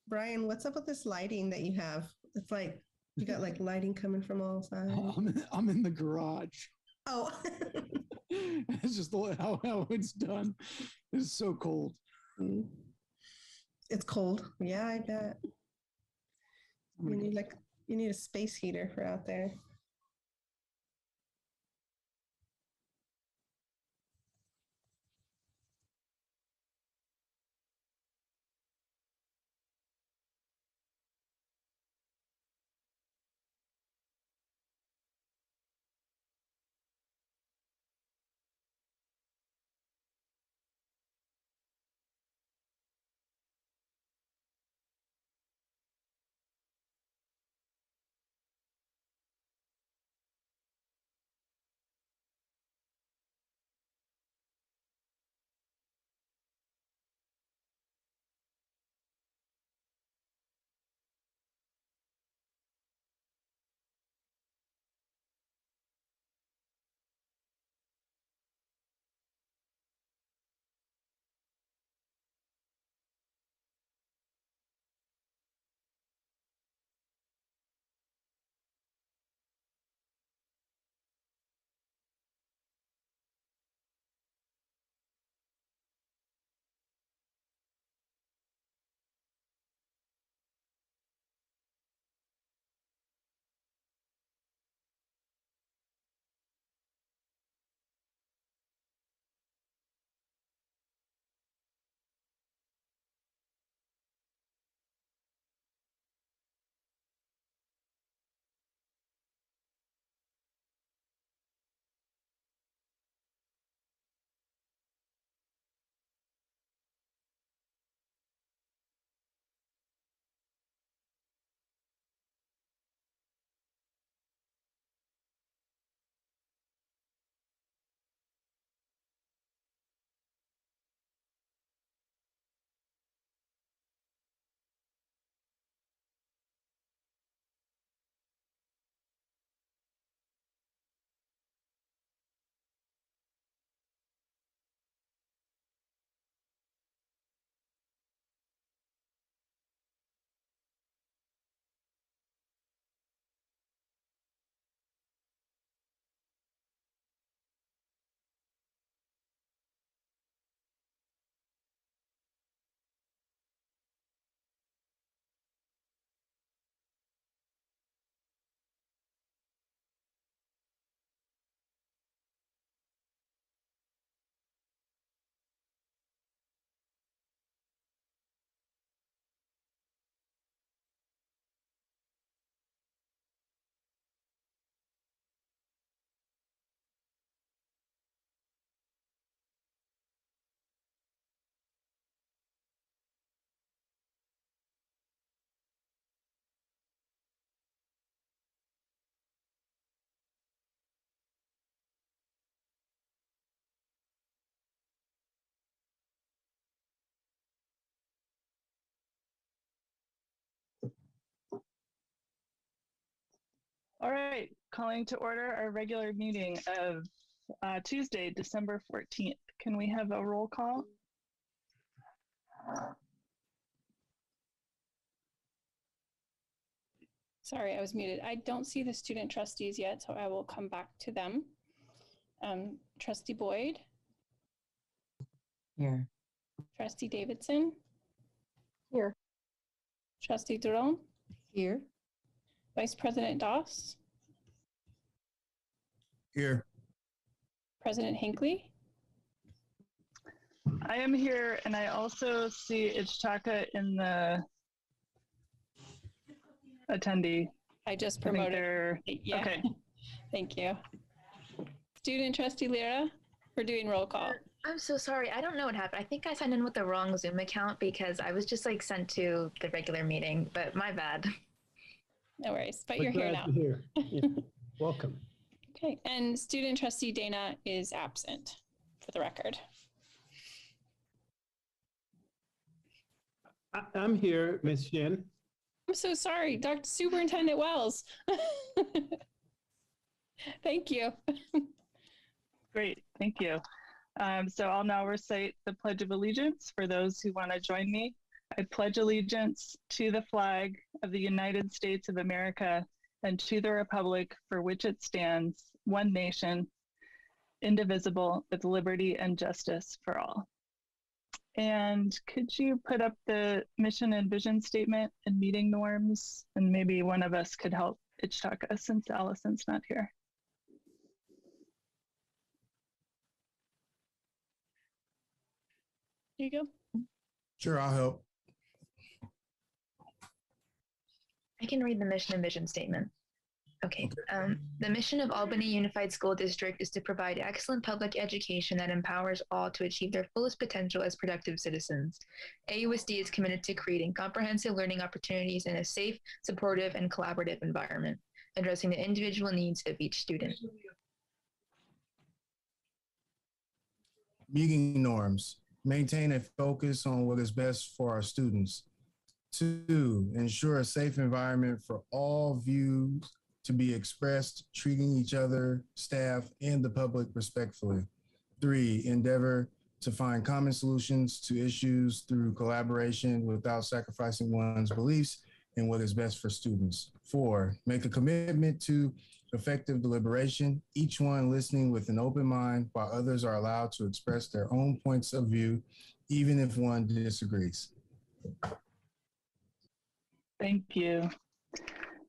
Brian, what's up with this lighting that you have? It's like you got like lighting coming from all sides. I'm in the garage. Oh, It's just how it's done. It's so cold. it's cold. Yeah, I bet. You need a space heater for out there. All right, calling to order our regular meeting of Tuesday, December 14th. Can we have a roll call? Sorry, I was muted. I don't see the student trustees yet, so I will come back to them. Trustee Boyd? Here. Trustee Davidson? Here. Trustee Duron? Here. Vice President Doss? Here. President Hinckley? I am here, and I also see Ichitaka in the attendee. I just promoted. Yeah. Okay. Thank you. Student Trustee Lira, we're doing roll call. I'm so sorry. I don't know what happened. I think I signed in with the wrong Zoom account because I was just like sent to the regular meeting, but my bad. No worries, but you're here now. Yeah. Welcome. Okay, and Student Trustee Dana is absent for the record. I'm here, Ms. Shin. I'm so sorry, Dr. Superintendent Wells. Thank you. Great, thank you. So I'll now recite the Pledge of Allegiance for those who want to join me. I pledge allegiance to the flag of the United States of America and to the republic for which it stands, one nation, indivisible, with liberty and justice for all. And could you put up the mission and vision statement and meeting norms? And maybe one of us could help Ichaka since Allison's not here. There you go. Sure, I'll help. I can read the mission and vision statement. Okay. The mission of Albany Unified School District is to provide excellent public education that empowers all to achieve their fullest potential as productive citizens. AUSD is committed to creating comprehensive learning opportunities in a safe, supportive, and collaborative environment, addressing the individual needs of each student. Meeting norms. Maintain a focus on what is best for our students. 2, ensure a safe environment for all views to be expressed, treating each other, staff, and the public respectfully. 3, endeavor to find common solutions to issues through collaboration without sacrificing one's beliefs and what is best for students. 4, make a commitment to effective deliberation, each one listening with an open mind while others are allowed to express their own points of view, even if one disagrees. Thank you.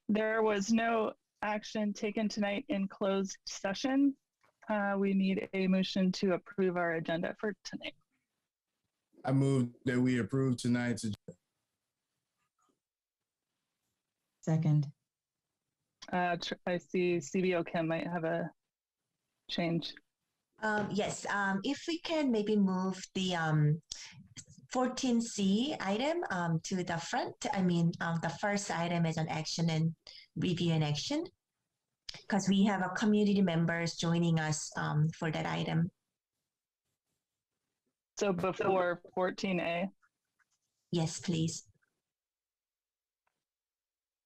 There was no action taken tonight in closed session. We need a motion to approve our agenda for tonight. I move that we approve tonight's agenda. Second. I see CBO Kim might have a change. Yes, if we can maybe move the 14C item to the front. I mean, the first item is an action and review and action, because we have a community members joining us for that item. So before 14A. Yes, please.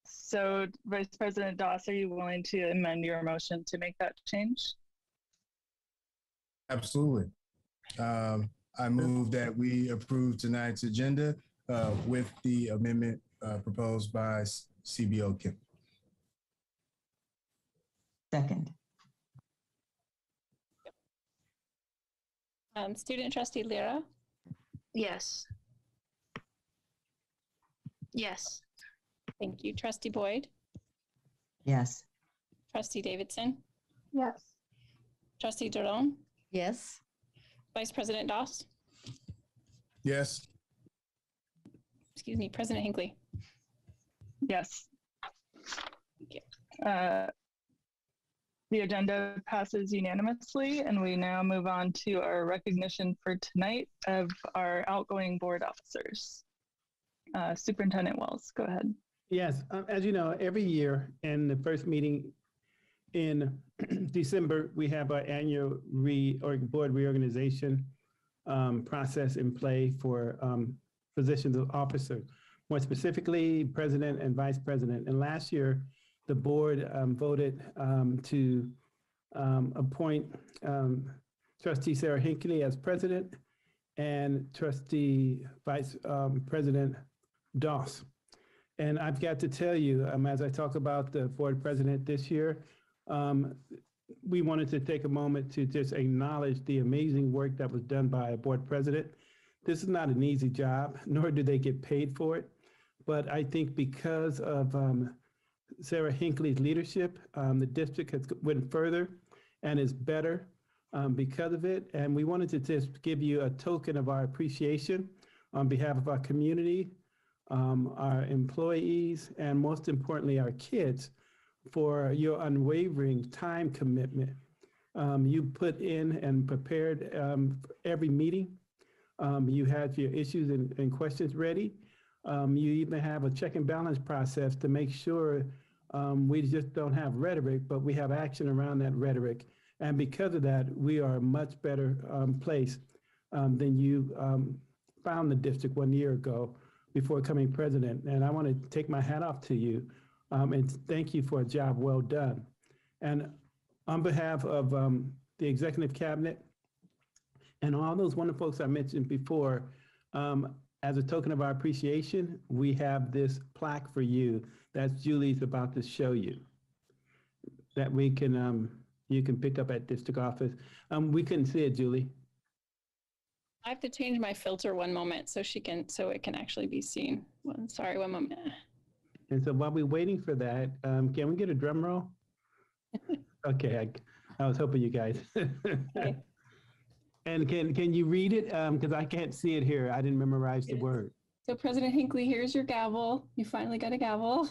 So Vice President Doss, are you willing to amend your motion to make that change? Absolutely. I move that we approve tonight's agenda with the amendment proposed by CBO Kim. Second. Student trustee Lyra, Yes. Yes. thank you. Trustee Boyd, Yes. trustee Davidson, Yes. trustee Jerome, Yes. Vice President Doss, Yes. excuse me, President Hinckley. Yes. Thank you. The agenda passes unanimously, and we now move on to our recognition for tonight of our outgoing board officers. Superintendent Wells, go ahead. Yes, as you know, every year in the first meeting in December, we have our annual board reorganization process in play for positions of officer, more specifically president and vice president. And last year, the board voted to appoint Trustee Sarah Hinckley as president and Trustee Vice President Doss. And I've got to tell you, as I talk about the board president this year, we wanted to take a moment to just acknowledge the amazing work that was done by a board president. This is not an easy job, nor do they get paid for it. But I think because of Sarah Hinckley's leadership, the district has went further and is better because of it. And we wanted to just give you a token of our appreciation on behalf of our community, our employees, and most importantly, our kids, for your unwavering time commitment. You put in and prepared every meeting. You had your issues and questions ready. You even have a check and balance process to make sure we just don't have rhetoric, but we have action around that rhetoric. And because of that, we are a much better place than you found the district 1 year ago before becoming president. And I want to take my hat off to you and thank you for a job well done. And on behalf of the executive cabinet and all those wonderful folks I mentioned before, as a token of our appreciation, we have this plaque for you that Julie's about to show you that we can you can pick up at district office. We couldn't see it, Julie. I have to change my filter one moment so it can actually be seen. Sorry, one moment. And so while we're waiting for that, can we get a drum roll? Okay, I was hoping you guys. Okay. And can you read it? Because I can't see it here. I didn't memorize the word. So President Hinckley, here's your gavel. You finally got a gavel.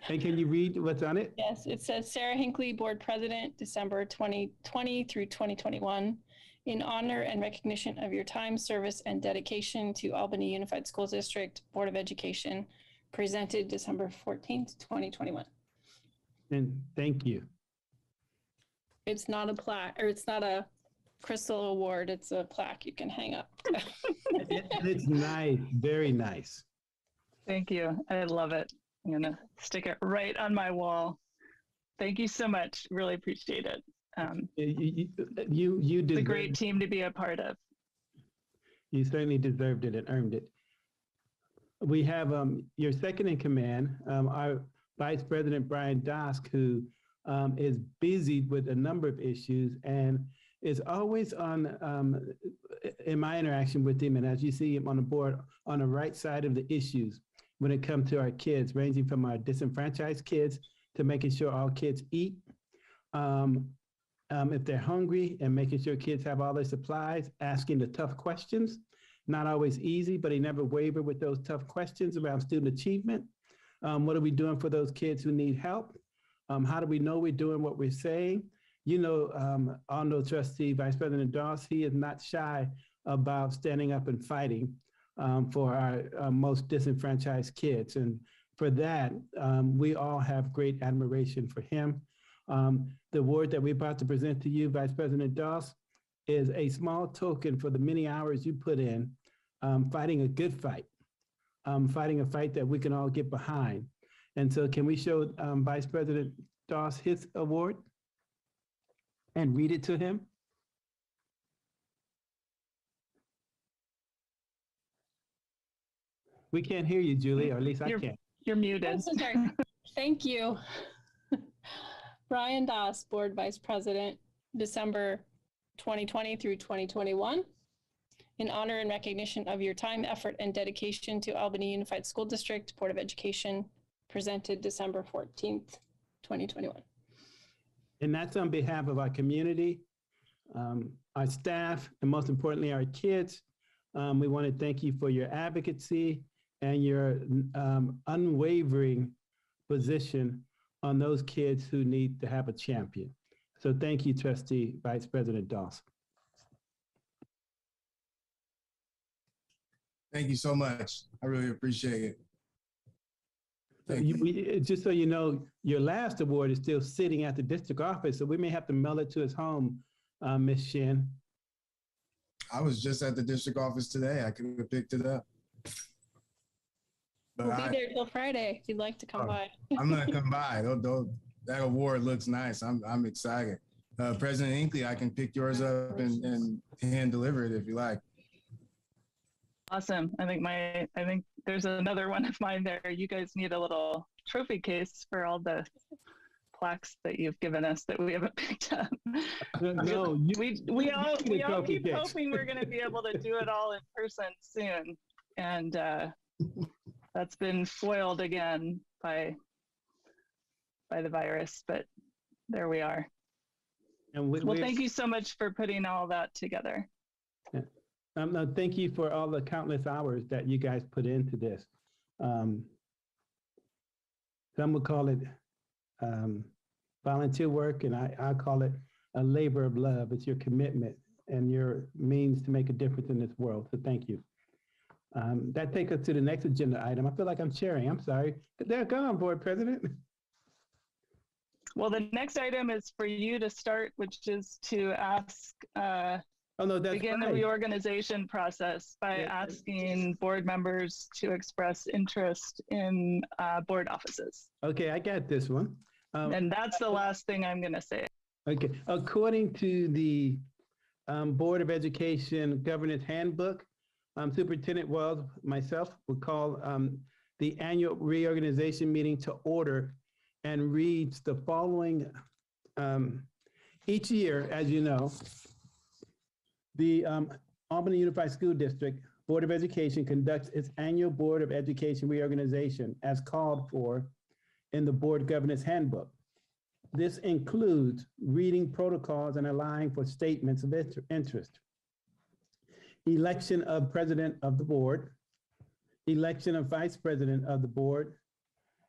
And can you read what's on it? Yes, it says Sarah Hinckley, Board President, December 2020 through 2021. In honor and recognition of your time, service, and dedication to Albany Unified School District Board of Education, presented December 14th, 2021. And thank you. It's not a plaque, or it's not a crystal award. It's a plaque you can hang up. It's nice, very nice. Thank you. I love it. I'm gonna stick it right on my wall. Thank you so much. Really appreciate it. You It's a great team to be a part of. You certainly deserved it and earned it. We have your second in command, our Vice President Brian Dosk, who is busy with a number of issues and is always on, in my interaction with him, and as you see him on the board, on the right side of the issues when it comes to our kids, ranging from our disenfranchised kids to making sure all kids eat, if they're hungry, and making sure kids have all their supplies, asking the tough questions. Not always easy, but he never wavered with those tough questions around student achievement. What are we doing for those kids who need help? How do we know we're doing what we're saying? You know, Honorable Trustee Vice President Doss, he is not shy about standing up and fighting for our most disenfranchised kids. And for that, we all have great admiration for him. The award that we're about to present to you, Vice President Doss, is a small token for the many hours you put in fighting a good fight, fighting a fight that we can all get behind. And so can we show Vice President Doss his award and read it to him? We can't hear you, Julie, or at least I can't. You're muted. Oh, so sorry. Thank you. Brian Doss, Board Vice President, December 2020 through 2021. In honor and recognition of your time, effort, and dedication to Albany Unified School District Board of Education, presented December 14th, 2021. And that's on behalf of our community, our staff, and most importantly, our kids. We want to thank you for your advocacy and your unwavering position on those kids who need to have a champion. So thank you, Trustee Vice President Doss. Thank you so much. I really appreciate it. Just so you know, your last award is still sitting at the district office, so we may have to mail it to his home, Ms. Shin. I was just at the district office today. I could have picked it up. But We'll be there till Friday if you'd like to come by. I'm gonna come by. That award looks nice. I'm excited. President Hinckley, I can pick yours up and hand deliver it if you like. Awesome. I think there's another one of mine there. You guys need a little trophy case for all the plaques that you've given us that we haven't picked up. No, we all keep hoping we're going to be able to do it all in person soon, and that's been foiled again by the virus. But there we are. And well, thank you so much for putting all that together. Yeah. Thank you for all the countless hours that you guys put into this. Some would call it volunteer work, and I call it a labor of love. It's your commitment and your means to make a difference in this world. So thank you. That takes us to the next agenda item. I feel like I'm sharing. I'm sorry. They're gone, Board President. Well, the next item is for you to start, which is to ask, begin the reorganization process by asking board members to express interest in board offices. Okay, I got this one. And that's the last thing I'm going to say. Okay, according to the Board of Education Governance Handbook, Superintendent Wells, myself, will call the annual reorganization meeting to order and reads the following. Each year, as you know, the Albany Unified School District Board of Education conducts its annual Board of Education reorganization as called for in the Board Governance Handbook. This includes reading protocols and allowing for statements of interest, election of president of the board, election of vice president of the board,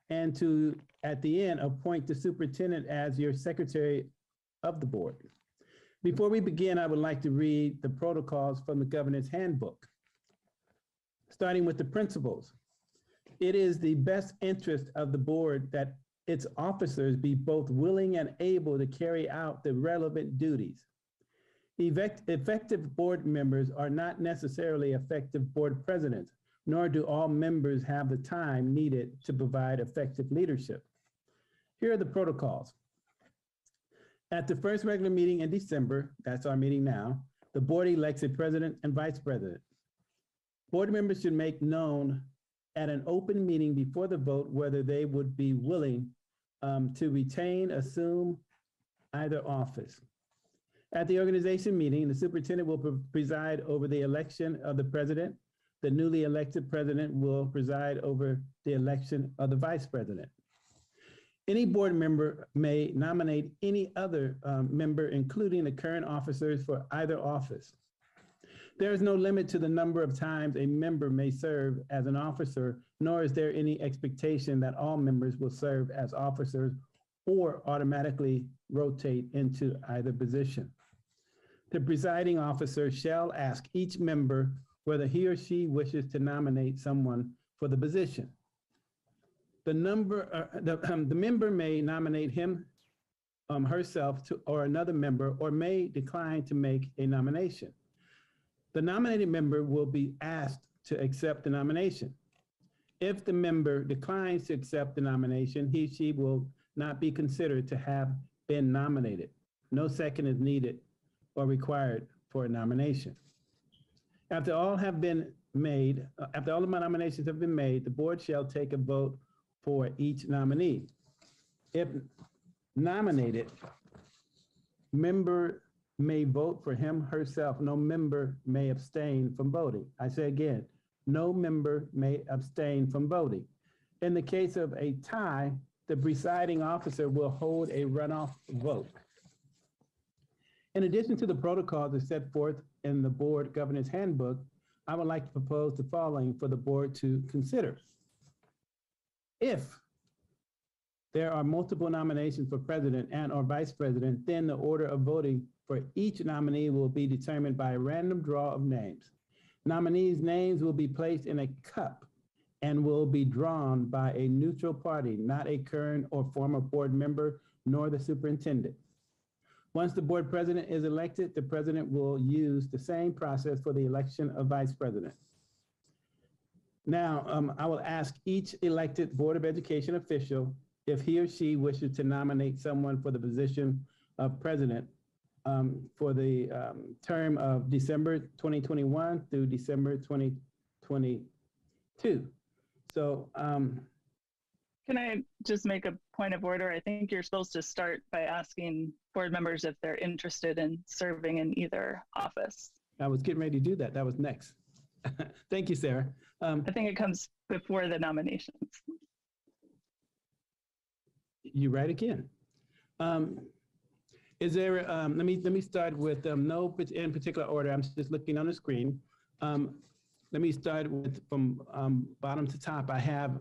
and to, at the end, appoint the superintendent as your secretary of the board. Before we begin, I would like to read the protocols from the Governance Handbook. Starting with the principles. It is the best interest of the board that its officers be both willing and able to carry out the relevant duties. Effective board members are not necessarily effective board presidents, nor do all members have the time needed to provide effective leadership. Here are the protocols. At the first regular meeting in December, that's our meeting now, the board elects a president and vice president. Board members should make known at an open meeting before the vote whether they would be willing to retain, assume either office. At the organization meeting, the superintendent will preside over the election of the president. The newly elected president will preside over the election of the vice president. Any board member may nominate any other member, including the current officers, for either office. There is no limit to the number of times a member may serve as an officer, nor is there any expectation that all members will serve as officers or automatically rotate into either position. The presiding officer shall ask each member whether he or she wishes to nominate someone for the position. The member may nominate him, herself, or another member, or may decline to make a nomination. The nominated member will be asked to accept the nomination. If the member declines to accept the nomination, she will not be considered to have been nominated. No second is needed or required for a nomination. After all have been made, after all of my nominations have been made, the board shall take a vote for each nominee. If nominated, member may vote for him, herself. No member may abstain from voting. I say again, no member may abstain from voting. In the case of a tie, the presiding officer will hold a runoff vote. In addition to the protocols that set forth in the Board Governance Handbook, I would like to propose the following for the board to consider. If there are multiple nominations for president and or vice president, then the order of voting for each nominee will be determined by a random draw of names. Nominees' names will be placed in a cup and will be drawn by a neutral party, not a current or former board member, nor the superintendent. Once the board president is elected, the president will use the same process for the election of vice president. Now, I will ask each elected Board of Education official if he or she wishes to nominate someone for the position of president for the term of December 2021 through December 2022. So, can I just make a point of order? I think you're supposed to start by asking board members if they're interested in serving in either office. I was getting ready to do that. That was next. Thank you, Sarah. I think it comes before the nominations. You're right again. Is there, let me start with no in particular order. I'm just looking on the screen. Let me start with from bottom to top. I have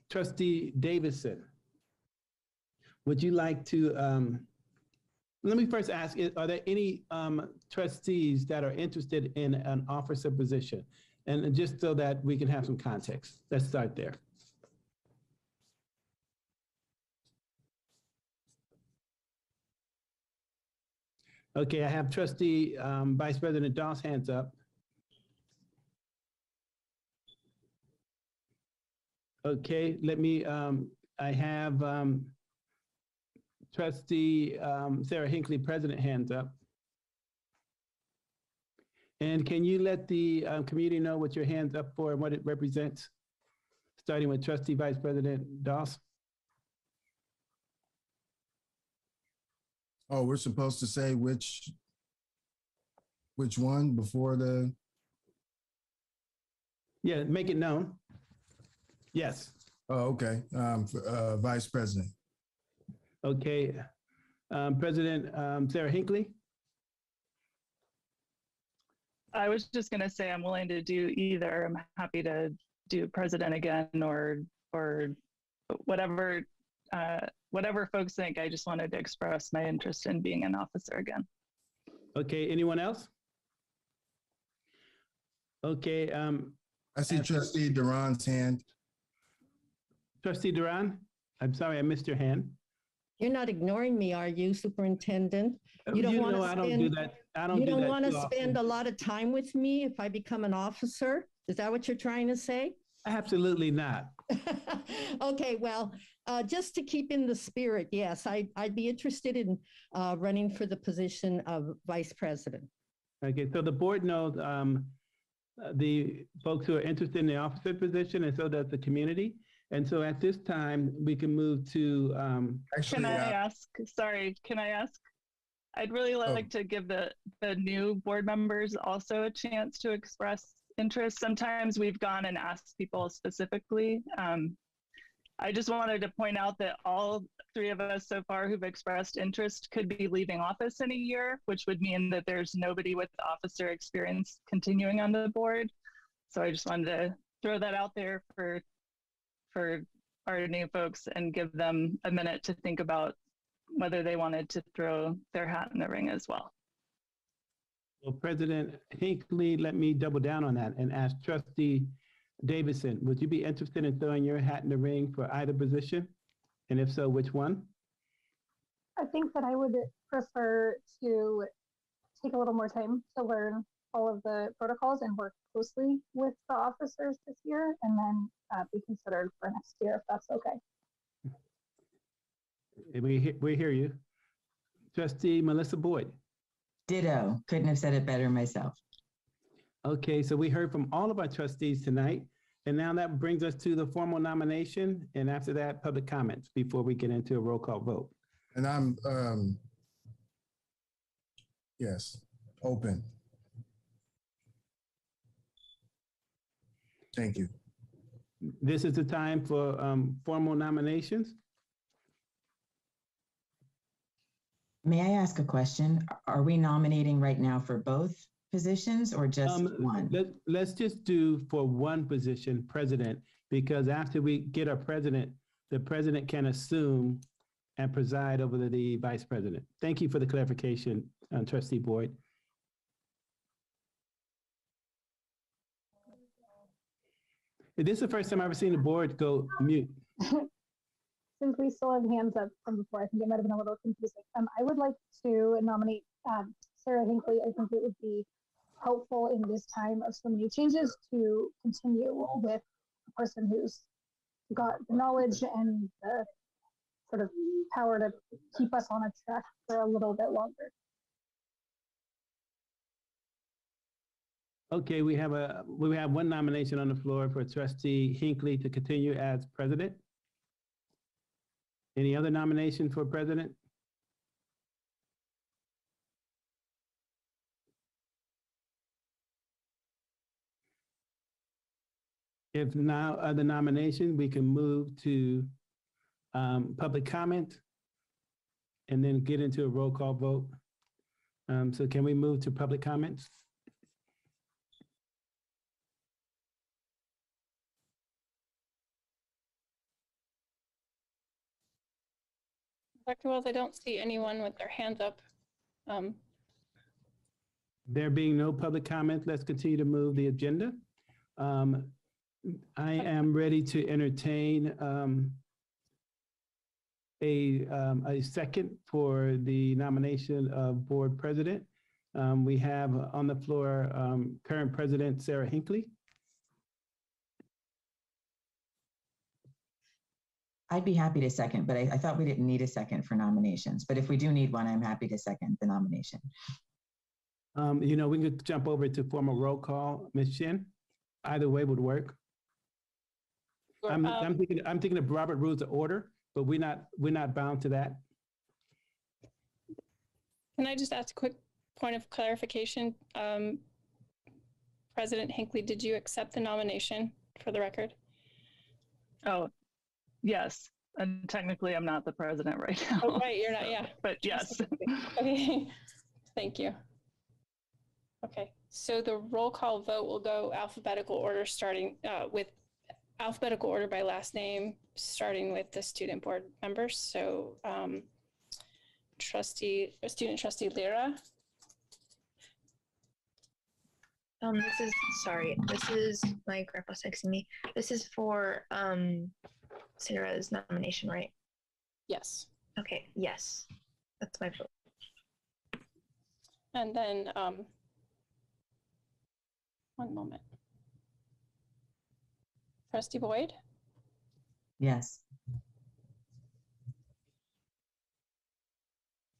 Trustee Davidson. Would you like to, let me first ask, are there any trustees that are interested in an officer position? And just so that we can have some context, let's start there. Okay, I have Trustee Vice President Doss hands up. Okay, let me, I have Trustee Sarah Hinckley, President, hands up. And can you let the community know what your hand's up for and what it represents? Starting with Trustee Vice President Doss. Oh, we're supposed to say which one before the. Yeah, make it known. Yes. Oh, okay. Vice President. Okay. President Sarah Hinckley. I was just going to say I'm willing to do either. I'm happy to do president again or whatever whatever folks think. I just wanted to express my interest in being an officer again. Okay. Anyone else? Okay. I see Trustee Duran's hand. Trustee Duran, I'm sorry I missed your hand. You're not ignoring me, are you, Superintendent? You don't want to I don't do that. I don't. You do don't that want to too spend a often. lot of time with me if I become an officer? Is that what you're trying to say? Absolutely not. Okay, well, just to keep in the spirit, yes, I'd be interested in running for the position of Vice President. Okay, so the board knows the folks who are interested in the officer position, and so does the community. And so at this time, we can move to. Actually, Can I ask? Sorry, can I ask? I'd really like to give the new board members also a chance to express interest. Sometimes we've gone and asked people specifically. I just wanted to point out that all three of us so far who've expressed interest could be leaving office in a year, which would mean that there's nobody with officer experience continuing on the board. So I just wanted to throw that out there for our new folks and give them a minute to think about whether they wanted to throw their hat in the ring as well. Well, President Hinckley, let me double down on that and ask Trustee Davidson, would you be interested in throwing your hat in the ring for either position? And if so, which one? I think that I would prefer to take a little more time to learn all of the protocols and work closely with the officers this year, and then be considered for next year, if that's okay. We hear you. Trustee Melissa Boyd. Ditto. Couldn't have said it better myself. Okay, so we heard from all of our trustees tonight, and now that brings us to the formal nomination, and after that, public comments before we get into a roll call vote. And I'm, yes, open. Thank you. This is the time for formal nominations. May I ask a question? Are we nominating right now for both positions or just one? Let's just do for one position, president, because after we get our president, the president can assume and preside over the vice president. Thank you for the clarification, Trustee Boyd. This is the first time I've ever seen the board go mute. Since we still have hands up from before, I think it might have been a little confusing. I would like to nominate Sarah Hinckley. I think it would be helpful in this time of so many changes to continue with a person who's got the knowledge and the sort of power to keep us on a track for a little bit longer. Okay, we have one nomination on the floor for Trustee Hinckley to continue as president. Any other nomination for president? If no other nomination, we can move to public comment and then get into a roll call vote. So can we move to public comments? Dr. Wells, I don't see anyone with their hands up. There being no public comment, let's continue to move the agenda. I am ready to entertain a second for the nomination of board president. We have on the floor current president Sarah Hinckley. I'd be happy to second, but I thought we didn't need a second for nominations. But if we do need one, I'm happy to second the nomination. We could jump over to formal roll call, Ms. Shin. Either way would work. Sure. I'm thinking of Robert Rules of Order, but we're not bound to that. Can I just ask a quick point of clarification? President Hinckley, did you accept the nomination for the record? Oh, yes. And technically, I'm not the president right now. Oh, right, you're not, yeah. But yes. Okay, thank you. Okay, so the roll call vote will go alphabetical order, starting with alphabetical order by last name, starting with the student board members. So student trustee Lyra. This is my grandpa texting me. This is for Sarah's nomination, right? Yes. Okay, yes. That's my vote. And then one moment. Trustee Boyd, Yes.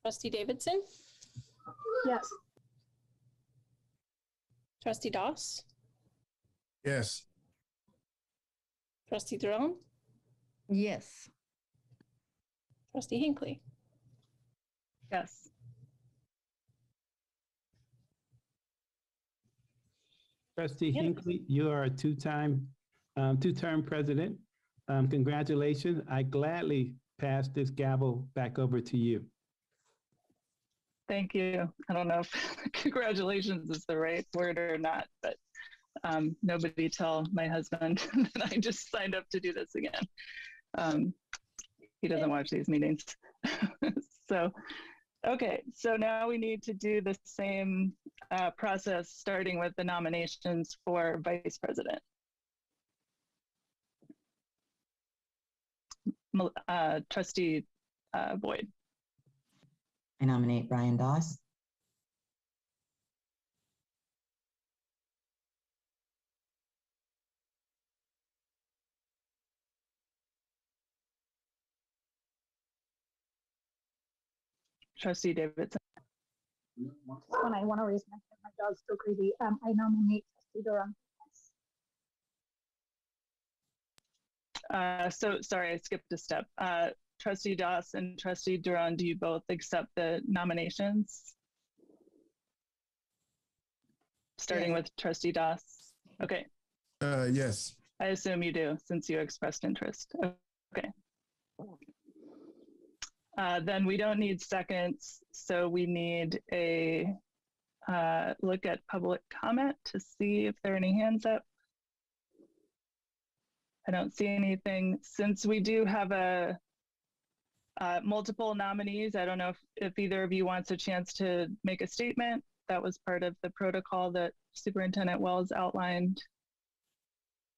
Trustee Davidson, Yes. Trustee Doss, Yes. Trustee Drone, Yes. Trustee Hinckley. Yes. Trustee Yes. Hinckley, you are a two-term president. Congratulations. I gladly pass this gavel back over to you. Thank you. I don't know if congratulations is the right word or not, but nobody tell my husband that I just signed up to do this again. He doesn't watch these meetings. So, okay, so now we need to do the same process, starting with the nominations for vice president. Trustee Boyd. I nominate Brian Doss. Trustee Davidson. When I want to raise my hand, my dog's so crazy. I nominate Trustee Durham. So sorry, I skipped a step. Trustee Doss and Trustee Duran, do you both accept the nominations? Starting with Trustee Doss. Okay. Yes. I assume you do, since you expressed interest. Okay. Then we don't need seconds, so we need a look at public comment to see if there are any hands up. I don't see anything. Since we do have a multiple nominees, I don't know if either of you wants a chance to make a statement. That was part of the protocol that Superintendent Wells outlined,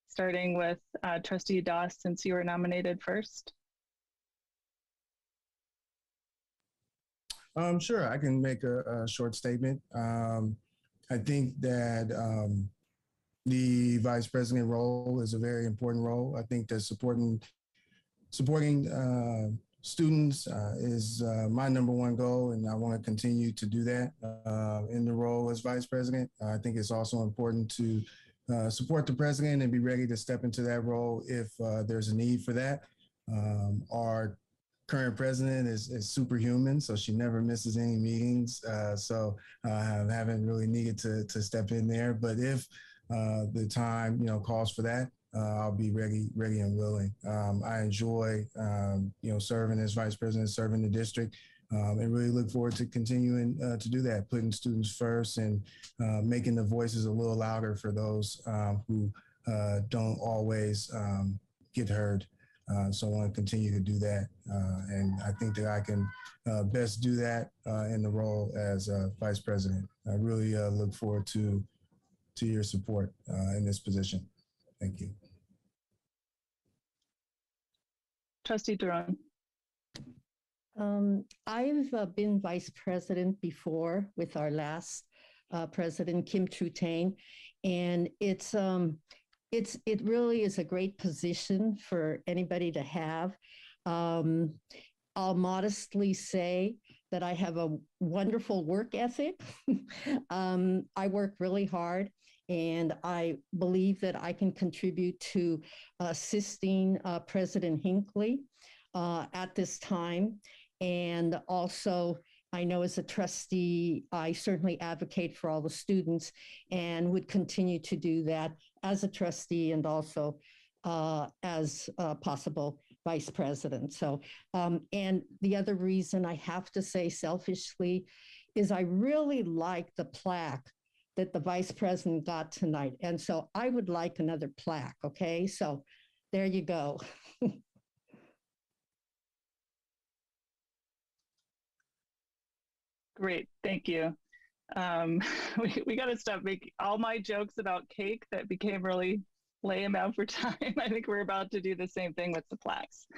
starting with Trustee Doss, since you were nominated first. Sure, I can make a short statement. I think that the vice president role is a very important role. I think that supporting students is my number one goal, and I want to continue to do that in the role as vice president. I think it's also important to support the president and be ready to step into that role if there's a need for that. Our current president is superhuman, so she never misses any meetings. So I haven't really needed to step in there. But if the time calls for that, I'll be ready and willing. I enjoy serving as vice president, serving the district, and really look forward to continuing to do that, putting students first and making the voices a little louder for those who don't always get heard. So I want to continue to do that. And I think that I can best do that in the role as vice president. I really look forward to your support in this position. Thank you. Trustee Duran. I've been vice president before with our last president, Kim Trutane, and it really is a great position for anybody to have. I'll modestly say that I have a wonderful work ethic. I work really hard, and I believe that I can contribute to assisting President Hinckley at this time. And also, I know as a trustee, I certainly advocate for all the students and would continue to do that as a trustee and also as possible vice president. So, and the other reason I have to say selfishly is I really like the plaque that the vice president got tonight. And so I would like another plaque, okay? So there you go. Great, thank you. We got to stop making all my jokes about cake that became really lame over time. I think we're about to do the same thing with the plaques.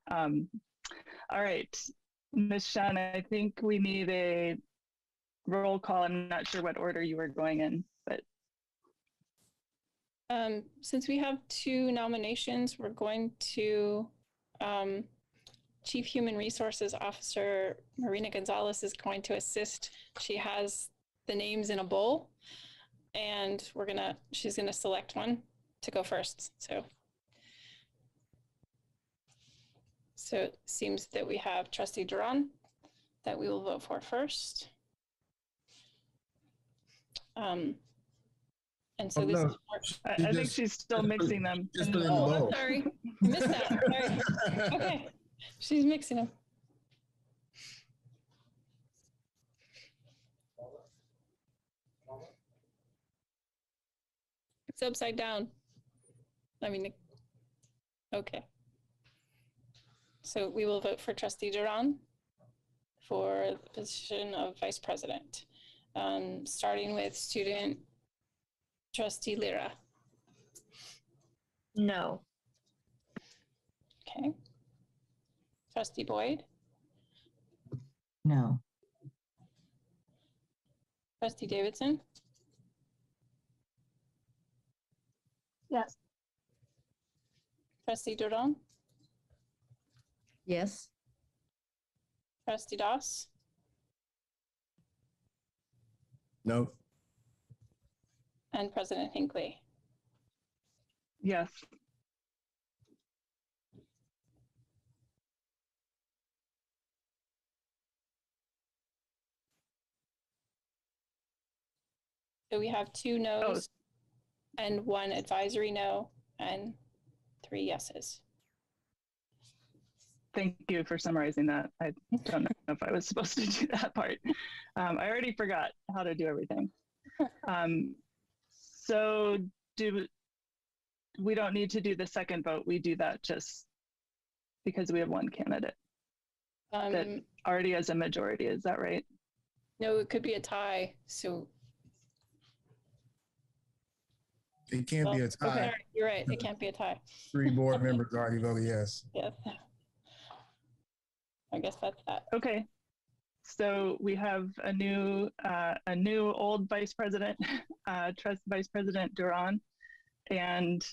All right, Ms. Shan, I think we need a roll call. I'm not sure what order you were going in, but. Since we have 2 nominations, we're going to Chief Human Resources Officer Marina Gonzalez is going to assist. She has the names in a bowl, and she's gonna select one to go first. So it seems that we have Trustee Duran that we will vote for first. And so this is I think she's still mixing them. Just put it in the bowl. Sorry, I missed that. Sorry. Okay, she's mixing them. It's upside down. I mean, okay. So we will vote for Trustee Duran for the position of Vice President, starting with student Trustee Lira. No. Okay. Trustee Boyd. No. Trustee Davidson. Yes. Trustee Duran. Yes. Trustee Doss. No. And President Hinckley. Yes. So we have 2 no's and 1 advisory no and 3 yeses. Thank you for summarizing that. I don't know if I was supposed to do that part. I already forgot how to do everything. So we don't need to do the second vote. We do that just because we have 1 candidate that already has a majority. Is that right? No, it could be a tie. So It can't be a tie. Okay, you're right. It can't be a tie. 3 board members already voted yes. Yeah. I guess that's that. Okay. So we have a new old vice president, Vice President Duran, and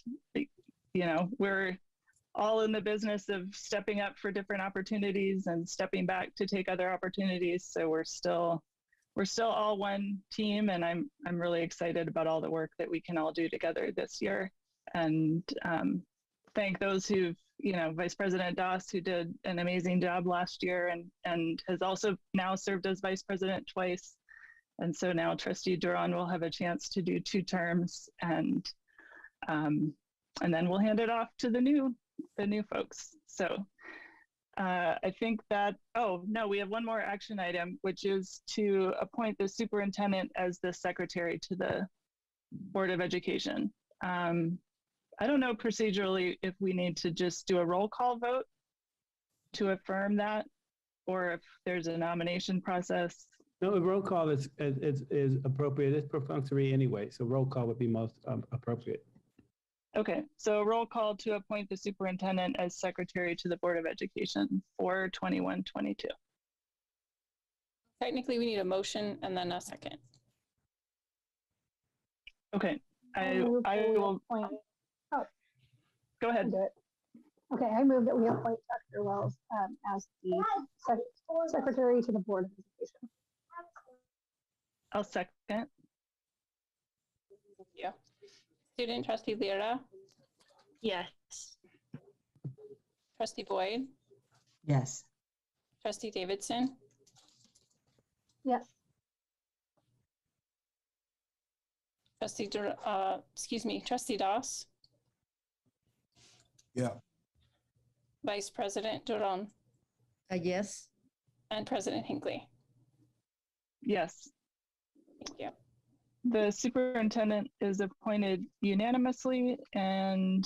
we're all in the business of stepping up for different opportunities and stepping back to take other opportunities. So we're still all one team, and I'm really excited about all the work that we can all do together this year. And thank those who've, Vice President Doss, who did an amazing job last year and has also now served as vice president twice. And so now Trustee Duran will have a chance to do 2 terms, and then we'll hand it off to the new folks. So I think that, we have 1 more action item, which is to appoint the superintendent as the secretary to the Board of Education. I don't know procedurally if we need to just do a roll call vote to affirm that, or if there's a nomination process. No, a roll call is appropriate. It's perfunctory anyway, so roll call would be most appropriate. Okay, so a roll call to appoint the superintendent as secretary to the Board of Education for 21-22. Technically, we need a motion and then a second. Okay, I will. Point. Oh, Go ahead. Okay, I move that we appoint Dr. Wells as the secretary to the Board of Education. I'll second. Thank you. Student trustee Lira, Yes. trustee Boyd, Yes. trustee Davidson, Yes. trustee, trustee Doss, Yeah. vice president Duran, Yes. and president Hinckley. Yes. Thank you. The superintendent is appointed unanimously, and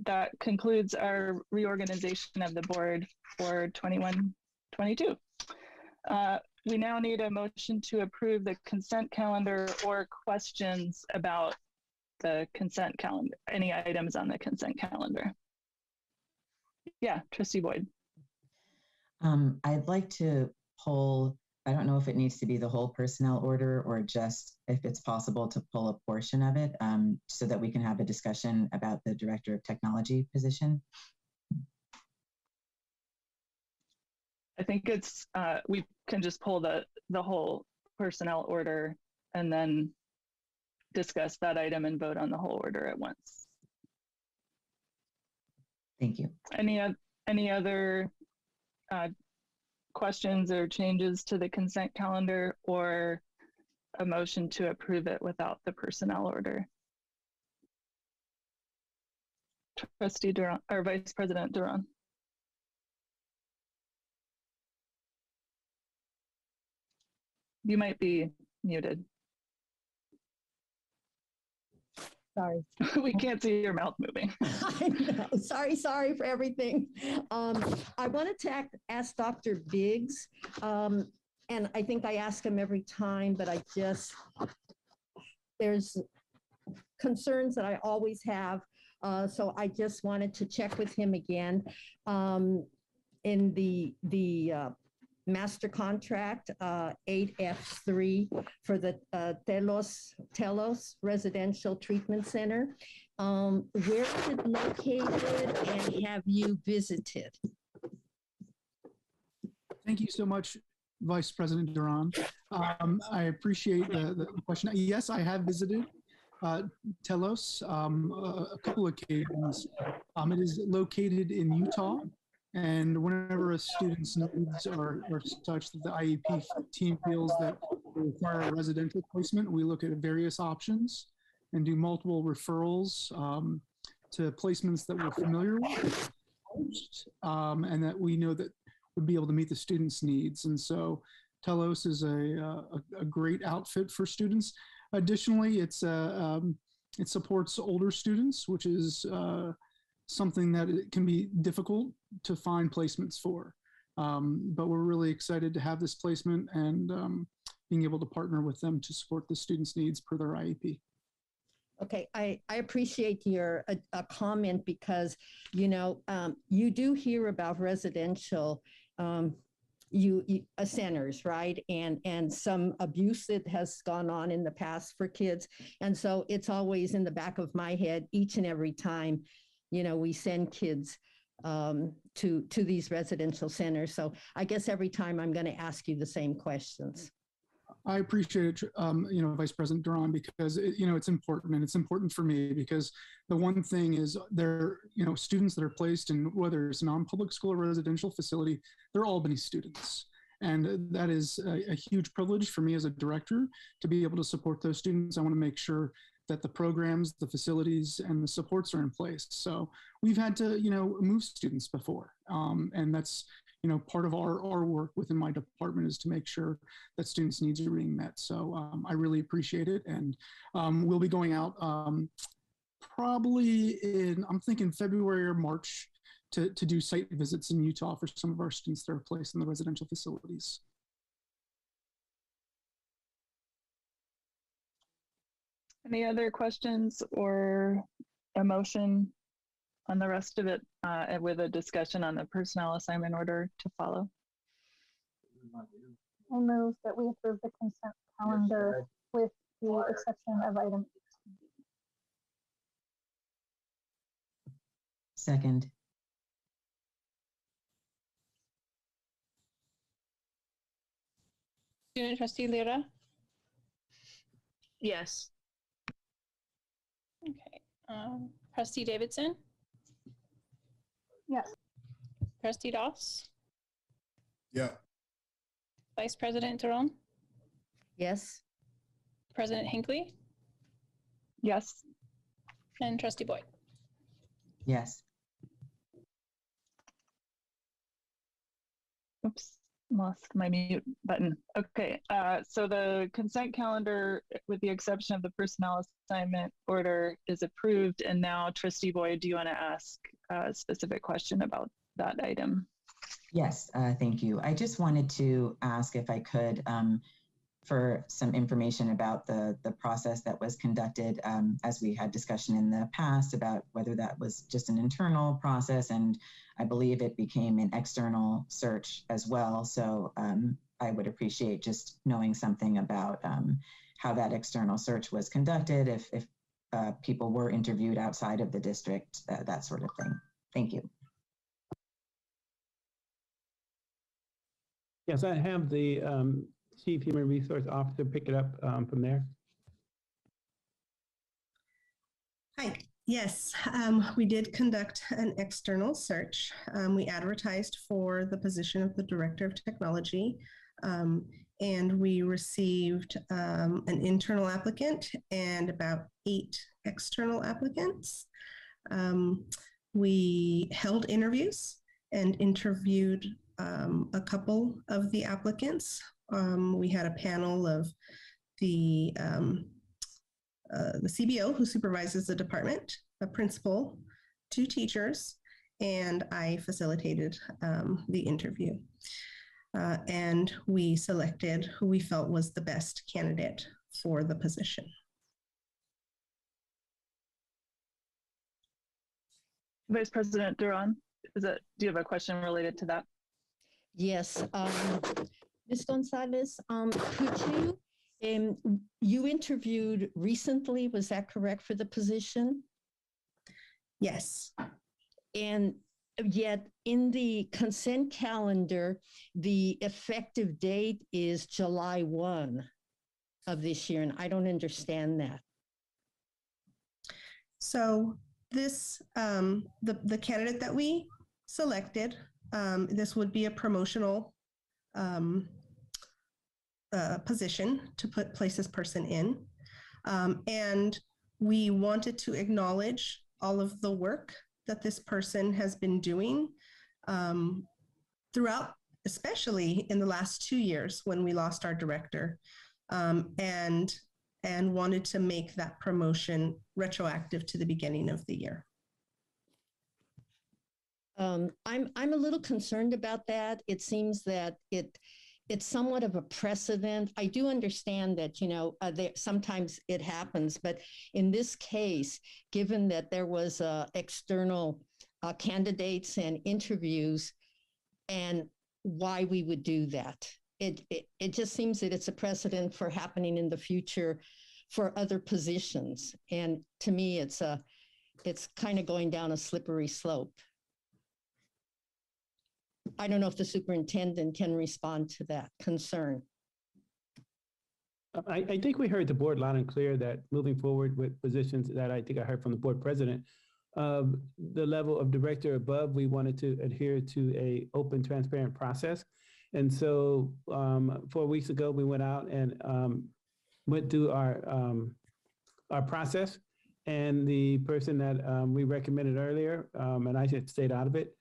that concludes our reorganization of the board for 21-22. We now need a motion to approve the consent calendar or questions about the consent calendar, any items on the consent calendar. Yeah, trustee Boyd. I'd like to pull, I don't know if it needs to be the whole personnel order or just if it's possible to pull a portion of it so that we can have a discussion about the director of technology position. I think it's, we can just pull the whole personnel order and then discuss that item and vote on the whole order at once. Thank you. Any other questions or changes to the consent calendar or a motion to approve it without the personnel order? Trustee Duran, or Vice President Duran. You might be muted. Sorry. We can't see your mouth moving. I know. Sorry for everything. I wanted to ask Dr. Biggs, and I think I ask him every time, but there's concerns that I always have. So I just wanted to check with him again. In the master contract 8F3 for the Telos Residential Treatment Center. Where is it located and have you visited? Thank you so much, Vice President Duran. I appreciate the question. Yes, I have visited Telos a couple of occasions. It is located in Utah. And whenever a student's needs are such that the IEP team feels that they require a residential placement, we look at various options and do multiple referrals to placements that we're familiar with and that we know that would be able to meet the students' needs. And so Telos is a great outfit for students. Additionally, it supports older students, which is something that it can be difficult to find placements for. But we're really excited to have this placement and being able to partner with them to support the students' needs per their IEP. Okay, I appreciate your comment because, you know, you do hear about residential centers, right? And some abuse that has gone on in the past for kids. And so it's always in the back of my head each and every time, you know, we send kids to these residential centers. So I guess every time I'm going to ask you the same questions. I appreciate it, you know, Vice President Duran, because you know, it's important, and it's important for me because the one thing is there, you know, students that are placed in whether it's non-public school or residential facility, they're Albany students. And that is a huge privilege for me as a director to be able to support those students. I want to make sure that the programs, the facilities, and the supports are in place. So we've had to, you know, move students before. And that's, you know, part of our work within my department is to make sure that students' needs are being met. So I really appreciate it. And we'll be going out probably I'm thinking February or March to do site visits in Utah for some of our students that are placed in the residential facilities. Any other questions or a motion on the rest of it with a discussion on the personnel assignment order to follow? I move that we approve the consent calendar with the exception of item 18. Second. Student trustee Lira. Yes. Okay. Trustee Davidson. Yes. Trustee Doss. Yeah. Vice President Duran. Yes. President Hinckley. Yes. And Trustee Boyd. Yes. Oops, lost my mute button. Okay, so the consent calendar, with the exception of the personnel assignment order, is approved. And now, Trustee Boyd, do you want to ask a specific question about that item? Yes, thank you. I just wanted to ask if I could for some information about the process that was conducted, as we had discussion in the past about whether that was just an internal process, and I believe it became an external search as well. So I would appreciate just knowing something about how that external search was conducted, if people were interviewed outside of the district, that sort of thing. Thank you. Yes, I have the Chief Human Resource Officer pick it up from there. Hi. Yes, we did conduct an external search. We advertised for the position of the Director of Technology, and we received an internal applicant and about 8 external applicants. We held interviews and interviewed a couple of the applicants. We had a panel of the CBO who supervises the department, a principal, 2 teachers, and I facilitated the interview. And we selected who we felt was the best candidate for the position. Vice President Duran, do you have a question related to that? Yes. Ms. Gonzalez, could you interviewed recently, was that correct, for the position? Yes. And yet in the consent calendar, the effective date is July 1 of this year, and I don't understand that. So this, the candidate that we selected, this would be a promotional position to place this person in. And we wanted to acknowledge all of the work that this person has been doing throughout, especially in the last 2 years when we lost our director, and wanted to make that promotion retroactive to the beginning of the year. I'm a little concerned about that. It seems that it's somewhat of a precedent. I do understand that, you know, sometimes it happens, but in this case, given that there was external candidates and interviews, and why we would do that, it just seems that it's a precedent for happening in the future for other positions, and to me, it's kind of going down a slippery slope. I don't know if the superintendent can respond to that concern. I think we heard the board loud and clear that moving forward with positions that I think I heard from the board president, the level of director above, we wanted to adhere to a open, transparent process. And so 4 weeks ago, we went out and went through our process, and the person that we recommended earlier, and I had stayed out of it,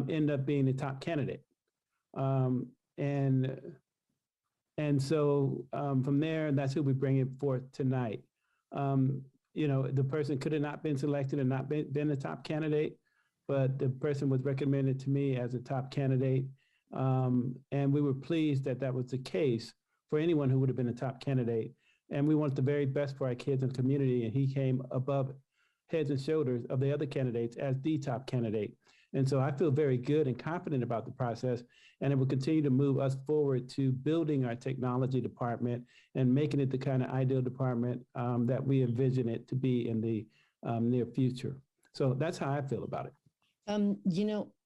end up being the top candidate. And so from there, that's who we bring it forth tonight. You know, the person could have not been selected and not been the top candidate, but the person was recommended to me as a top candidate. And we were pleased that that was the case for anyone who would have been a top candidate. And we want the very best for our kids and community. And he came above heads and shoulders of the other candidates as the top candidate. And so I feel very good and confident about the process, and it will continue to move us forward to building our technology department and making it the kind of ideal department that we envision it to be in the near future. So that's how I feel about it.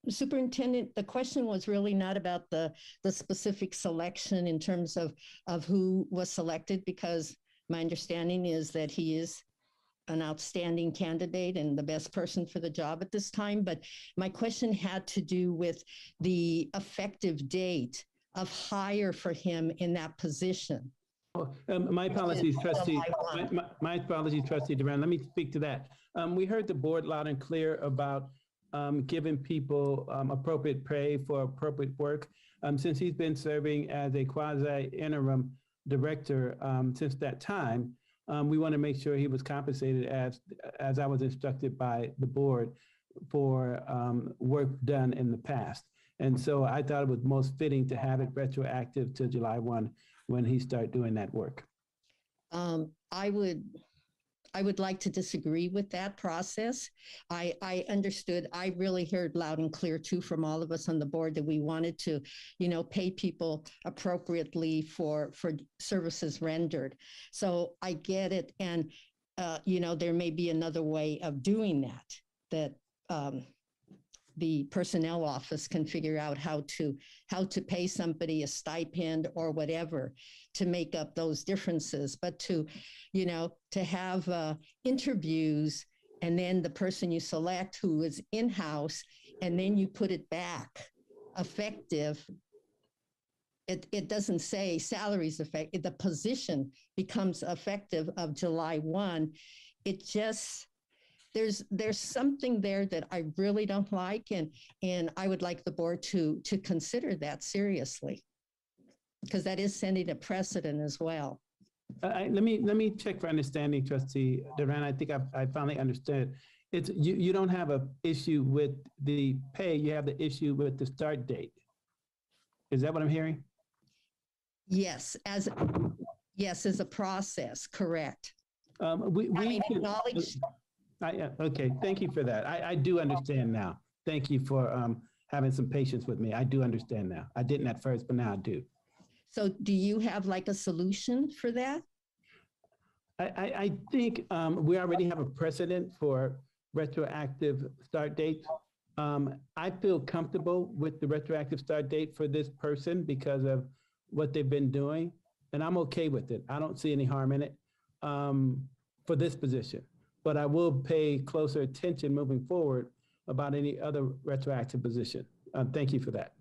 Superintendent, the question was really not about the specific selection in terms of who was selected, because my understanding is that he is an outstanding candidate and the best person for the job at this time. But my question had to do with the effective date of hire for him in that position. My apologies, Trustee. My apologies, Trustee Duran. Let me speak to that. We heard the board loud and clear about giving people appropriate pay for appropriate work. Since he's been serving as a quasi-interim director since that time, we want to make sure he was compensated as I was instructed by the board for work done in the past. And so I thought it was most fitting to have it retroactive to July 1 when he started doing that work. I would like to disagree with that process. I understood, I really heard loud and clear too from all of us on the board that we wanted to, pay people appropriately for services rendered. So I get it. And, there may be another way of doing that the personnel office can figure out how to pay somebody a stipend or whatever to make up those differences. But to have interviews and then the person you select who is in-house and then you put it back effective, it doesn't say salaries effective, the position becomes effective of July 1. It just, there's something there that I really don't like, and I would like the board to consider that seriously, because that is setting a precedent as well. Let me check for understanding, Trustee Duran. I think I finally understood. It's you don't have an issue with the pay, you have the issue with the start date. Is that what I'm hearing? Yes, as a process, correct. We acknowledge. Okay, thank you for that. I do understand now. Thank you for having some patience with me. I do understand now. I didn't at first, but now I do. So do you have like a solution for that? I think we already have a precedent for retroactive start dates. I feel comfortable with the retroactive start date for this person because of what they've been doing, and I'm okay with it. I don't see any harm in it for this position. But I will pay closer attention moving forward about any other retroactive position. Thank you for that.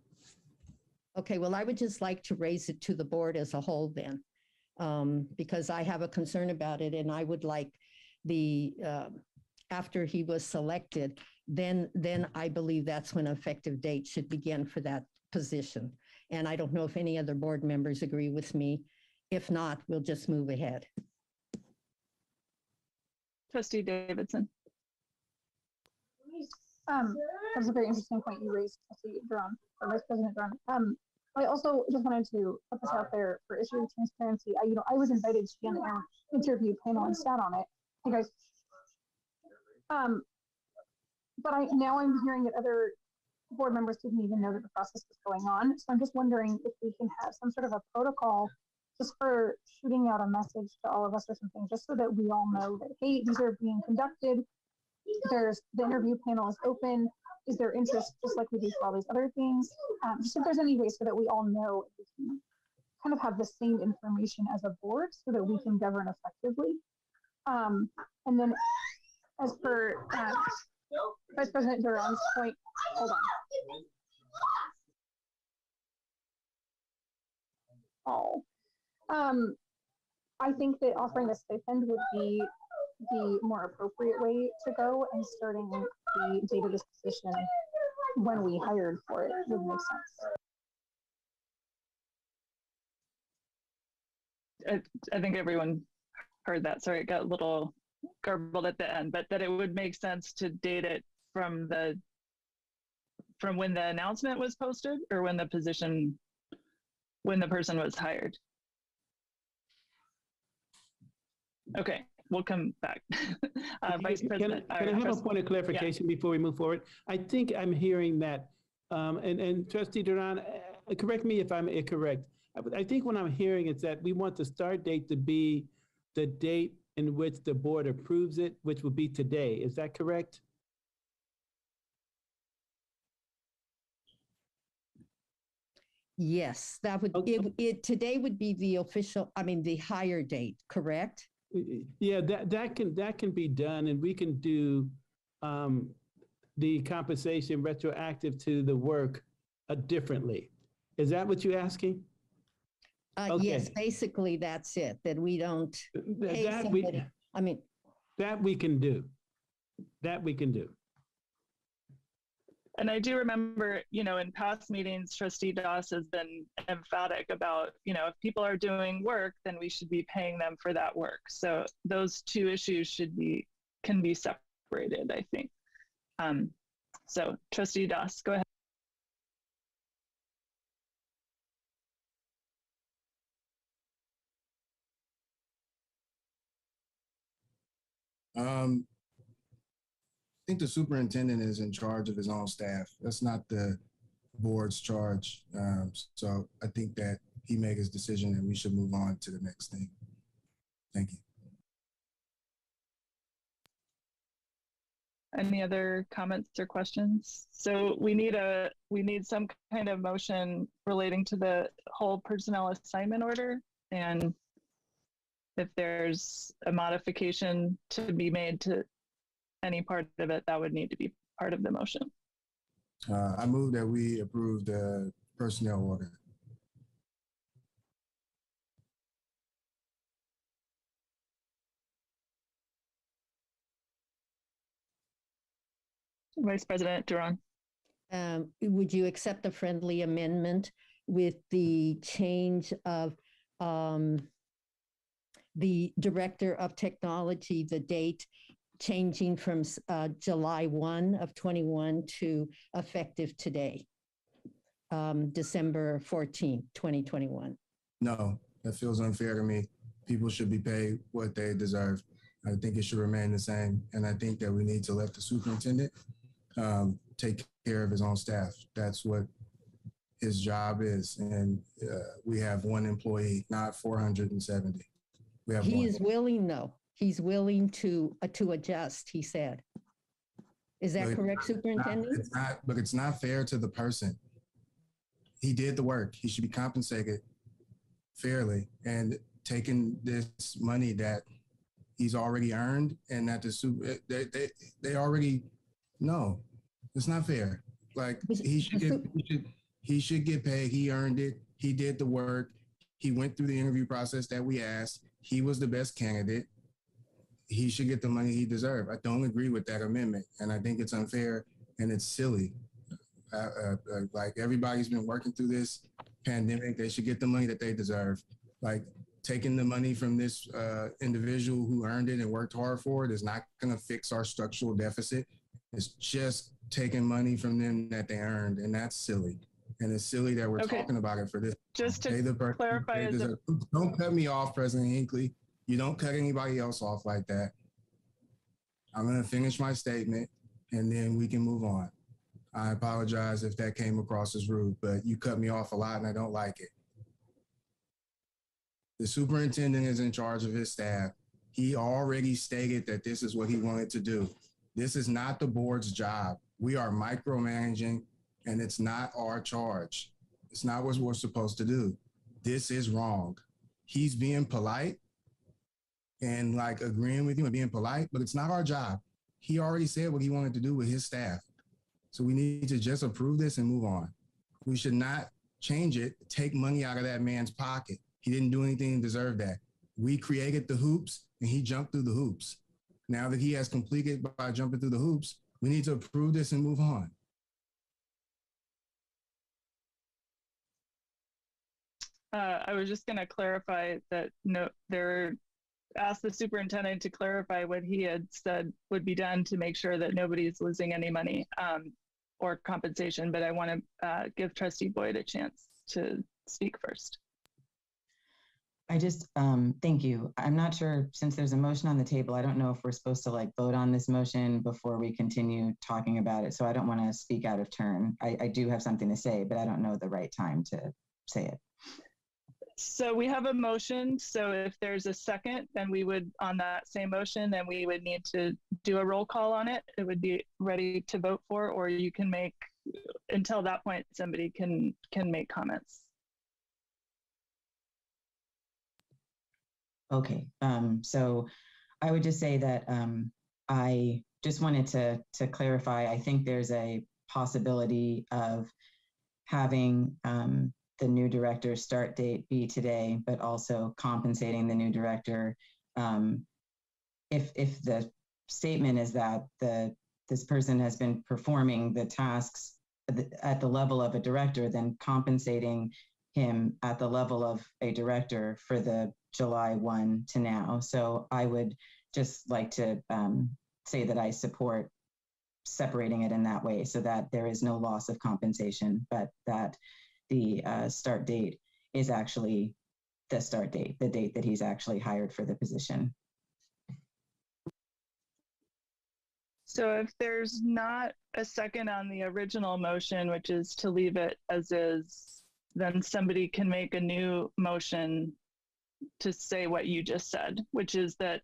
Okay, well, I would just like to raise it to the board as a whole then, because I have a concern about it, and I would like after he was selected, then I believe that's when effective date should begin for that position. And I don't know if any other board members agree with me. If not, we'll just move ahead. Trustee Davidson. That's a very interesting point you raised, Trustee Duran, or Vice President Duran. I also just wanted to put this out there for issue of transparency. I was invited to be on the interview panel and sat on it. You guys, but now I'm hearing that other board members didn't even know that the process was going on. So I'm just wondering if we can have some sort of a protocol just for shooting out a message to all of us or something, just so that we all know that, hey, these are being conducted. The interview panel is open. Is there interest, just like we do for all these other things? Just if there's any way so that we all know, we can kind of have the same information as a board so that we can govern effectively. And then as per Vice President Duran's point, hold on. I think that offering the stipend would be the more appropriate way to go, and starting the date of this position when we hired for it would make sense. I think everyone heard that. Sorry, it got a little garbled at the end, but that it would make sense to date it from when the announcement was posted, or when the person was hired. Okay, we'll come back. Vice President. Can I have a point of clarification before we move forward? I think I'm hearing that, and Trustee Duran, correct me if I'm incorrect. I think what I'm hearing is that we want the start date to be the date in which the board approves it, which will be today. Is that correct? Yes, that would, today would be the official, I mean, the hire date, correct? Yeah, that can be done, and we can do the compensation retroactive to the work differently. Is that what you're asking? Yes, basically that's it, that we don't pay somebody. I mean, that we can do. That we can do. And I do remember, you know, in past meetings, Trustee Doss has been emphatic about, you know, if people are doing work, then we should be paying them for that work. So those two issues can be separated, I think. So Trustee Doss, go ahead. I think the superintendent is in charge of his own staff. That's not the board's charge. So I think that he made his decision and we should move on to the next thing. Thank you. Any other comments or questions? So we need some kind of motion relating to the whole personnel assignment order, and if there's a modification to be made to any part of it, that would need to be part of the motion. I move that we approve the personnel order. Vice President Duran. Would you accept a friendly amendment with the change of the Director of Technology, the date changing from July 1 of 21 to effective today, December 14, 2021? No, that feels unfair to me. People should be paid what they deserve. I think it should remain the same. And I think that we need to let the superintendent take care of his own staff. That's what his job is. And we have one employee, not 470. We have he one. is willing, though. He's willing to adjust, he said. Is that correct, Superintendent? It's not fair to the person. He did the work. He should be compensated fairly, and taking this money that he's already earned and that they already know. It's not fair. Like he should get paid. He earned it. He did the work. He went through the interview process that we asked. He was the best candidate. He should get the money he deserved. I don't agree with that amendment, and I think it's unfair and it's silly. Like everybody's been working through this pandemic. They should get the money that they deserve. Like taking the money from this individual who earned it and worked hard for it is not going to fix our structural deficit. It's just taking money from them that they earned, and that's silly. And it's silly that we're talking about it for this. Just to clarify, don't cut me off, President Hinckley. You don't cut anybody else off like that. I'm going to finish my statement, and then we can move on. I apologize if that came across as rude, but you cut me off a lot, and I don't like it. The superintendent is in charge of his staff. He already stated that this is what he wanted to do. This is not the board's job. We are micromanaging, and it's not our charge. It's not what we're supposed to do. This is wrong. He's being polite and like agreeing with you and being polite, but it's not our job. He already said what he wanted to do with his staff. So we need to just approve this and move on. We should not change it, take money out of that man's pocket. He didn't do anything to deserve that. We created the hoops and he jumped through the hoops. Now that he has completed by jumping through the hoops, we need to approve this and move on. I was just going to clarify that asked the superintendent to clarify what he had said would be done to make sure that nobody's losing any money or compensation, but I want to give Trustee Boyd a chance to speak first. I just, thank you. I'm not sure, since there's a motion on the table, I don't know if we're supposed to like vote on this motion before we continue talking about it. So I don't want to speak out of turn. I do have something to say, but I don't know the right time to say it. So we have a motion. So if there's a second, then we would, on that same motion, then we would need to do a roll call on it. It would be ready to vote for, or you can make, until that point, somebody can make comments. Okay, so I would just say that I just wanted to clarify, I think there's a possibility of having the new director start date be today, but also compensating the new director. If the statement is that this person has been performing the tasks at the level of a director, then compensating him at the level of a director for the July 1 to now. So I would just like to say that I support separating it in that way so that there is no loss of compensation, but that the start date is actually the start date, the date that he's actually hired for the position. So if there's not a second on the original motion, which is to leave it as is, then somebody can make a new motion to say what you just said, which is that,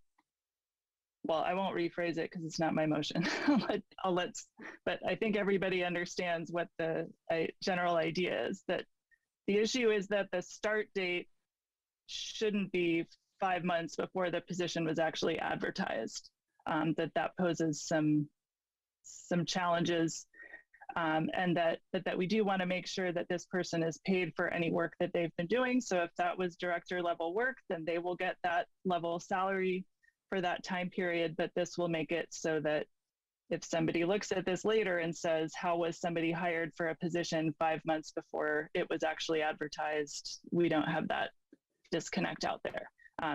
well, I won't rephrase it because it's not my motion. But I think everybody understands what the general idea is, that the issue is that the start date shouldn't be 5 months before the position was actually advertised. That poses some challenges, and that we do want to make sure that this person is paid for any work that they've been doing. So if that was director level work, then they will get that level of salary for that time period. But this will make it so that if somebody looks at this later and says, how was somebody hired for a position 5 months before it was actually advertised, we don't have that disconnect out there.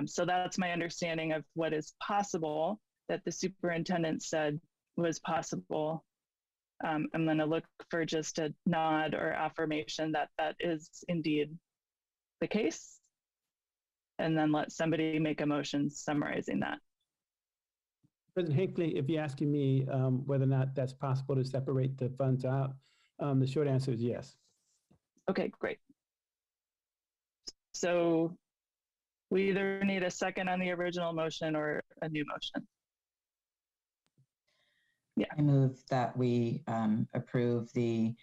So that's my understanding of what is possible, that the superintendent said was possible. I'm going to look for just a nod or affirmation that that is indeed the case, and then let somebody make a motion summarizing that. President Hinckley, if you're asking me whether or not that's possible to separate the funds out, the short answer is yes. Okay, great. So we either need a second on the original motion or a new motion. Yeah. I move that we approve the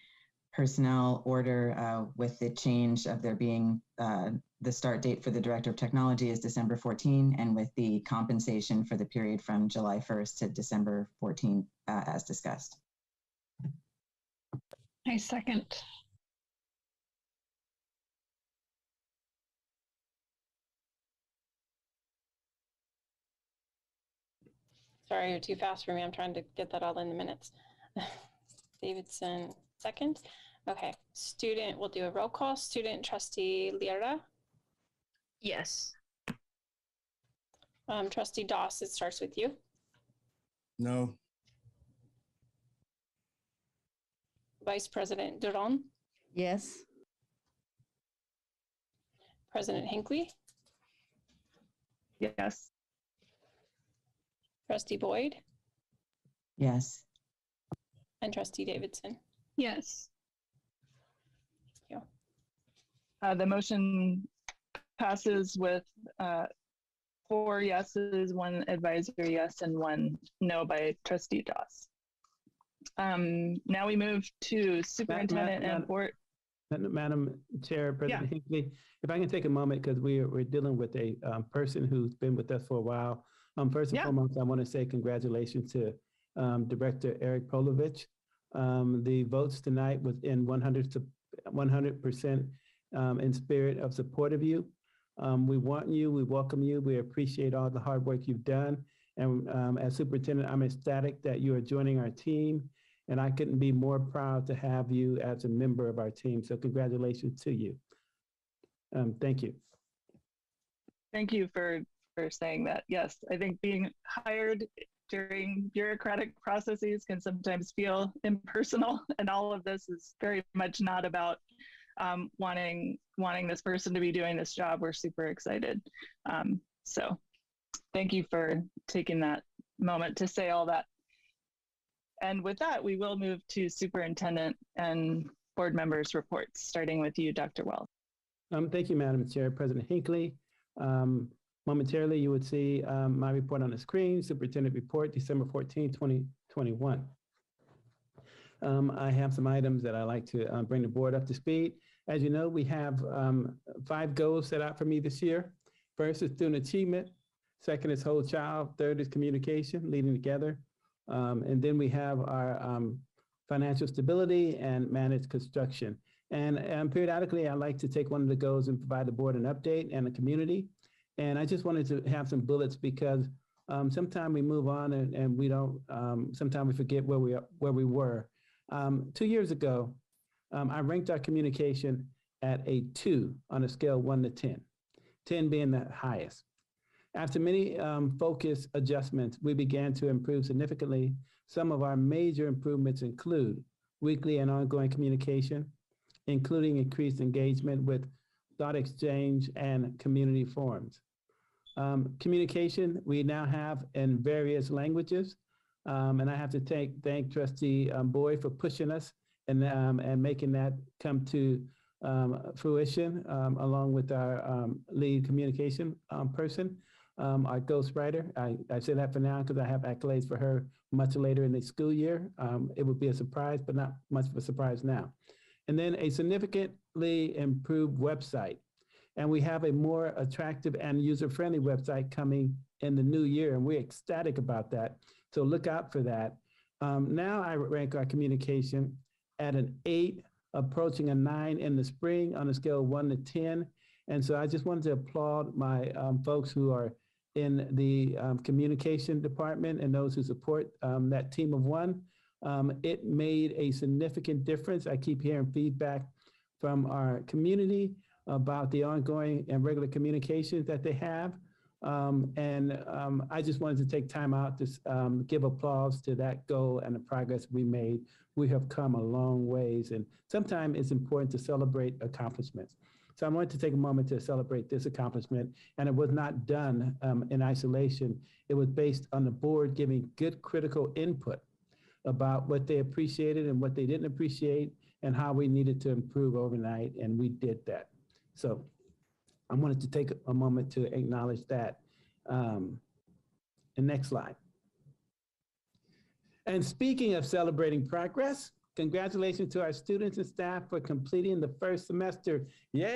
personnel order with the change of there being the start date for the Director of Technology is December 14, and with the compensation for the period from July 1st to December 14 as discussed. I second. Sorry, you're too fast for me. I'm trying to get that all in the minutes. Davidson, second. Okay, student, we'll do a roll call. Student trustee Lira. Yes. Trustee Doss, it starts with you. No. Vice President Duron. Yes. President Hinckley. Yes. Trustee Boyd. Yes. And Trustee Davidson. Yes. Thank you. The motion passes with 4 yeses, 1 advisory yes, and 1 no by Trustee Doss. Now we move to Superintendent and Board. Madam Chair, President Hinckley, if I can take a moment, because we're dealing with a person who's been with us for a while. First and foremost, I want to say congratulations to Director Eric Polovich. The votes tonight was in 100% in spirit of support of you. We want you, we welcome you, we appreciate all the hard work you've done. And as superintendent, I'm ecstatic that you are joining our team, and I couldn't be more proud to have you as a member of our team. So congratulations to you. Thank you. Thank you for saying that. Yes, I think being hired during bureaucratic processes can sometimes feel impersonal, and all of this is very much not about wanting this person to be doing this job. We're super excited. So thank you for taking that moment to say all that. And with that, we will move to superintendent and board members' reports, starting with you, Dr. Wells. Thank you, Madam Chair. President Hinckley. Momentarily, you would see my report on the screen, Superintendent Report, December 14, 2021. I have some items that I'd like to bring the board up to speed. As you know, we have 5 goals set out for me this year. First is student achievement. Second is whole child. Third is communication, leading together. And then we have our financial stability and managed construction. And periodically, I like to take one of the goals and provide the board an update and the community. And I just wanted to have some bullets because sometimes we move on and we don't, sometimes we forget where we were. 2 years ago, I ranked our communication at a 2 on a scale 1 to 10, 10 being the highest. After many focus adjustments, we began to improve significantly. Some of our major improvements include weekly and ongoing communication, including increased engagement with thought exchange and community forums. Communication, we now have in various languages. And I have to thank Trustee Boyd for pushing us and making that come to fruition, along with our lead communication person. Our ghostwriter, I say that for now because I have accolades for her much later in the school year. It would be a surprise, but not much of a surprise now. And then a significantly improved website. And we have a more attractive and user-friendly website coming in the new year, and we're ecstatic about that. So look out for that. Now I rank our communication at an 8, approaching a 9 in the spring on a scale of 1 to 10. And so I just wanted to applaud my folks who are in the communication department and those who support that team of one. It made a significant difference. I keep hearing feedback from our community about the ongoing and regular communications that they have. I just wanted to take time out to give applause to that goal and the progress we made. We have come a long ways, and sometimes it's important to celebrate accomplishments. So I wanted to take a moment to celebrate this accomplishment, and it was not done in isolation. It was based on the board giving good critical input about what they appreciated and what they didn't appreciate and how we needed to improve overnight, and we did that. So I wanted to take a moment to acknowledge that. And next slide. And speaking of celebrating progress, congratulations to our students and staff for completing the first semester. Yay!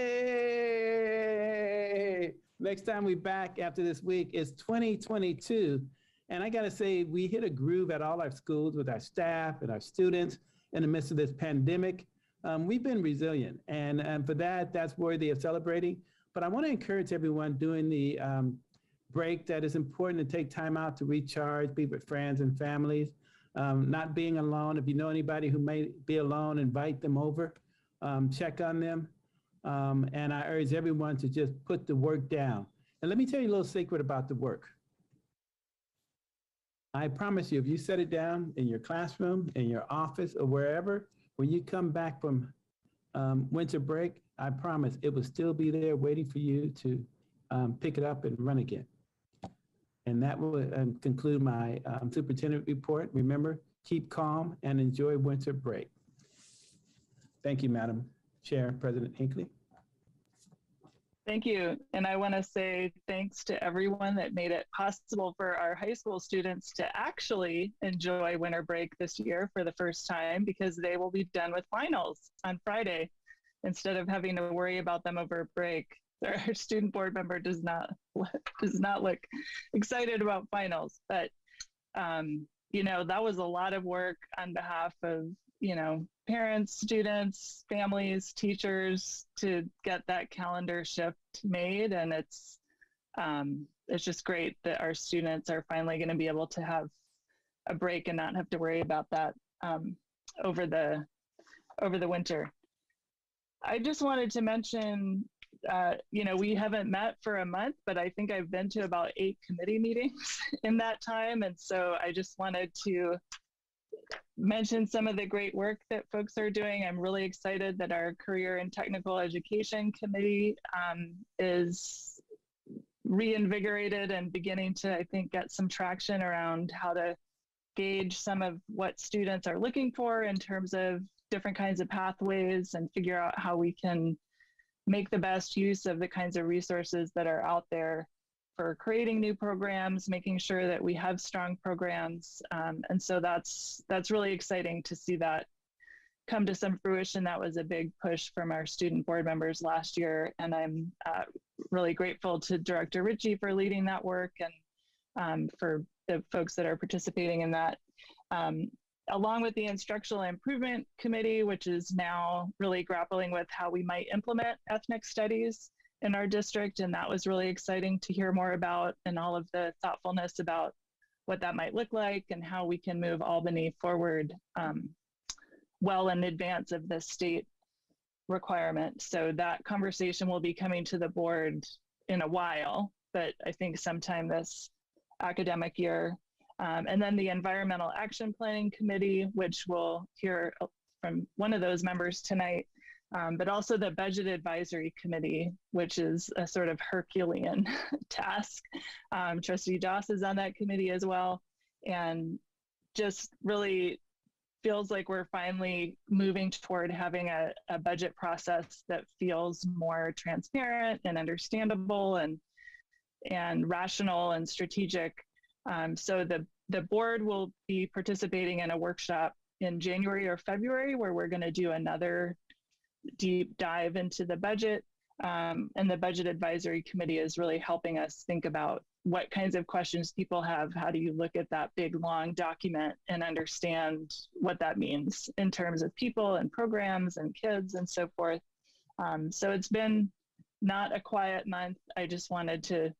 Next time we back after this week is 2022. And I gotta say, we hit a groove at all our schools with our staff and our students in the midst of this pandemic. We've been resilient, and for that, that's worthy of celebrating. But I wanna encourage everyone during the break that it's important to take time out to recharge, be with friends and families, not being alone. If you know anybody who may be alone, invite them over, check on them. And I urge everyone to just put the work down. And let me tell you a little secret about the work. I promise you, if you set it down in your classroom, in your office, or wherever, when you come back from winter break, I promise it will still be there waiting for you to pick it up and run again. And that will conclude my superintendent report. Remember, keep calm and enjoy winter break. Thank you, Madam Chair, President Hinckley. Thank you. And I want to say thanks to everyone that made it possible for our high school students to actually enjoy winter break this year for the first time, because they will be done with finals on Friday instead of having to worry about them over break. Our student board member does not look excited about finals, but you know, that was a lot of work on behalf of, you know, parents, students, families, teachers to get that calendar shift made. And it's just great that our students are finally going to be able to have a break and not have to worry about that over the winter. I just wanted to mention, you know, we haven't met for a month, but I think I've been to about 8 committee meetings in that time. And so I just wanted to mention some of the great work that folks are doing. I'm really excited that our Career and Technical Education Committee is reinvigorated and beginning to, I think, get some traction around how to gauge some of what students are looking for in terms of different kinds of pathways and figure out how we can make the best use of the kinds of resources that are out there for creating new programs, making sure that we have strong programs. And so that's really exciting to see that come to some fruition. That was a big push from our student board members last year. And I'm really grateful to Director Ritchie for leading that work and for the folks that are participating in that. Along with the Instructional Improvement Committee, which is now really grappling with how we might implement ethnic studies in our district. And that was really exciting to hear more about, and all of the thoughtfulness about what that might look like and how we can move Albany forward well in advance of the state requirement. So that conversation will be coming to the board in a while, but I think sometime this academic year. And then the Environmental Action Planning Committee, which we'll hear from one of those members tonight, but also the Budget Advisory Committee, which is a sort of Herculean task. Trustee Doss is on that committee as well. And just really feels like we're finally moving toward having a budget process that feels more transparent and understandable and rational and strategic. So the board will be participating in a workshop in January or February where we're going to do another deep dive into the budget. And the Budget Advisory Committee is really helping us think about what kinds of questions people have. How do you look at that big, long document and understand what that means in terms of people and programs and kids and so forth? So it's been not a quiet month. I just wanted to,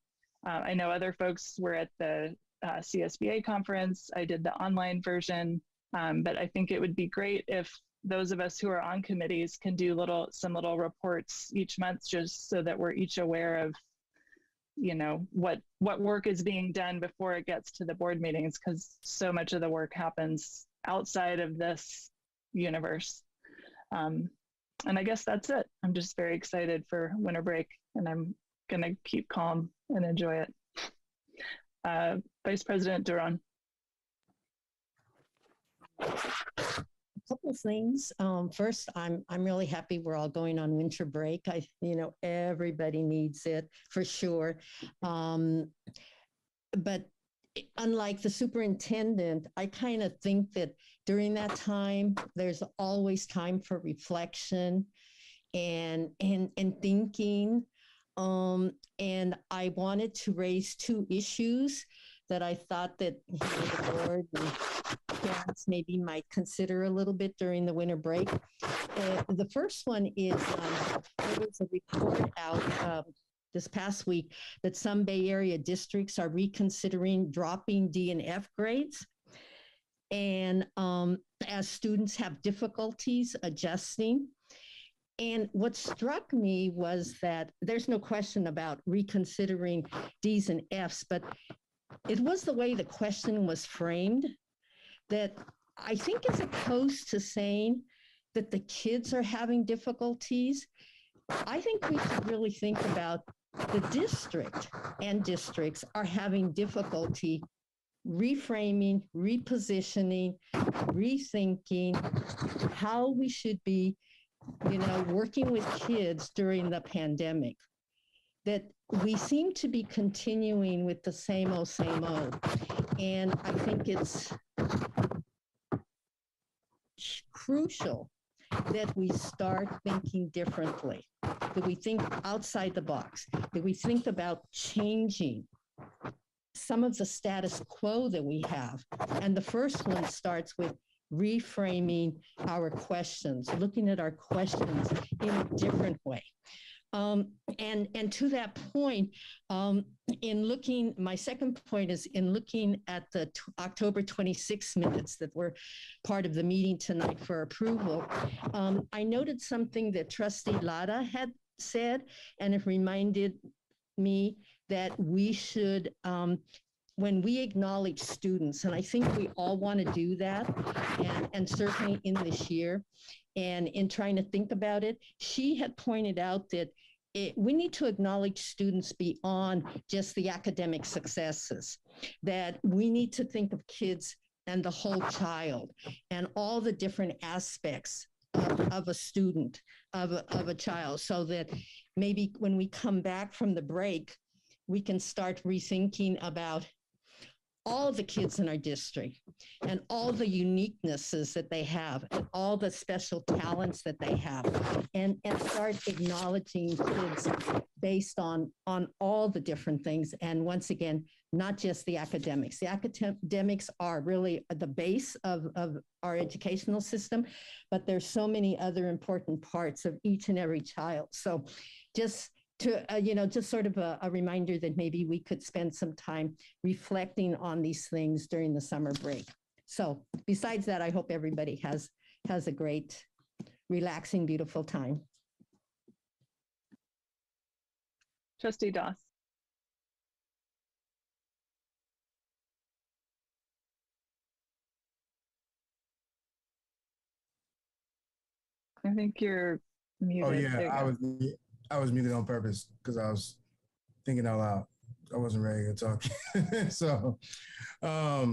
I know other folks were at the CSBA conference. I did the online version, but I think it would be great if those of us who are on committees can do some little reports each month, just so that we're each aware of, you know, what work is being done before it gets to the board meetings, because so much of the work happens outside of this universe. And I guess that's it. I'm just very excited for winter break, and I'm gonna keep calm and enjoy it. Vice President Duran. Couple things. First, I'm really happy we're all going on winter break. Everybody needs it for sure. But unlike the superintendent, I kind of think that during that time, there's always time for reflection and thinking. And I wanted to raise two issues that I thought that the board and parents maybe might consider a little bit during the winter break. The first one is there was a report out this past week that some Bay Area districts are reconsidering dropping D and F grades. And as students have difficulties adjusting. And what struck me was that there's no question about reconsidering D's and F's, but it was the way the question was framed that I think, as opposed to saying that the kids are having difficulties, I think we should really think about the district and districts are having difficulty reframing, repositioning, rethinking how we should be, working with kids during the pandemic. That we seem to be continuing with the same old. And I think it's crucial that we start thinking differently, that we think outside the box, that we think about changing some of the status quo that we have. And the first one starts with reframing our questions, looking at our questions in a different way. And to that point, my second point is in looking at the October 26 minutes that were part of the meeting tonight for approval, I noted something that Trustee Lara had said, and it reminded me that we should, when we acknowledge students, and I think we all want to do that, and certainly in this year, and in trying to think about it, she had pointed out that we need to acknowledge students beyond just the academic successes, that we need to think of kids and the whole child and all the different aspects of a student, of a child, so that maybe when we come back from the break, we can start rethinking about all the kids in our district and all the uniquenesses that they have and all the special talents that they have, and start acknowledging kids based on all the different things. And once again, not just the academics. The academics are really the base of our educational system, but there's so many other important parts of each and every child. So just to, just sort of a reminder that maybe we could spend some time reflecting on these things during the summer break. So besides that, I hope everybody has a great, relaxing, beautiful time. Trustee Doss. I think you're muted. Oh yeah, I was muted on purpose because I was thinking out loud. I wasn't ready to talk. So, for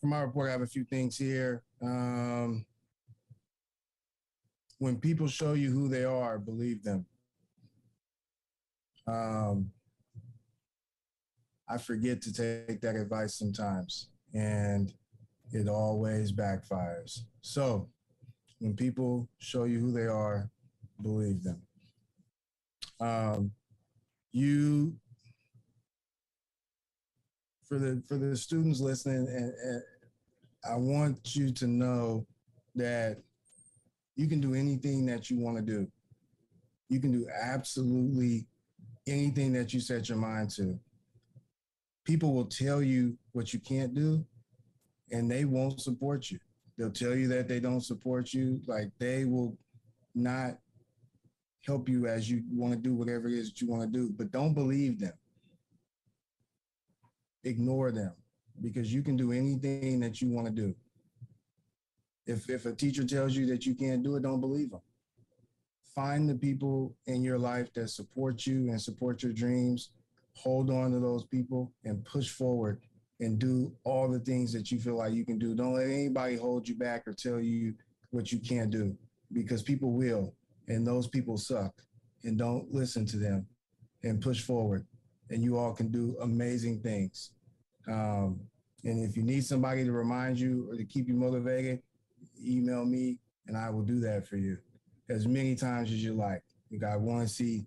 my report, I have a few things here. When people show you who they are, believe them. I forget to take that advice sometimes, and it always backfires. So when people show you who they are, believe them. For the students listening, and I want you to know that you can do anything that you want to do. You can do absolutely anything that you set your mind to. People will tell you what you can't do, and they won't support you. They'll tell you that they don't support you. Like, they will not help you as you want to do whatever it is that you want to do, but don't believe them. Ignore them, because you can do anything that you want to do. If a teacher tells you that you can't do it, don't believe them. Find the people in your life that support you and support your dreams. Hold on to those people and push forward and do all the things that you feel like you can do. Don't let anybody hold you back or tell you what you can't do, because people will, and those people suck. And don't listen to them, and push forward, and you all can do amazing things. And if you need somebody to remind you or to keep you motivated, email me and I will do that for you as many times as you like. I want to see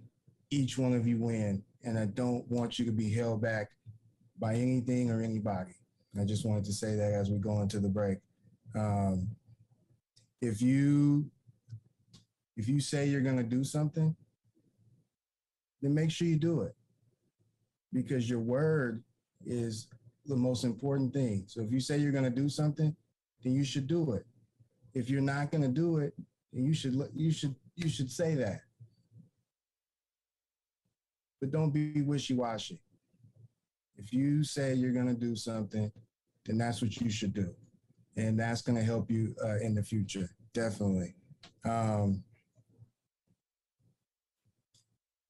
each one of you win, and I don't want you to be held back by anything or anybody. I just wanted to say that as we go into the break. If you say you're going to do something, then make sure you do it, because your word is the most important thing. So if you say you're going to do something, then you should do it. If you're not going to do it, then you should say that. But don't be wishy-washy. If you say you're going to do something, then that's what you should do. And that's going to help you in the future, definitely. I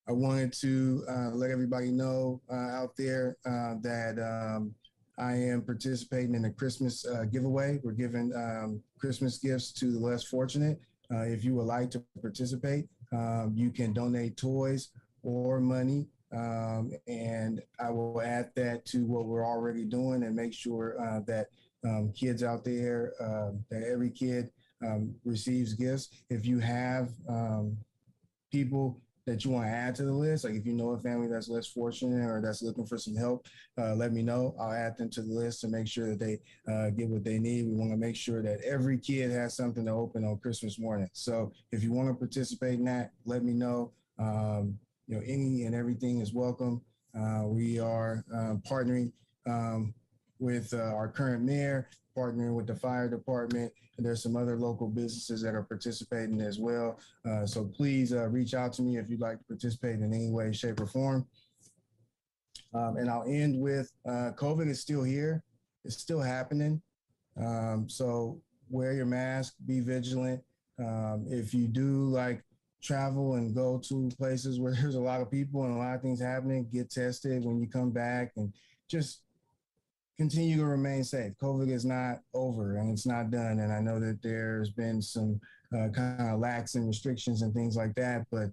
wanted to let everybody know out there that I am participating in a Christmas giveaway. We're giving Christmas gifts to the less fortunate. If you would like to participate, you can donate toys or money, and I will add that to what we're already doing and make sure that kids out there, that every kid receives gifts. If you have people that you want to add to the list, like if you know a family that's less fortunate or that's looking for some help, let me know. I'll add them to the list to make sure that they get what they need. We want to make sure that every kid has something to open on Christmas morning. So if you want to participate in that, let me know. Any and everything is welcome. We are partnering with our current mayor, partnering with the fire department, and there's some other local businesses that are participating as well. So please reach out to me if you'd like to participate in any way, shape, or form. And I'll end with COVID is still here. It's still happening. So wear your mask, be vigilant. If you do travel and go to places where there's a lot of people and a lot of things happening, get tested when you come back, and just continue to remain safe. COVID is not over and it's not done. And I know that there's been some kind of lax and restrictions and things like that, but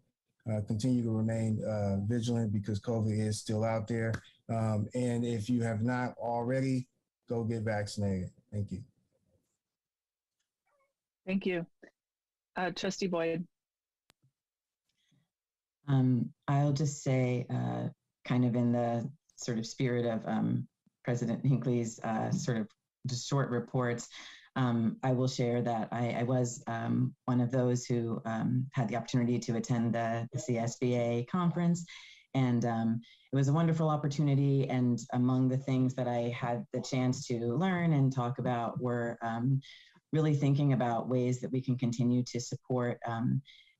continue to remain vigilant because COVID is still out there. And if you have not already, go get vaccinated. Thank you. Thank you. Trustee Boyd. I'll just say, kind of in the sort of spirit of President Hinckley's sort of just short reports, I will share that I was one of those who had the opportunity to attend the CSBA conference. And it was a wonderful opportunity. And among the things that I had the chance to learn and talk about were really thinking about ways that we can continue to support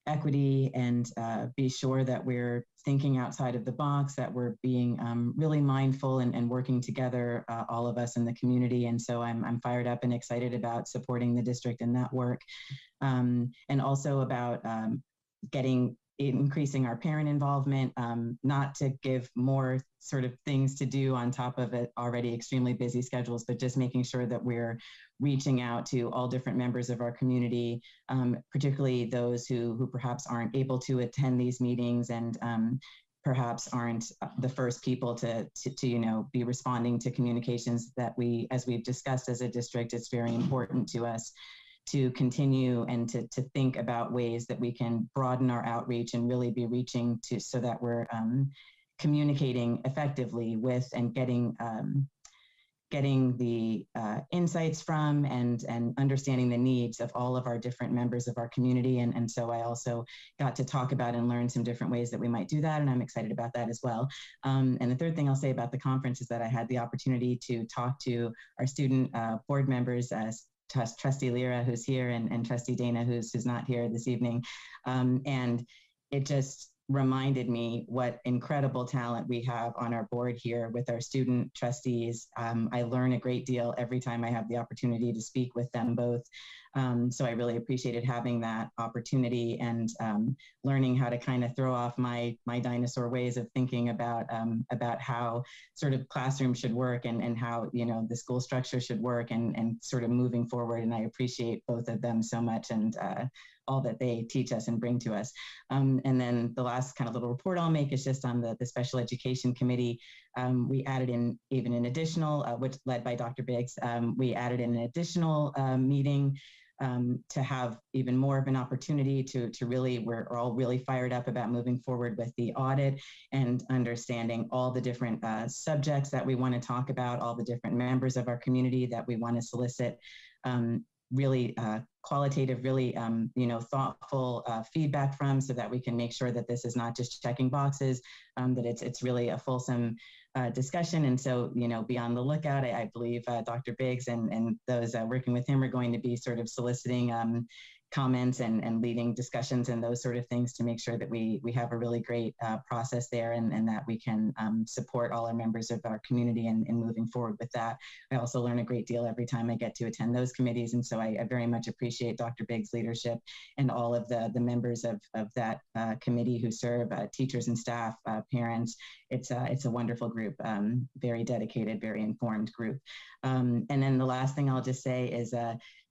equity and be sure that we're thinking outside of the box, that we're being really mindful and working together, all of us in the community. And so I'm fired up and excited about supporting the district in that work. And also about increasing our parent involvement, not to give more sort of things to do on top of it already extremely busy schedules, but just making sure that we're reaching out to all different members of our community, particularly those who perhaps aren't able to attend these meetings and perhaps aren't the first people to be responding to communications that as we've discussed as a district, it's very important to us to continue and to think about ways that we can broaden our outreach and really be reaching to so that we're communicating effectively with and getting the insights from and understanding the needs of all of our different members of our community. And so I also got to talk about and learn some different ways that we might do that. And I'm excited about that as well. And the third thing I'll say about the conference is that I had the opportunity to talk to our student board members as Trustee Lyra, who's here, and Trustee Dana, who's not here this evening. And it just reminded me what incredible talent we have on our board here with our student trustees. I learn a great deal every time I have the opportunity to speak with them both. So I really appreciated having that opportunity and learning how to kind of throw off my dinosaur ways of thinking about how sort of classrooms should work and how, the school structure should work and sort of moving forward. And I appreciate both of them so much and all that they teach us and bring to us. And then the last kind of little report I'll make is just on the Special Education Committee. We added in even an additional, which led by Dr. Biggs, we added in an additional meeting to have even more of an opportunity to really, we're all really fired up about moving forward with the audit and understanding all the different subjects that we want to talk about, all the different members of our community that we want to solicit. Really qualitative, really thoughtful feedback from, so that we can make sure that this is not just checking boxes, that it's really a fulsome discussion. And so, be on the lookout. I believe Dr. Biggs and those working with him are going to be sort of soliciting comments and leading discussions and those sort of things to make sure that we have a really great process there and that we can support all our members of our community in moving forward with that. I also learn a great deal every time I get to attend those committees. And so I very much appreciate Dr. Biggs' leadership and all of the members of that committee who serve, teachers and staff, parents. It's a wonderful group, very dedicated, very informed group. And then the last thing I'll just say is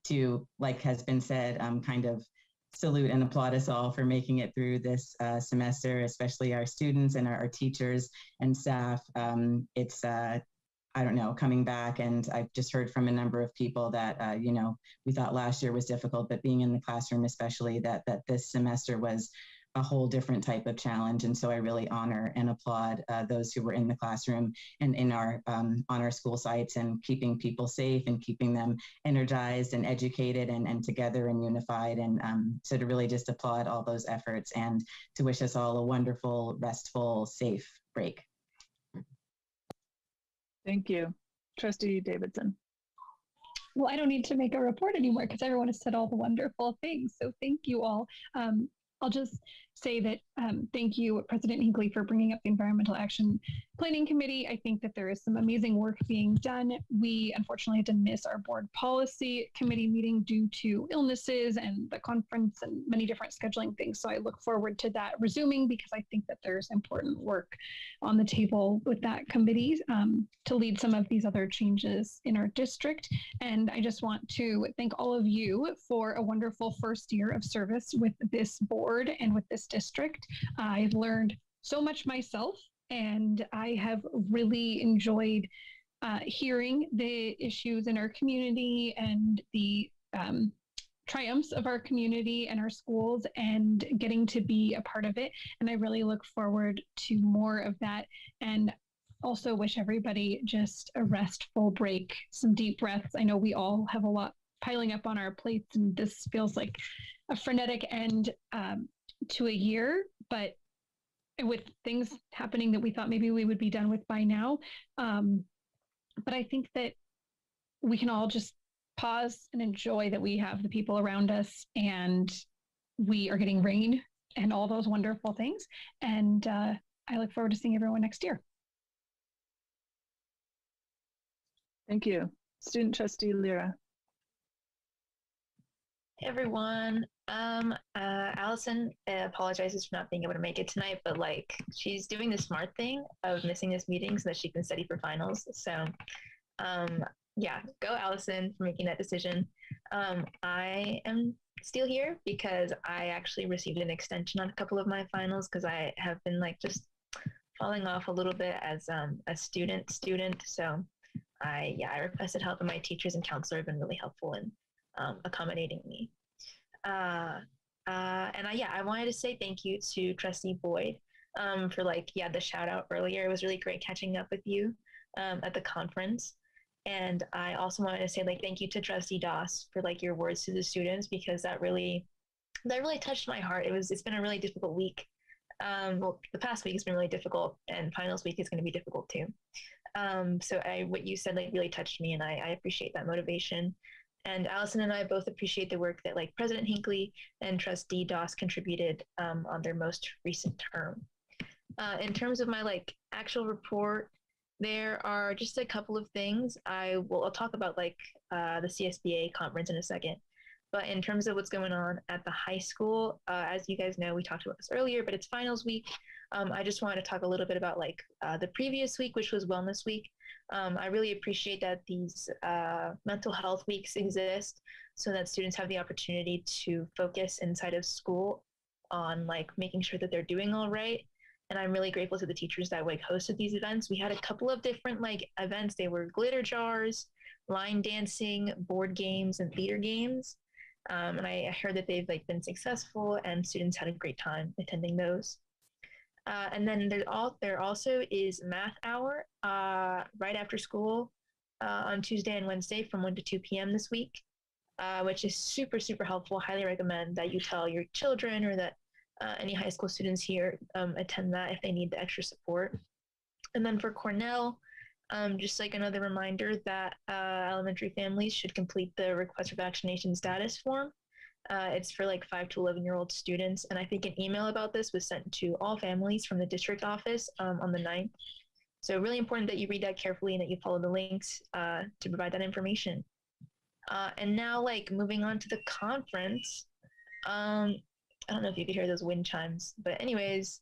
to, like has been said, kind of salute and applaud us all for making it through this semester, especially our students and our teachers and staff. It's, I don't know, coming back, and I've just heard from a number of people that, we thought last year was difficult, but being in the classroom, especially that this semester was a whole different type of challenge. And so I really honor and applaud those who were in the classroom and in our on our school sites and keeping people safe and keeping them energized and educated and together and unified. And so to really just applaud all those efforts and to wish us all a wonderful, restful, safe break. Thank you. Trustee Davidson. Well, I don't need to make a report anymore because everyone has said all the wonderful things. So thank you all. I'll just say that thank you, President Hinckley, for bringing up the Environmental Action Planning Committee. I think that there is some amazing work being done. We unfortunately had to miss our board policy committee meeting due to illnesses and the conference and many different scheduling things. So I look forward to that resuming because I think that there's important work on the table with that committee to lead some of these other changes in our district. And I just want to thank all of you for a wonderful first year of service with this board and with this this district. I've learned so much myself, and I have really enjoyed hearing the issues in our community and the triumphs of our community and our schools, and getting to be a part of it. And I really look forward to more of that. And also wish everybody just a restful break, some deep breaths. I know we all have a lot piling up on our plates, and this feels like a frenetic end to a year, but with things happening that we thought maybe we would be done with by now. But I think that we can all just pause and enjoy that we have the people around us, and we are getting rain and all those wonderful things. And I look forward to seeing everyone next year. Thank you. Student trustee Lyra. Hey everyone. Allison apologizes for not being able to make it tonight, but like she's doing the smart thing of missing this meeting so that she can study for finals. So yeah, go Allison for making that decision. I am still here because I actually received an extension on a couple of my finals because I have been like just falling off a little bit as a student. So I requested help, and my teachers and counselor have been really helpful in accommodating me. I wanted to say thank you to Trustee Boyd for the shout out earlier. It was really great catching up with you at the conference. And I also wanted to say thank you to Trustee Doss for your words to the students, because that really touched my heart. It's been a really difficult week. The past week has been really difficult, and finals week is going to be difficult too. So what you said really touched me, and I appreciate that motivation. And Allison and I both appreciate the work that President Hinckley and Trustee Doss contributed on their most recent term. In terms of my actual report, there are just a couple of things. I'll talk about the CSBA conference in a second. But in terms of what's going on at the high school, as you guys know, we talked about this earlier, but it's finals week. I just wanted to talk a little bit about the previous week, which was Wellness Week. I really appreciate that these mental health weeks exist so that students have the opportunity to focus inside of school on making sure that they're doing all right. And I'm really grateful to the teachers that hosted these events. We had a couple of different events. They were glitter jars, line dancing, board games, and theater games. And I heard that they've been successful, and students had a great time attending those. And then there also is math hour right after school on Tuesday and Wednesday from 1 to 2 p.m. this week, which is super, super helpful. Highly recommend that you tell your children or that any high school students here attend that if they need the extra support. And then for Cornell, just another reminder that elementary families should complete the request for vaccination status form. It's for 5 to 11-year-old students. And I think an email about this was sent to all families from the district office on the 9th. So really important that you read that carefully and that you follow the links to provide that information. And now moving on to the conference. I don't know if you could hear those wind chimes, but anyways,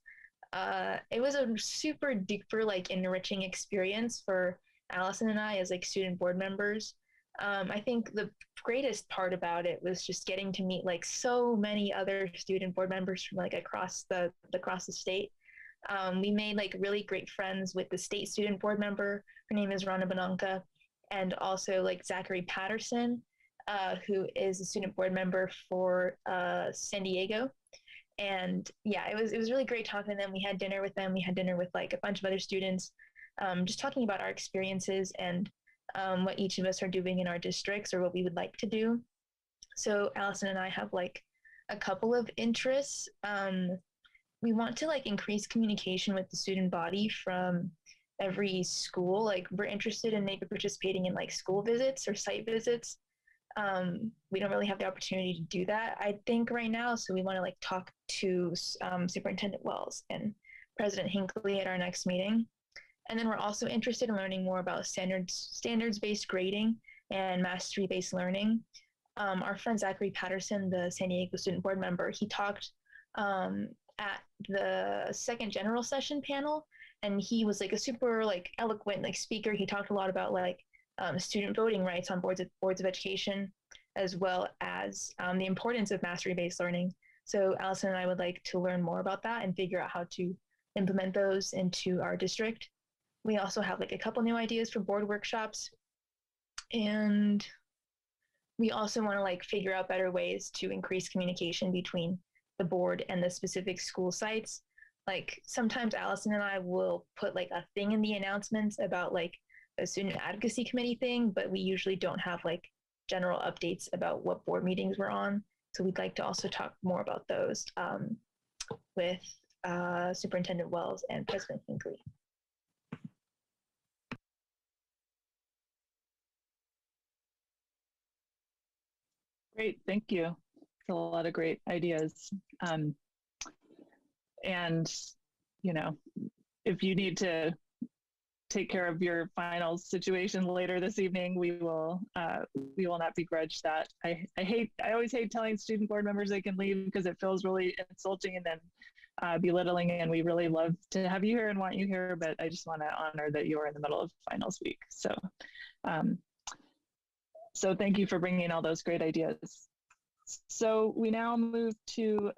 it was a super duper enriching experience for Allison and I as student board members. I think the greatest part about it was just getting to meet so many other student board members from across the state. We made really great friends with the state student board member. Her name is Rana Bonanca, and also Zachary Patterson, who is a student board member for San Diego. And yeah, it was really great talking to them. We had dinner with them. We had dinner with a bunch of other students, just talking about our experiences and what each of us are doing in our districts or what we would like to do. So Allison and I have a couple of interests. We want to increase communication with the student body from every school. We're interested in maybe participating in school visits or site visits. We don't really have the opportunity to do that, I think, right now. So we want to talk to Superintendent Wells and President Hinckley at our next meeting. And then we're also interested in learning more about standards-based grading and mastery-based learning. Our friend Zachary Patterson, the San Diego student board member, he talked at the second general session panel, and he was a super eloquent speaker. He talked a lot about student voting rights on boards of education, as well as the importance of mastery-based learning. So Allison and I would like to learn more about that and figure out how to implement those into our district. We also have like a couple new ideas for board workshops. And we also want to like figure out better ways to increase communication between the board and the specific school sites. Like sometimes Allison and I will put like a thing in the announcements about like a student advocacy committee thing, but we usually don't have like general updates about what board meetings we're on. So we'd like to also talk more about those with Superintendent Wells and President Hinckley. Great, thank you. It's a lot of great ideas. And, you know, if you need to take care of your final situation later this evening, we will not begrudge that. I always hate telling student board members they can leave because it feels really insulting and then belittling, and we really love to have you here and want you here, but I just want to honor that you are in the middle of finals week. So thank you for bringing all those great ideas. So we now move to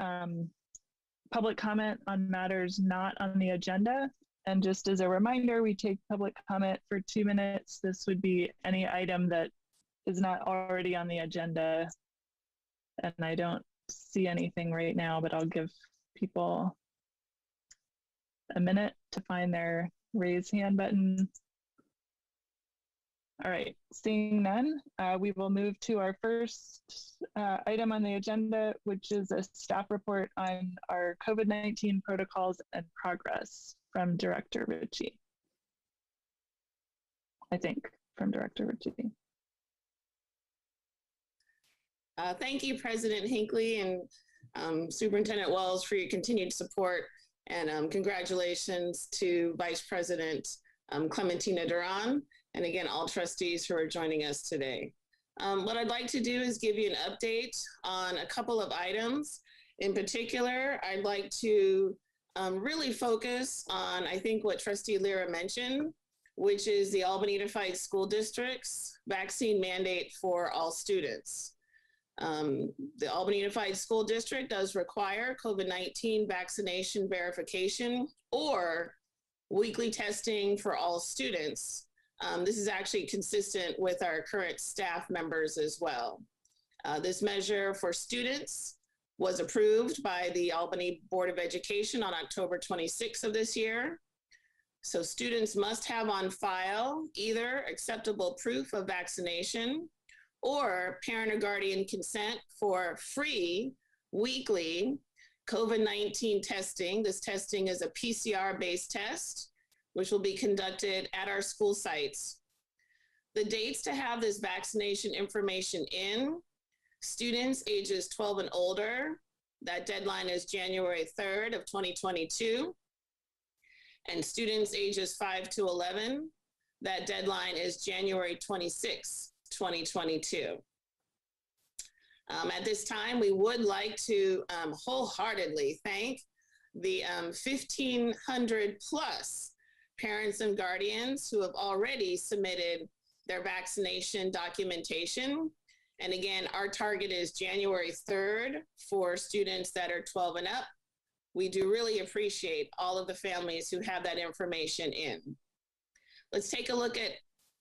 public comment on matters not on the agenda. And just as a reminder, we take public comment for 2 minutes. This would be any item that is not already on the agenda. And I don't see anything right now, but I'll give people a minute to find their raise hand button. All right, seeing none, we will move to our first item on the agenda, which is a staff report on our COVID-19 protocols and progress from Director Ritchie. I think from Director Ritchie. Thank you, President Hinckley and Superintendent Wells, for your continued support, and congratulations to Vice President Clementina Duran, and again, all trustees who are joining us today. What I'd like to do is give you an update on a couple of items. In particular, I'd like to really focus on, I think, what Trustee Lyra mentioned, which is the Albany Unified School District's vaccine mandate for all students. The Albany Unified School District does require COVID-19 vaccination verification or weekly testing for all students. This is actually consistent with our current staff members as well. This measure for students was approved by the Albany Board of Education on October 26th of this year. So students must have on file either acceptable proof of vaccination or parent or guardian consent for free weekly COVID-19 testing. This testing is a PCR-based test, which will be conducted at our school sites. The dates to have this vaccination information in: students ages 12 and older, that deadline is January 3rd of 2022. And students ages 5 to 11, that deadline is January 26th, 2022. At this time, we would like to wholeheartedly thank the 1,500 plus parents and guardians who have already submitted their vaccination documentation. And again, our target is January 3rd for students that are 12 and up. We do really appreciate all of the families who have that information in. Let's take a look at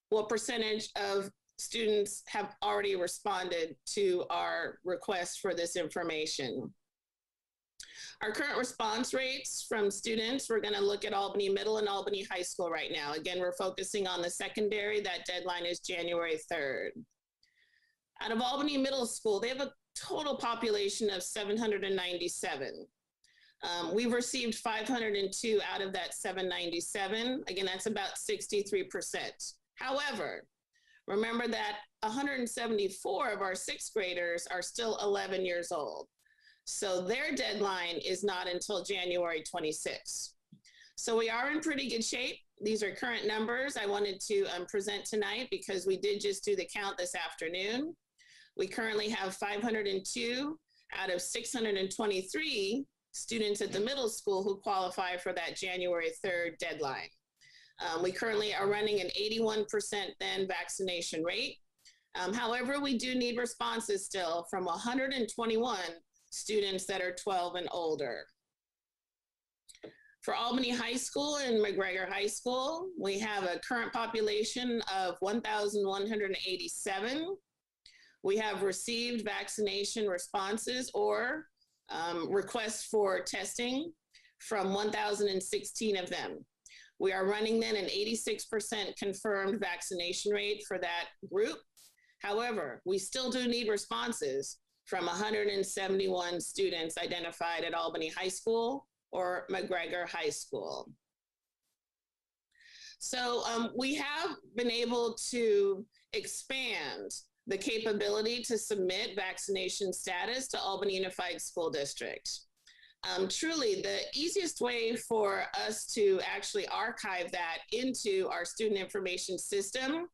what percentage of students have already responded to our request for this information. Our current response rates from students, we're going to look at Albany Middle and Albany High School right now. Again, we're focusing on the secondary. That deadline is January 3rd. Out of Albany Middle School, they have a total population of 797. We've received 502 out of that 797. Again, that's about 63%. However, remember that 174 of our sixth graders are still 11 years old. So their deadline is not until January 26th. So we are in pretty good shape. These are current numbers I wanted to present tonight because we did just do the count this afternoon. We currently have 502 out of 623 students at the middle school who qualify for that January 3rd deadline. We currently are running an 81% then vaccination rate. However, we do need responses still from 121 students that are 12 and older. For Albany High School and McGregor High School, we have a current population of 1,187. We have received vaccination responses or requests for testing from 1,016 of them. We are running then an 86% confirmed vaccination rate for that group. However, we still do need responses from 171 students identified at Albany High School or McGregor High School. So we have been able to expand the capability to submit vaccination status to Albany Unified School District. Truly, the easiest way for us to actually archive that into our student information system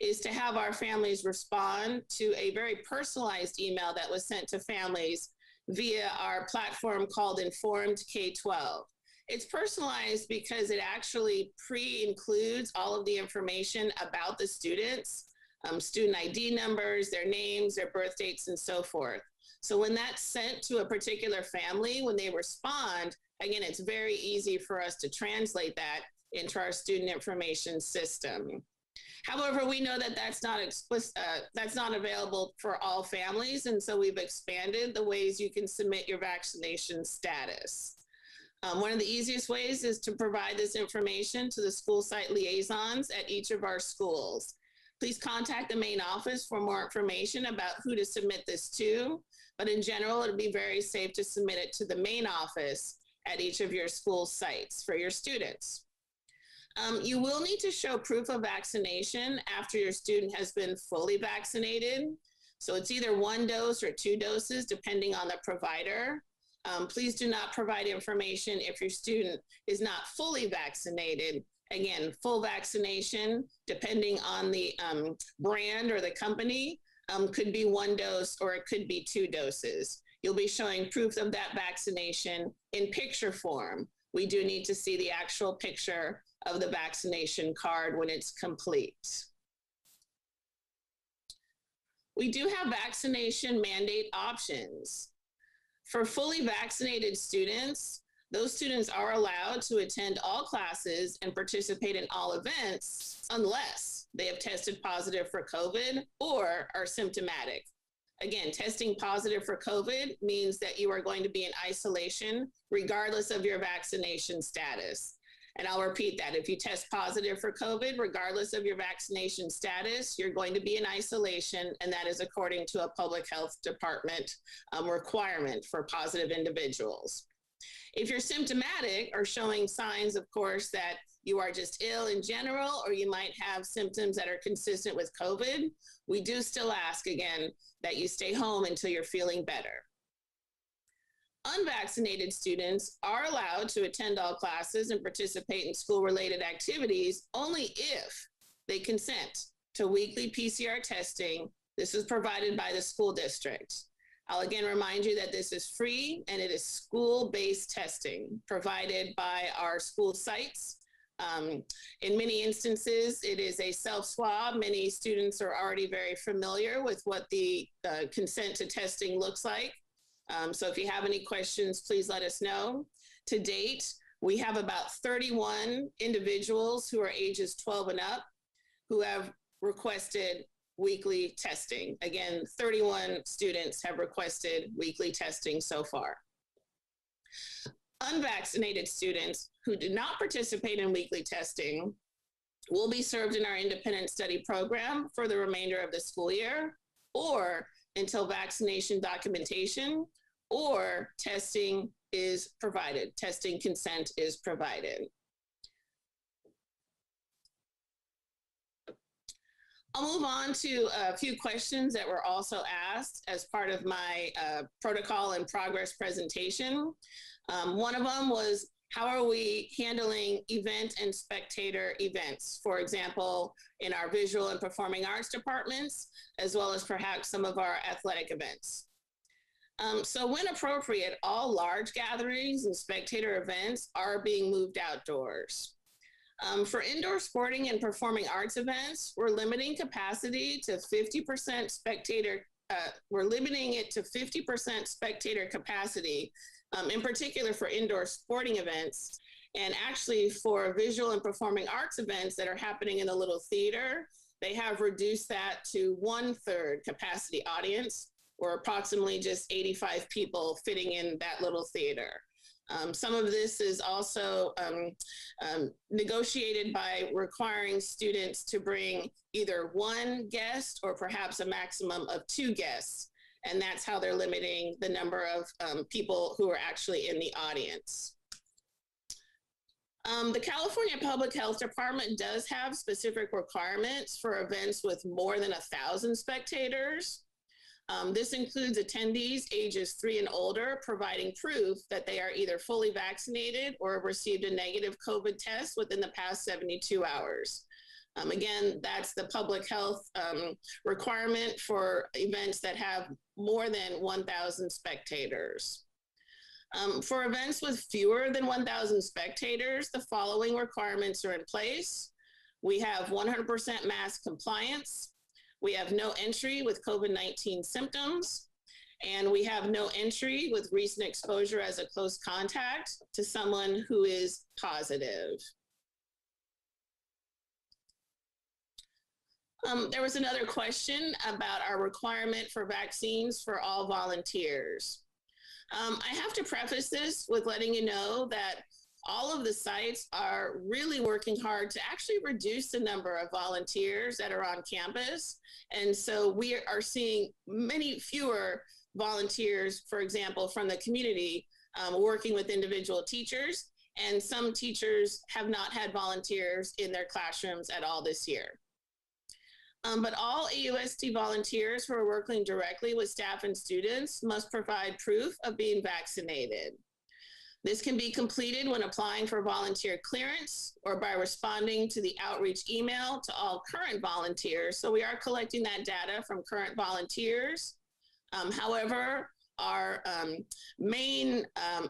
is to have our families respond to a very personalized email that was sent to families via our platform called Informed K-12. It's personalized because it actually pre-includes all of the information about the students, student ID numbers, their names, their birth dates, and so forth. So when that's sent to a particular family, when they respond, again, it's very easy for us to translate that into our student information system. However, we know that that's not available for all families, and so we've expanded the ways you can submit your vaccination status. One of the easiest ways is to provide this information to the school site liaisons at each of our schools. Please contact the main office for more information about who to submit this to, but in general, it'll be very safe to submit it to the main office at each of your school sites for your students. You will need to show proof of vaccination after your student has been fully vaccinated. So it's either 1 dose or 2 doses, depending on the provider. Please do not provide information if your student is not fully vaccinated. Again, full vaccination, depending on the brand or the company, could be 1 dose or it could be 2 doses. You'll be showing proof of that vaccination in picture form. We do need to see the actual picture of the vaccination card when it's complete. We do have vaccination mandate options. For fully vaccinated students, those students are allowed to attend all classes and participate in all events unless they have tested positive for COVID or are symptomatic. Again, testing positive for COVID means that you are going to be in isolation regardless of your vaccination status. And I'll repeat that. If you test positive for COVID, regardless of your vaccination status, you're going to be in isolation, and that is according to a public health department requirement for positive individuals. If you're symptomatic or showing signs, of course, that you are just ill in general, or you might have symptoms that are consistent with COVID, we do still ask, again, that you stay home until you're feeling better. Unvaccinated students are allowed to attend all classes and participate in school-related activities only if they consent to weekly PCR testing. This is provided by the school district. I'll again remind you that this is free and it is school-based testing provided by our school sites. In many instances, it is a self-swab. Many students are already very familiar with what the consent to testing looks like. So if you have any questions, please let us know. To date, we have about 31 individuals who are ages 12 and up who have requested weekly testing. Again, 31 students have requested weekly testing so far. Unvaccinated students who do not participate in weekly testing will be served in our independent study program for the remainder of the school year or until vaccination documentation or testing is provided, testing consent is provided. I'll move on to a few questions that were also asked as part of my protocol and progress presentation. One of them was, how are we handling event and spectator events? For example, in our visual and performing arts departments, as well as perhaps some of our athletic events. So when appropriate, all large gatherings and spectator events are being moved outdoors. For indoor sporting and performing arts events, we're limiting capacity to 50% spectator we're limiting it to 50% spectator capacity, in particular for indoor sporting events. And actually for visual and performing arts events that are happening in the little theater, they have reduced that to 1/3 capacity audience, or approximately just 85 people fitting in that little theater. Some of this is also negotiated by requiring students to bring either one guest or perhaps a maximum of 2 guests. And that's how they're limiting the number of people who are actually in the audience. The California Public Health Department does have specific requirements for events with more than 1,000 spectators. This includes attendees ages 3 and older providing proof that they are either fully vaccinated or have received a negative COVID test within the past 72 hours. Again, that's the public health requirement for events that have more than 1,000 spectators. For events with fewer than 1,000 spectators, the following requirements are in place. We have 100% mask compliance. We have no entry with COVID-19 symptoms, and we have no entry with recent exposure as a close contact to someone who is positive. There was another question about our requirement for vaccines for all volunteers. I have to preface this with letting you know that all of the sites are really working hard to actually reduce the number of volunteers that are on campus. And so we are seeing many fewer volunteers, for example, from the community working with individual teachers. And some teachers have not had volunteers in their classrooms at all this year. But all AUSD volunteers who are working directly with staff and students must provide proof of being vaccinated. This can be completed when applying for volunteer clearance or by responding to the outreach email to all current volunteers. So we are collecting that data from current volunteers. However, our main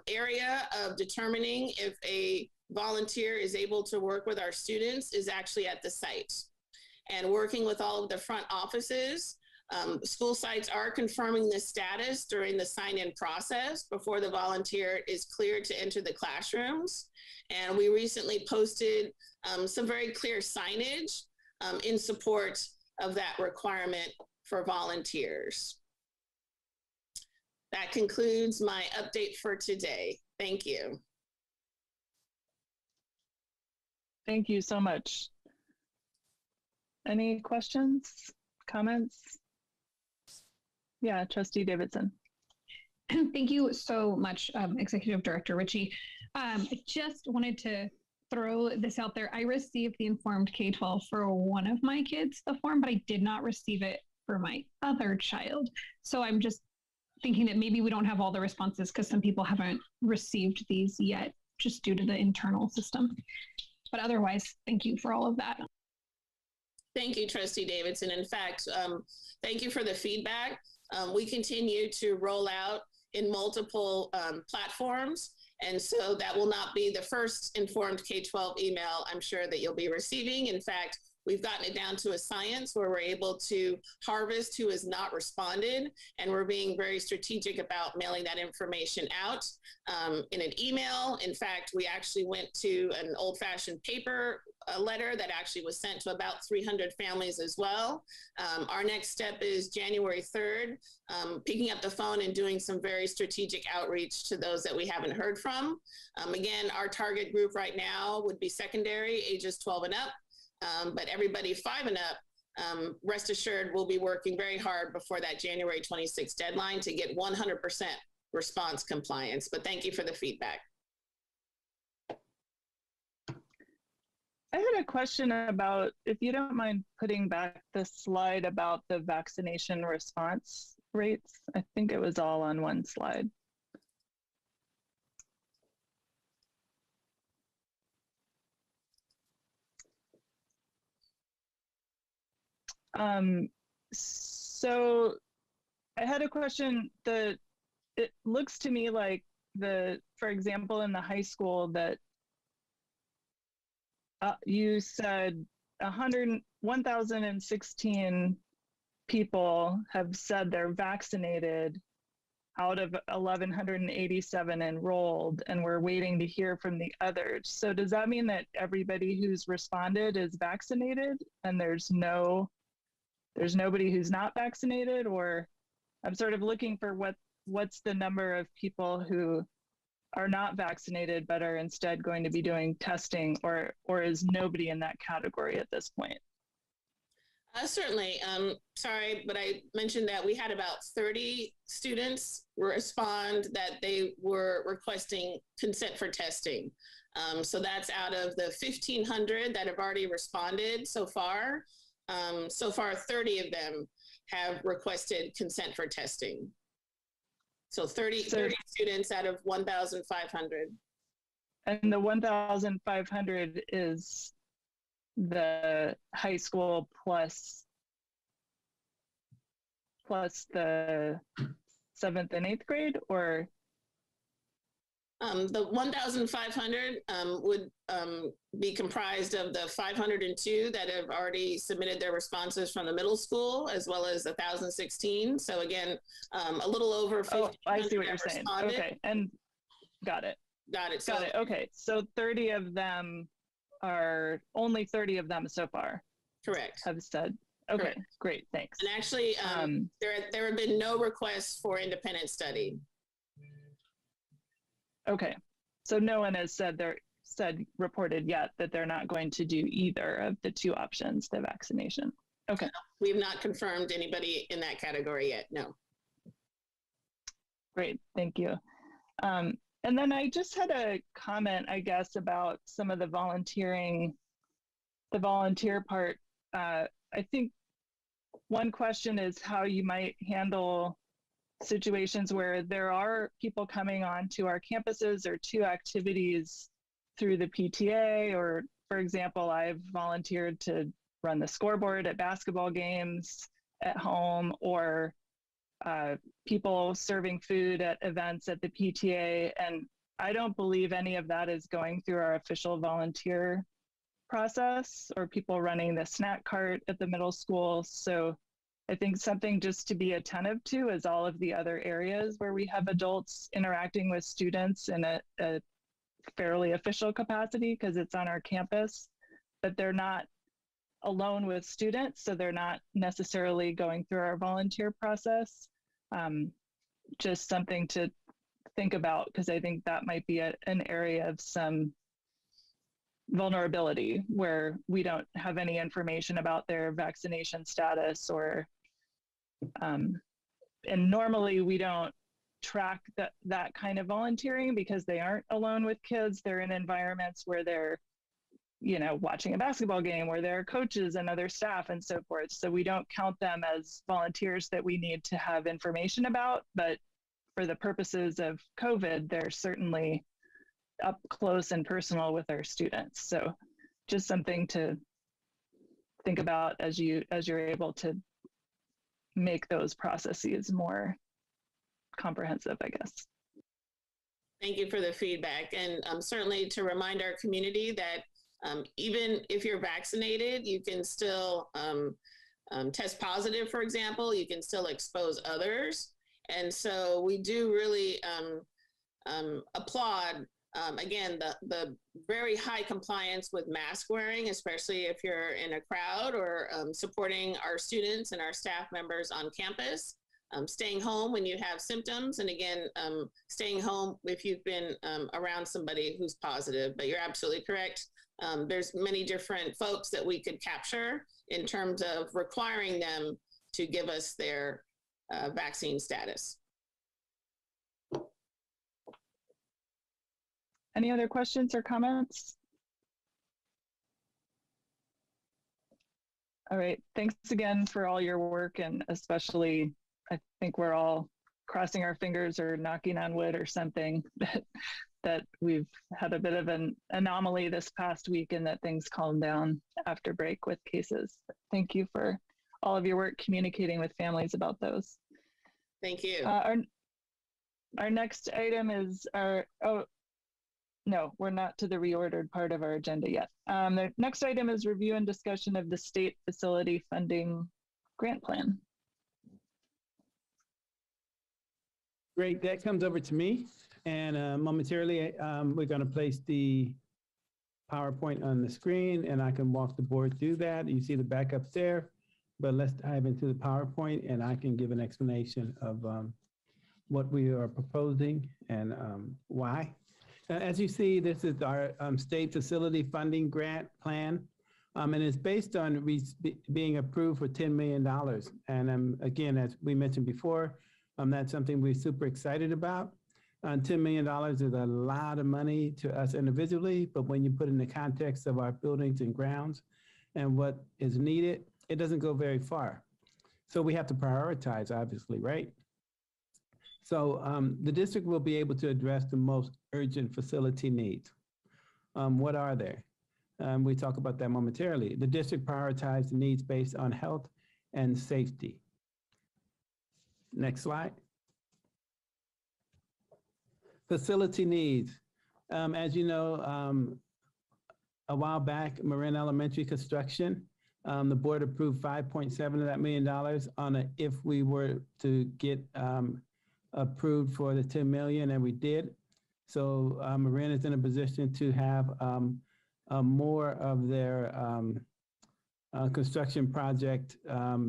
area of determining if a volunteer is able to work with our students is actually at the site. And working with all of the front offices, school sites are confirming this status during the sign-in process before the volunteer is cleared to enter the classrooms. And we recently posted some very clear signage in support of that requirement for volunteers. That concludes my update for today. Thank you. Thank you so much. Any questions, comments? Yeah, Trustee Davidson. Thank you so much, Executive Director Ritchie. I just wanted to throw this out there. I received the Informed K-12 for one of my kids, the form, but I did not receive it for my other child. So I'm just thinking that maybe we don't have all the responses because some people haven't received these yet, just due to the internal system. But otherwise, thank you for all of that. Thank you, Trustee Davidson. In fact, thank you for the feedback. We continue to roll out in multiple platforms. And so that will not be the first Informed K-12 email I'm sure that you'll be receiving. In fact, we've gotten it down to a science where we're able to harvest who has not responded. And we're being very strategic about mailing that information out in an email. In fact, we actually went to an old-fashioned paper letter that actually was sent to about 300 families as well. Our next step is January 3rd, picking up the phone and doing some very strategic outreach to those that we haven't heard from. Again, our target group right now would be secondary, ages 12 and up, but everybody 5 and up, rest assured we'll be working very hard before that January 26th deadline to get 100% response compliance. But thank you for the feedback. I had a question about, if you don't mind putting back the slide about the vaccination response rates. I think it was all on one slide. So I had a question that it looks to me like for example, in the high school that you said 1,016 people have said they're vaccinated out of 1,187 enrolled, and we're waiting to hear from the others. So does that mean that everybody who's responded is vaccinated and there's nobody who's not vaccinated? Or I'm sort of looking for what's the number of people who are not vaccinated but are instead going to be doing testing, or is nobody in that category at this point? Certainly. Sorry, but I mentioned that we had about 30 students respond that they were requesting consent for testing. So that's out of the 1,500 that have already responded so far. So far, 30 of them have requested consent for testing. So 30 students out of 1,500. And the 1,500 is the high school plus the 7th and 8th grade, or? The 1,500 would be comprised of the 502 that have already submitted their responses from the middle school, as well as 1,016. So again, a little over 50. Oh, I see what you're saying. Okay, and got it. Got it. Got it. Okay, so 30 of them are, only 30 of them so far. Correct. Have said. Okay, Correct. Great, thanks. And actually, there have been no requests for independent study. Okay, so no one has reported yet that they're not going to do either of the two options, the vaccination. Okay. We've not confirmed anybody in that category yet, no. Great, thank you. And then I just had a comment, I guess, about some of the volunteering, the volunteer part. I think one question is how you might handle situations where there are people coming onto our campuses or to activities through the PTA, or for example, I've volunteered to run the scoreboard at basketball games at home, or people serving food at events at the PTA. And I don't believe any of that is going through our official volunteer process, or people running the snack cart at the middle school. So I think something just to be attentive to is all of the other areas where we have adults interacting with students in a fairly official capacity, because it's on our campus, but they're not alone with students, so they're not necessarily going through our volunteer process. Just something to think about, because I think that might be an area of some vulnerability where we don't have any information about their vaccination status, or and normally we don't track that kind of volunteering because they aren't alone with kids. They're in environments where they're, you know, watching a basketball game where there are coaches and other staff and so forth. So we don't count them as volunteers that we need to have information about, but for the purposes of COVID, they're certainly up close and personal with our students. So just something to think about as you're able to make those processes more comprehensive, I guess. Thank you for the feedback. And certainly to remind our community that even if you're vaccinated, you can still test positive, for example, you can still expose others. And so we do really applaud, again, the very high compliance with mask wearing, especially if you're in a crowd, or supporting our students and our staff members on campus. Staying home when you have symptoms, and again, staying home if you've been around somebody who's positive. But you're absolutely correct. There's many different folks that we could capture in terms of requiring them to give us their vaccine status. Any other questions or comments? All right, thanks again for all your work, and especially, I think we're all crossing our fingers or knocking on wood or something that we've had a bit of an anomaly this past week, and that things calm down after break with cases. Thank you for all of your work communicating with families about those. Thank you. Our next item is no, we're not to the reordered part of our agenda yet. The next item is review and discussion of the state facility funding grant plan. Great, that comes over to me. And momentarily, we're going to place the PowerPoint on the screen and I can walk the board through that. You see the backup there, but let's dive into the PowerPoint and I can give an explanation of what we are proposing and why. As you see, this is our state facility funding grant plan. And it's based on being approved for $10 million. And again, as we mentioned before, that's something we're super excited about. $10 million is a lot of money to us individually, but when you put in the context of our buildings and grounds and what is needed, it doesn't go very far. So we have to prioritize, obviously, right? So the district will be able to address the most urgent facility needs. What are they? We talk about that momentarily. The district prioritized the needs based on health and safety. Next slide. Facility needs. As you know, a while back, Marin Elementary construction, the board approved $5.7 of that $1 million on a, if we were to get approved for the 10 million, and we did. So Marin is in a position to have more of their construction project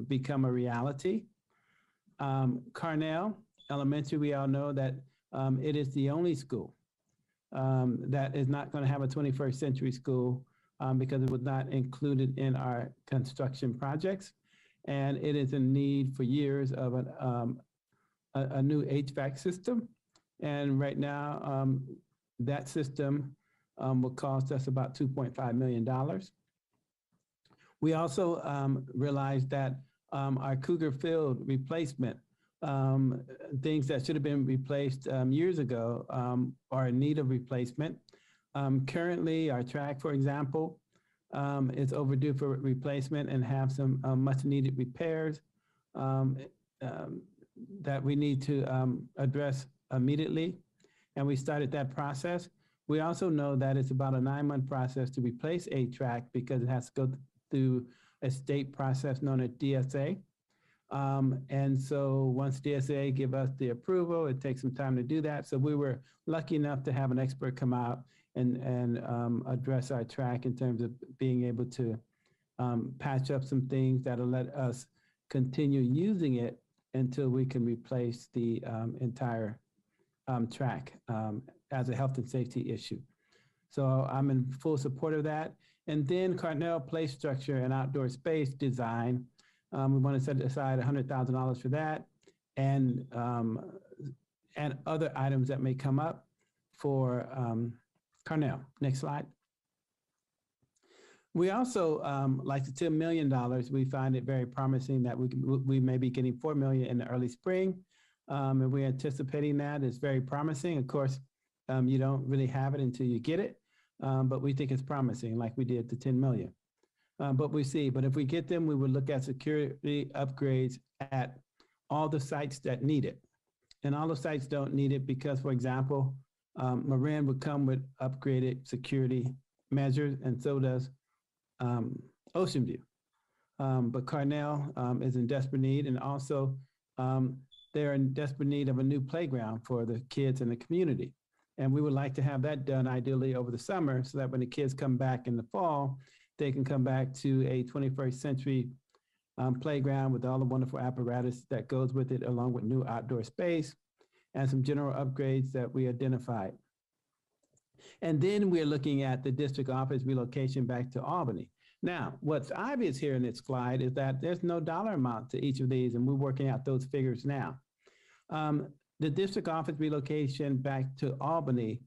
become a reality. Carnell Elementary, we all know that it is the only school that is not going to have a 21st century school because it was not included in our construction projects. And it is in need for years of a new HVAC system. And right now, that system will cost us about $2.5 million. We also realized that our Cougar Field replacement, things that should have been replaced years ago are in need of replacement. Currently, our track, for example, is overdue for replacement and have some much needed repairs that we need to address immediately. And we started that process. We also know that it's about a 9-month process to replace a track because it has to go through a state process known as DSA. And so once DSA give us the approval, it takes some time to do that. So we were lucky enough to have an expert come out and address our track in terms of being able to patch up some things that'll let us continue using it until we can replace the entire track as a health and safety issue. So I'm in full support of that. And then Carnell Play Structure and Outdoor Space Design. We want to set aside $100,000 for that and other items that may come up for Carnell. Next slide. We also, like the $10 million, we find it very promising that we may be getting $4 million in the early spring. And we're anticipating that. It's very promising. Of course, you don't really have it until you get it, but we think it's promising, like we did the 10 million. But we see, but if we get them, we would look at security upgrades at all the sites that need it. And all the sites don't need it because, for example, Marin would come with upgraded security measures, and so does Ocean View. But Carnell is in desperate need, and also they're in desperate need of a new playground for the kids in the community. And we would like to have that done ideally over the summer so that when the kids come back in the fall, they can come back to a 21st century playground with all the wonderful apparatus that goes with it, along with new outdoor space and some general upgrades that we identified. And then we're looking at the district office relocation back to Albany. Now, what's obvious here in this slide is that there's no dollar amount to each of these, and we're working out those figures now. The district office relocation back to Albany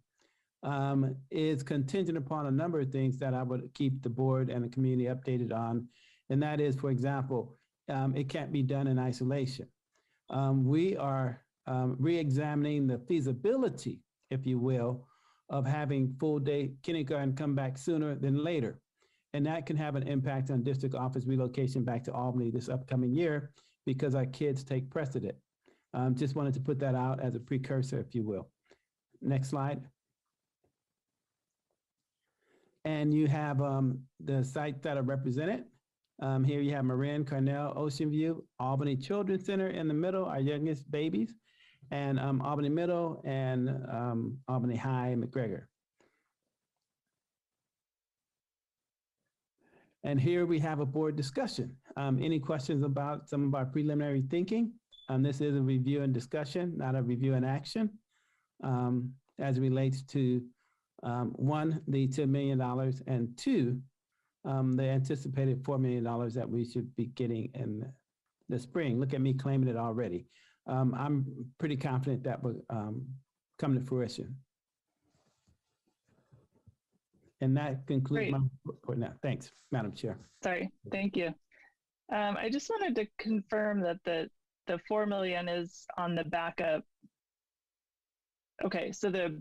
is contingent upon a number of things that I would keep the board and the community updated on. And that is, for example, it can't be done in isolation. We are re-examining the feasibility, if you will, of having full day kindergarten come back sooner than later. And that can have an impact on district office relocation back to Albany this upcoming year because our kids take precedent. Just wanted to put that out as a precursor, if you will. Next slide. And you have the sites that are represented. Here you have Marin, Carnell, Ocean View, Albany Children's Center in the middle, our youngest babies. and Albany Middle and Albany High, McGregor. And here we have a board discussion. Any questions about some of our preliminary thinking? This is a review and discussion, not a review and action, as it relates to one, the $10 million, and two, the anticipated $4 million that we should be getting in the spring. Look at me claiming it already. I'm pretty confident that will come to fruition. And that concludes my report now. Thanks, Madam Chair. Sorry, thank you. I just wanted to confirm that the $4 million is on the backup. Okay, so the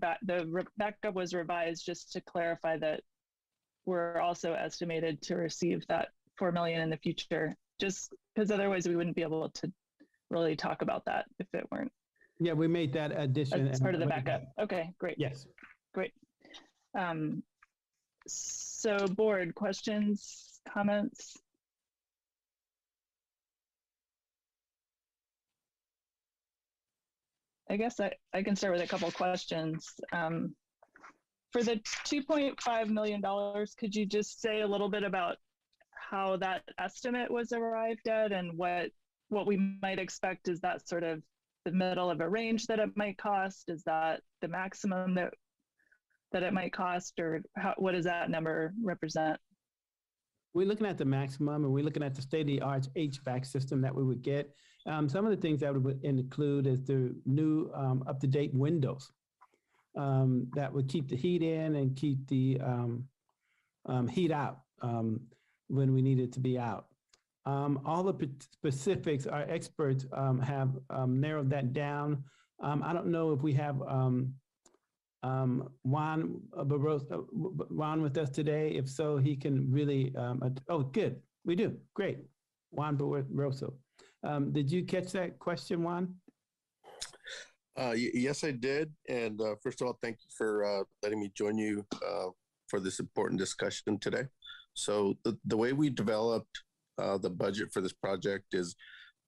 backup was revised just to clarify that we're also estimated to receive that $4 million in the future, just because otherwise we wouldn't be able to really talk about that if it weren't. Yeah, we made that addition as part of the backup. Okay, great. Yes. Great. So board questions, comments? I guess I can start with a couple questions. For the $2.5 million, could you just say a little bit about how that estimate was arrived at and what we might expect? Is that sort of the middle of a range that it might cost? Is that the maximum that it might cost, or what does that number represent? We're looking at the maximum, and we're looking at the state-of-the-art HVAC system that we would get. Some of the things that would include is the new up-to-date windows that would keep the heat in and keep the heat out when we need it to be out. All the specifics, our experts have narrowed that down. I don't know if we have Juan with us today. If so, he can really, oh, good, we do, great. Juan Barroso. Did you catch that question, Juan? Yes, I did. And first of all, thank you for letting me join you for this important discussion today. So the way we developed the budget for this project is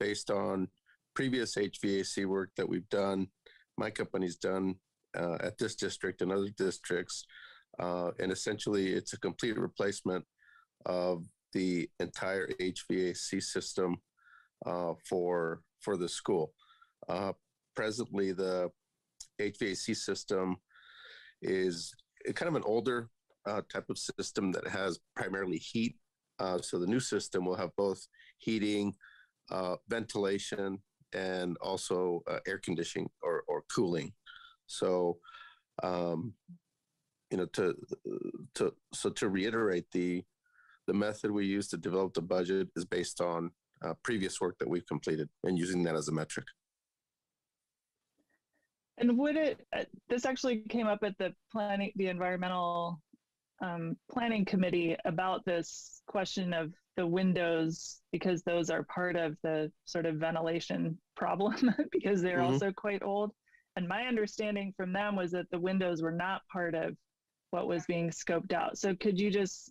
based on previous HVAC work that we've done, my company's done at this district and other districts. And essentially, it's a complete replacement of the entire HVAC system for the school. Presently, the HVAC system is kind of an older type of system that has primarily heat. So the new system will have both heating, ventilation, and also air conditioning or cooling. So, to reiterate, the method we use to develop the budget is based on previous work that we've completed and using that as a metric. And would it, this actually came up at the environmental planning committee about this question of the windows, because those are part of the sort of ventilation problem because they're also quite old. And my understanding from them was that the windows were not part of what was being scoped out. So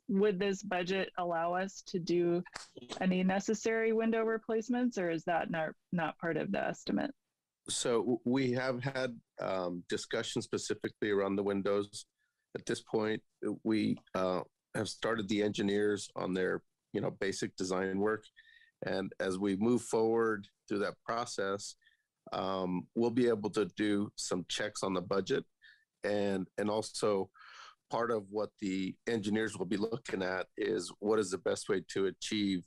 would this budget allow us to do any necessary window replacements, or is that not part of the estimate? So we have had discussions specifically around the windows. At this point, we have started the engineers on their basic design work. And as we move forward through that process, we'll be able to do some checks on the budget. And also part of what the engineers will be looking at is what is the best way to achieve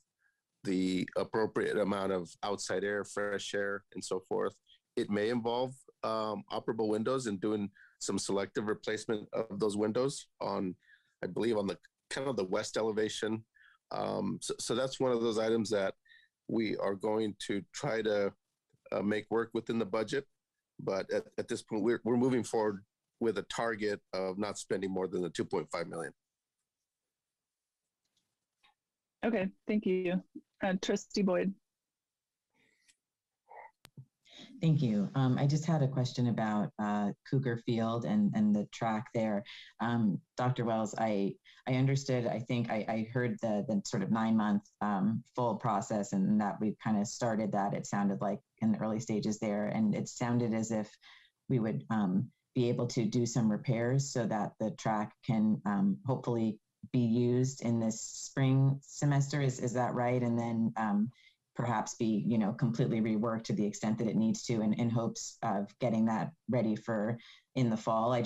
the appropriate amount of outside air, fresh air, and so forth. It may involve operable windows and doing some selective replacement of those windows on, I believe, on the kind of the west elevation. So that's one of those items that we are going to try to make work within the budget. But at this point, we're moving forward with a target of not spending more than the $2.5 million. Okay, thank you. Trustee Boyd. Thank you. I just had a question about Cougar Field and the track there. Dr. Wells, I understood, I think I heard the sort of 9-month full process, and that we kind of started that, it sounded like, in the early stages there. And it sounded as if we would be able to do some repairs so that the track can hopefully be used in this spring semester. Is that right? And then perhaps be, completely reworked to the extent that it needs to, in hopes of getting that ready for in the fall. I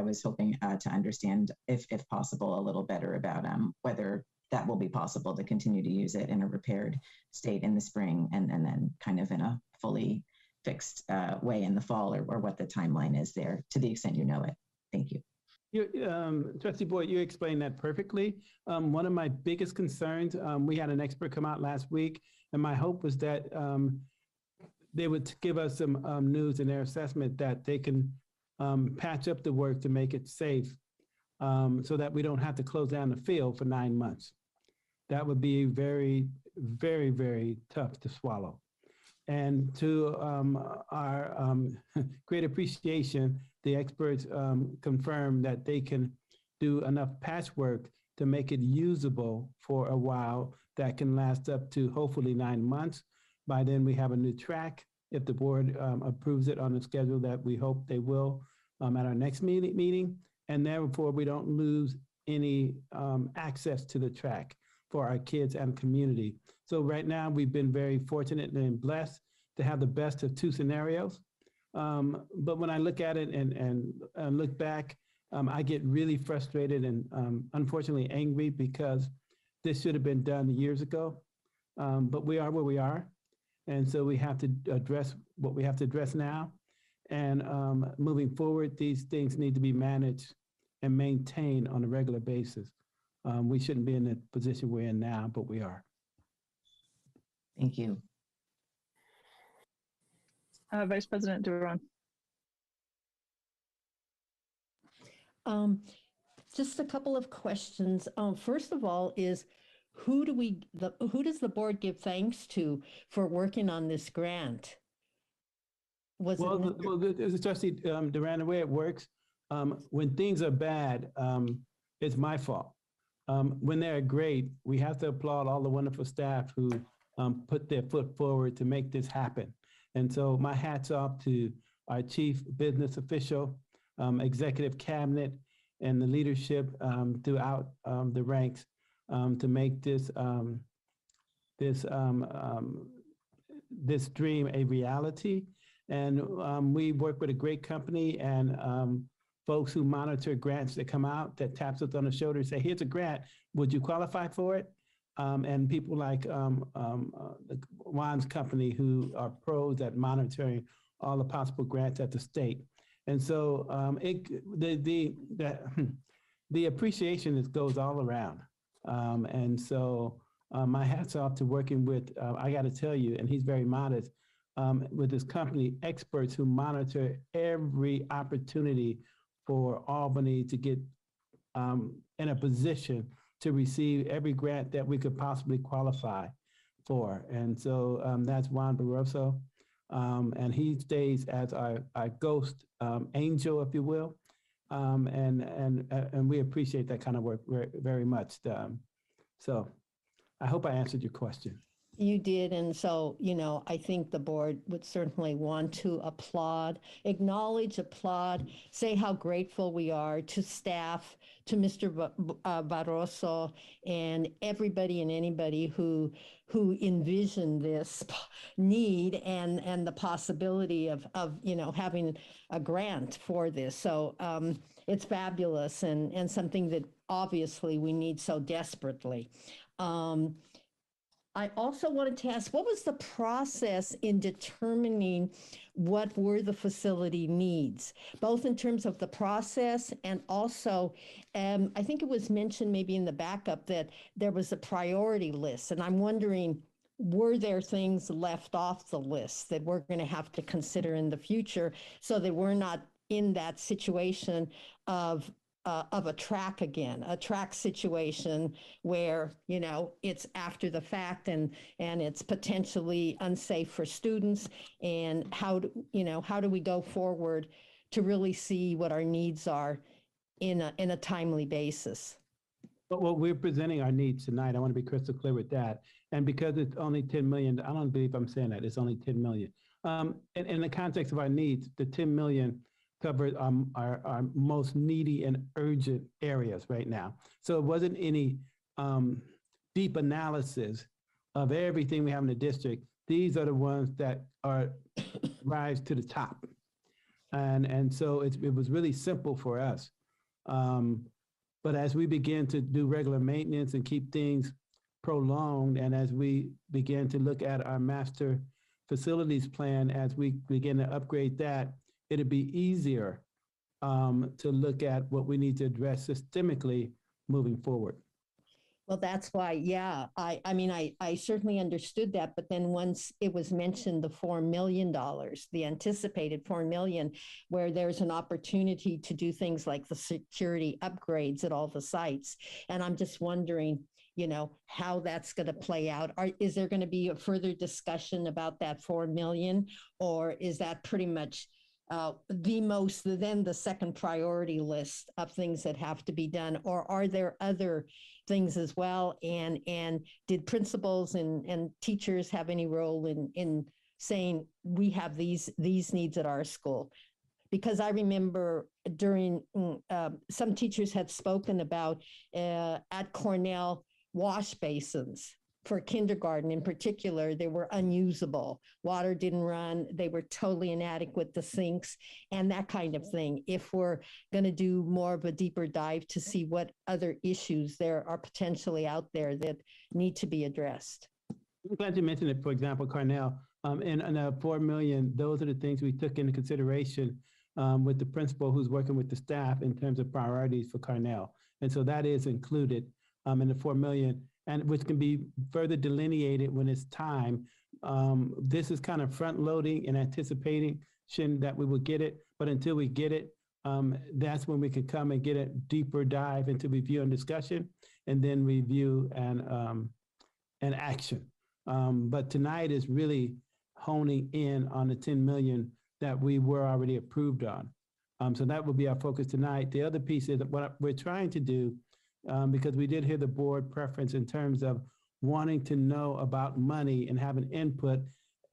was hoping to understand, if possible, a little better about whether that will be possible to continue to use it in a repaired state in the spring, and then kind of in a fully fixed way in the fall, or what the timeline is there, to the extent you know it. Thank you. Trustee Boyd, you explained that perfectly. One of my biggest concerns, we had an expert come out last week, and my hope was that they would give us some news in their assessment that they can patch up the work to make it safe, so that we don't have to close down the field for 9 months. That would be very, very, very tough to swallow. And to our great appreciation, the experts confirmed that they can do enough patchwork to make it usable for a while that can last up to hopefully 9 months. By then we have a new track, if the board approves it on the schedule that we hope they will at our next meeting. And therefore we don't lose any access to the track for our kids and community. So right now we've been very fortunate and blessed to have the best of two scenarios. But when I look at it and look back, I get really frustrated and unfortunately angry, because this should have been done years ago. But we are where we are. And so we have to address what we have to address now. And moving forward, these things need to be managed and maintained on a regular basis. We shouldn't be in the position we're in now, but we are. Thank you. Vice President Duran. Just a couple of questions. First of all, is who does the board give thanks to for working on this grant? Trustee Duran, the way it works, when things are bad, it's my fault. When they're great, we have to applaud all the wonderful staff who put their foot forward to make this happen. And so my hat's off to our chief business official, executive cabinet, and the leadership throughout the ranks to make this dream a reality. And we work with a great company and folks who monitor grants that come out, that taps us on the shoulder and say, here's a grant, would you qualify for it? And people like the Juan's company, who are pros at monitoring all the possible grants at the state. And so the appreciation goes all around. And so my hat's off to working with, I got to tell you, and he's very modest, with this company, experts who monitor every opportunity for Albany to get in a position to receive every grant that we could possibly qualify for. And so that's Juan Barroso. And he stays as our ghost angel, if you will. And we appreciate that kind of work very much. So I hope I answered your question. You did. And so, I think the board would certainly want to acknowledge, applaud, say how grateful we are to staff, to Mr. Barroso, and everybody and anybody who envisioned this need and the possibility of having a grant for this. So it's fabulous and something that obviously we need so desperately. I also wanted to ask, what was the process in determining what were the facility needs, both in terms of the process and also, I think it was mentioned maybe in the backup that there was a priority list. And I'm wondering, were there things left off the list that we're going to have to consider in the future so that we're not in that situation of of a track again, a track situation where, you know, it's after the fact and it's potentially unsafe for students. And how do we go forward to really see what our needs are in a timely basis? But what we're presenting our needs tonight, I want to be crystal clear with that. And because it's only 10 million, I don't believe I'm saying that, it's only 10 million. In the context of our needs, the 10 million covered our most needy and urgent areas right now. So it wasn't any deep analysis of everything we have in the district. These are the ones that are rise to the top. And so it was really simple for us. But as we begin to do regular maintenance and keep things prolonged, and as we begin to look at our master facilities plan, as we begin to upgrade that, it'll be easier to look at what we need to address systemically moving forward. Well, that's why, yeah, I mean, I certainly understood that, but then once it was mentioned, the $4 million, the anticipated $4 million, where there's an opportunity to do things like the security upgrades at all the sites. And I'm just wondering, you know, how that's going to play out. Is there going to be a further discussion about that $4 million, or is that pretty much the second priority list of things that have to be done, or are there other things as well? And did principals and teachers have any role in saying we have these needs at our school? Because I remember during some teachers had spoken about at Cornell wash basins for kindergarten in particular, they were unusable. Water didn't run. They were totally inadequate, the sinks and that kind of thing. If we're going to do more of a deeper dive to see what other issues there are potentially out there that need to be addressed. I'm glad you mentioned it. For example, Cornell, and the 4 million, those are the things we took into consideration with the principal who's working with the staff in terms of priorities for Cornell. And so that is included in the 4 million. And which can be further delineated when it's time. This is kind of front loading and anticipating that we will get it, but until we get it, that's when we can come and get a deeper dive into review and discussion, and then review and action. But tonight is really honing in on the 10 million that we were already approved on. So that will be our focus tonight. The other piece is what we're trying to do, because we did hear the board preference in terms of wanting to know about money and have an input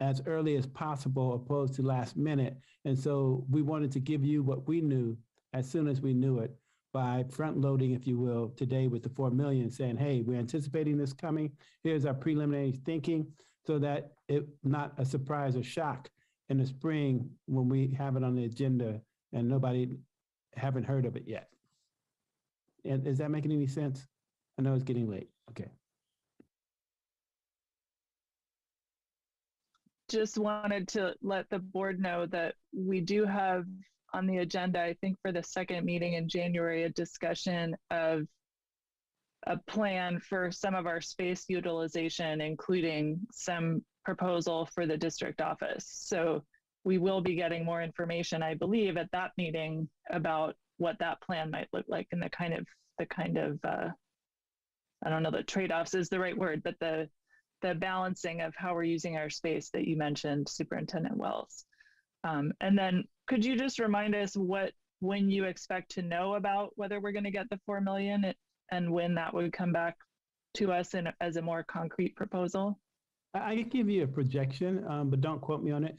as early as possible opposed to last minute. And so we wanted to give you what we knew as soon as we knew it by front loading, if you will, today with the 4 million, saying, hey, we're anticipating this coming. Here's our preliminary thinking, so that it's not a surprise or shock in the spring when we have it on the agenda and nobody haven't heard of it yet. And is that making any sense? I know it's getting late. Okay. Just wanted to let the board know that we do have on the agenda, I think for the second meeting in January, a discussion of a plan for some of our space utilization, including some proposal for the district office. So we will be getting more information, I believe, at that meeting about what that plan might look like and the kind of I don't know that trade-offs is the right word, but the balancing of how we're using our space that you mentioned, Superintendent Wells. And then could you just remind us when you expect to know about whether we're going to get the 4 million and when that would come back to us as a more concrete proposal? I can give you a projection, but don't quote me on it.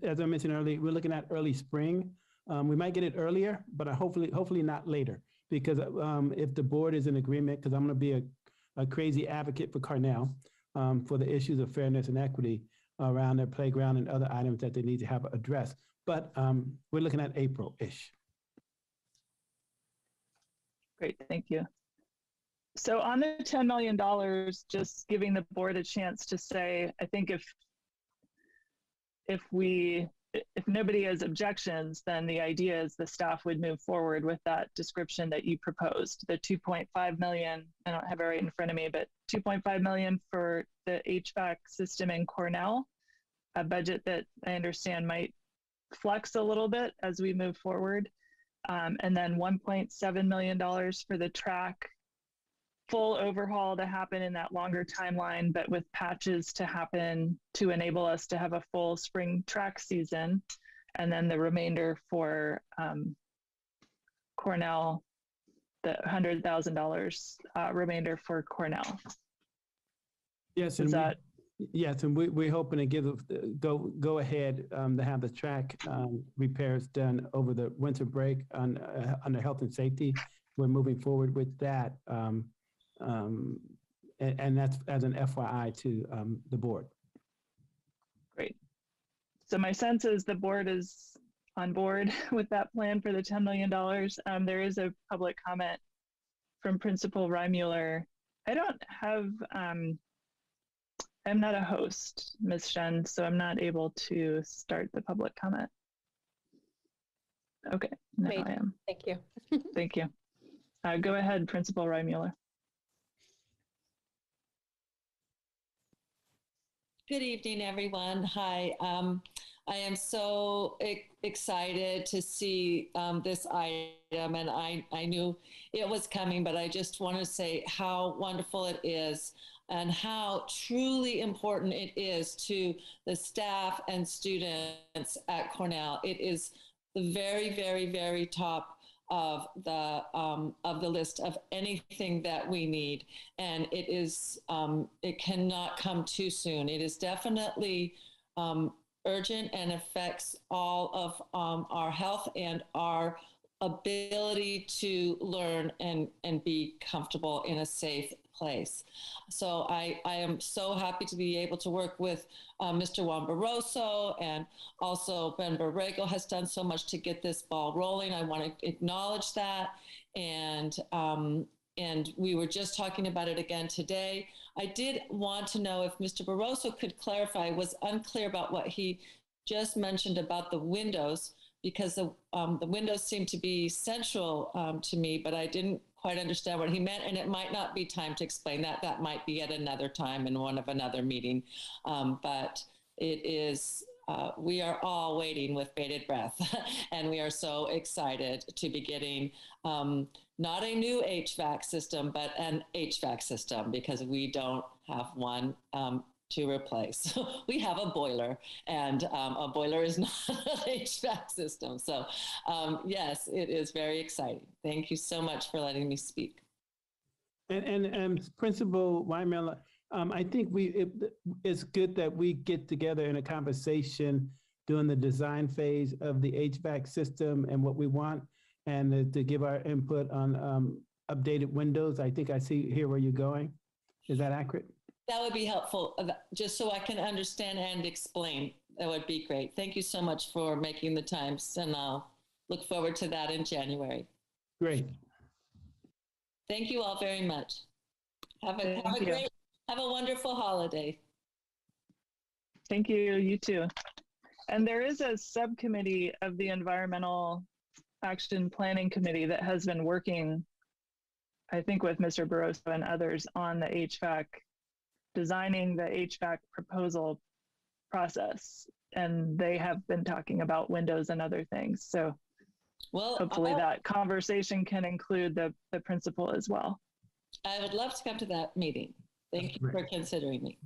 As I mentioned earlier, we're looking at early spring. We might get it earlier, but hopefully not later, because if the board is in agreement, because I'm going to be a crazy advocate for Cornell for the issues of fairness and equity around their playground and other items that they need to have addressed. But we're looking at April-ish. Great, thank you. So on the $10 million, just giving the board a chance to say, I think if nobody has objections, then the idea is the staff would move forward with that description that you proposed, the 2.5 million, I don't have it right in front of me, but 2.5 million for the HVAC system in Cornell, a budget that I understand might flex a little bit as we move forward. and then $1.7 million for the track full overhaul to happen in that longer timeline, but with patches to happen to enable us to have a full spring track season. And then the remainder for Cornell, the $100,000 remainder for Cornell. Yes, and we're hoping to give go ahead to have the track repairs done over the winter break under health and safety. We're moving forward with that, and that's as an FYI to the board. Great. So my sense is the board is on board with that plan for the $10 million. There is a public comment from Principal Reimuller. I don't have, I'm not a host, Ms. Shen, so I'm not able to start the public comment. Okay, now I am. Thank you. Thank you. Go ahead, Principal Reimuller. Good evening, everyone. Hi. I am so excited to see this item, and I knew it was coming, but I just want to say how wonderful it is and how truly important it is to the staff and students at Cornell. It is the very, very, very top of the list of anything that we need, and it is it cannot come too soon. It is definitely urgent and affects all of our health and our ability to learn and be comfortable in a safe place. So I am so happy to be able to work with Mr. Juan Barroso, and also Ben Borrego has done so much to get this ball rolling. I want to acknowledge that. And we were just talking about it again today. I did want to know if Mr. Barroso could clarify, was unclear about what he just mentioned about the windows, because the windows seem to be central to me, but I didn't quite understand what he meant, and it might not be time to explain that. That might be at another time in another meeting, but it is, we are all waiting with bated breath, and we are so excited to be getting not a new HVAC system, but an HVAC system, because we don't have one to replace. We have a boiler, and a boiler is not an HVAC system. So yes, it is very exciting. Thank you so much for letting me speak. And Principal Weimer, I think it's good that we get together in a conversation during the design phase of the HVAC system and what we want, and to give our input on updated windows. I think I hear where you're going. Is that accurate? That would be helpful, just so I can understand and explain. That would be great. Thank you so much for making the time, and I'll look forward to that in January. Great. Thank you all very much. Have a wonderful holiday. Thank you, you too. And there is a subcommittee of the Environmental Action Planning Committee that has been working, I think, with Mr. Barroso and others on the HVAC, designing the HVAC proposal process. And they have been talking about windows and other things. So hopefully that conversation can include the principal as well. I would love to come to that meeting. Thank you for considering me.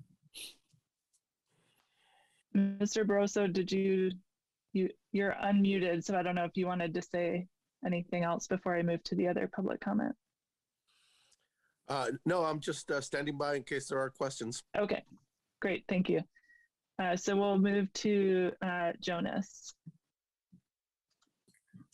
Mr. Barroso, you're unmuted, so I don't know if you wanted to say anything else before I move to the other public comment. No, I'm just standing by in case there are questions. Okay, great, thank you. So we'll move to Jonas.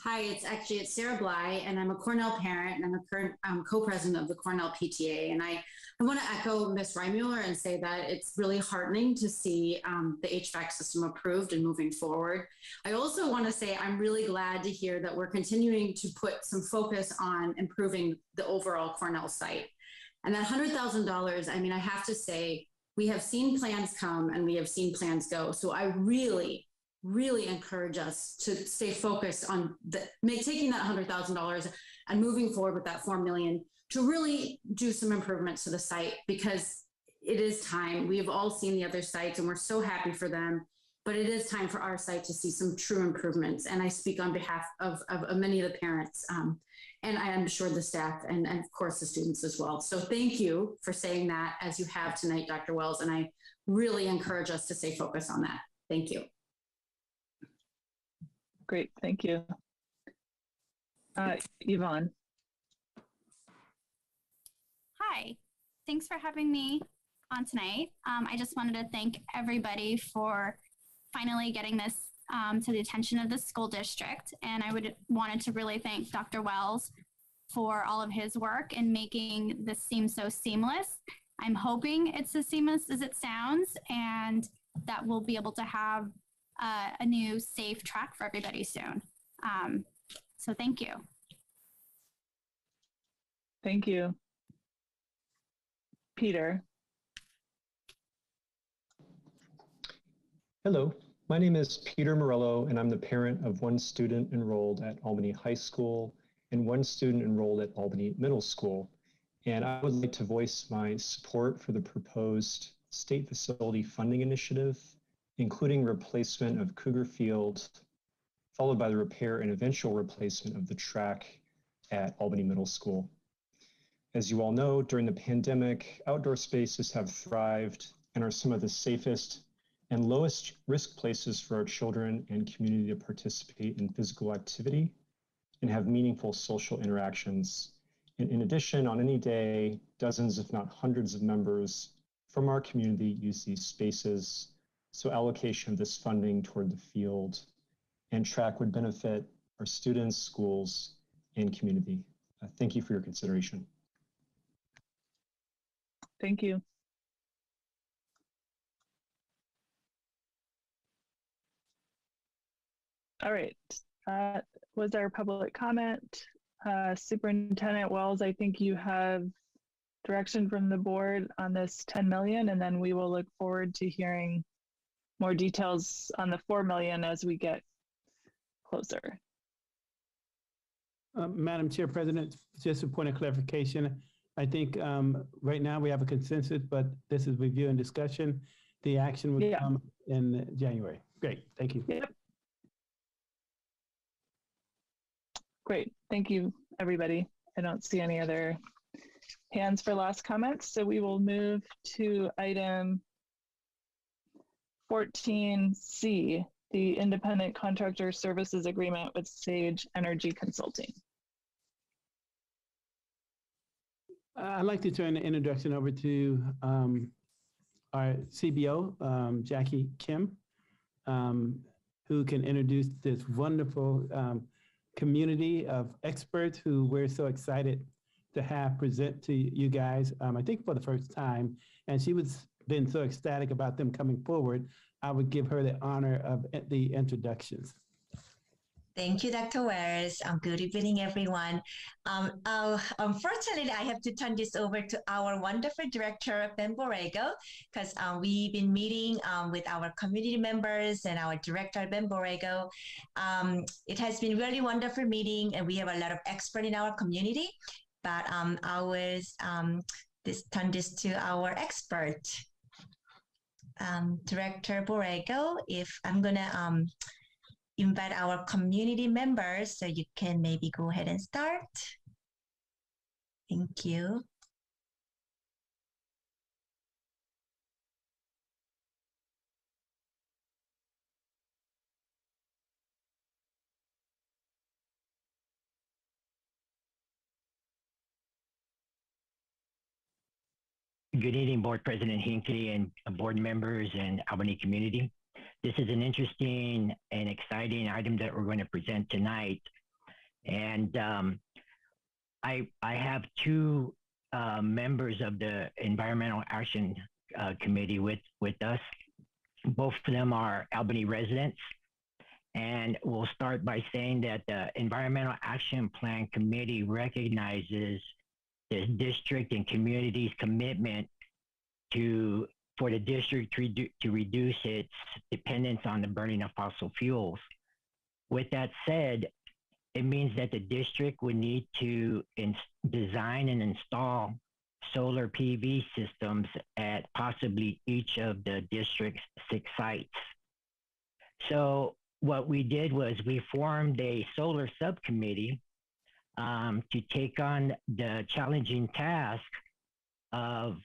Hi, it's Sarah Bly, and I'm a Cornell parent, and I'm a current co-president of the Cornell PTA. And I want to echo Ms. Reimuller and say that it's really heartening to see the HVAC system approved and moving forward. I also want to say I'm really glad to hear that we're continuing to put some focus on improving the overall Cornell site. And that $100,000, I mean, I have to say, we have seen plans come and we have seen plans go. So I really encourage us to stay focused on taking that $100,000 and moving forward with that $4 million to really do some improvements to the site, because it is time. We have all seen the other sites and we're so happy for them. but it is time for our site to see some true improvements. And I speak on behalf of many of the parents, and I am sure the staff and of course the students as well. So thank you for saying that as you have tonight, Dr. Wells, and I really encourage us to stay focused on that. Thank you. Great, thank you. Yvonne. Hi, thanks for having me on tonight. I just wanted to thank everybody for finally getting this to the attention of the school district. And I wanted to really thank Dr. Wells for all of his work in making this seem so seamless. I'm hoping it's as seamless as it sounds, and that we'll be able to have a new safe track for everybody soon. So thank you. Thank you. Peter. Hello, my name is Peter Morello, and I'm the parent of one student enrolled at Albany High School and one student enrolled at Albany Middle School. And I would like to voice my support for the proposed state facility funding initiative, including replacement of Cougar Field, followed by the repair and eventual replacement of the track at Albany Middle School. As you all know, during the pandemic, outdoor spaces have thrived and are some of the safest and lowest risk places for our children and community to participate in physical activity and have meaningful social interactions. And in addition, on any day, dozens, if not hundreds of members from our community use these spaces. So allocation of this funding toward the field and track would benefit our students, schools, and community. Thank you for your consideration. Thank you. All right, that was our public comment. Superintendent Wells, I think you have direction from the board on this 10 million, and then we will look forward to hearing more details on the 4 million as we get closer. Madam Chair, President, just a point of clarification. I think right now we have a consensus, but this is review and discussion. The action would come in January. Great, thank you. Yep. Great, thank you, everybody. I don't see any other hands for last comments, so we will move to item 14C, the independent contractor services agreement with Sage Energy Consulting. I'd like to turn the introduction over to our CBO, Jackie Kim, who can introduce this wonderful community of experts who we're so excited to have present to you guys, I think for the first time. And she was been so ecstatic about them coming forward, I would give her the honor of the introductions. Thank you, Dr. Wells. Good evening, everyone. Unfortunately, I have to turn this over to our wonderful director, Ben Borrego, because we've been meeting with our community members and our director, Ben Borrego. It has been really wonderful meeting, and we have a lot of experts in our community, but I will turn this to our expert, Director Borrego. If I'm gonna invite our community members, so you can maybe go ahead and start. Thank you. Good evening, Board President Hinckley and board members and Albany community. This is an interesting and exciting item that we're going to present tonight. And I have two members of the Environmental Action Committee with us. Both of them are Albany residents. And we'll start by saying that the Environmental Action Plan Committee recognizes the district and community's commitment for the district to reduce its dependence on the burning of fossil fuels. With that said, it means that the district would need to design and install solar PV systems at possibly each of the district's 6 sites. So what we did was we formed a solar subcommittee to take on the challenging task of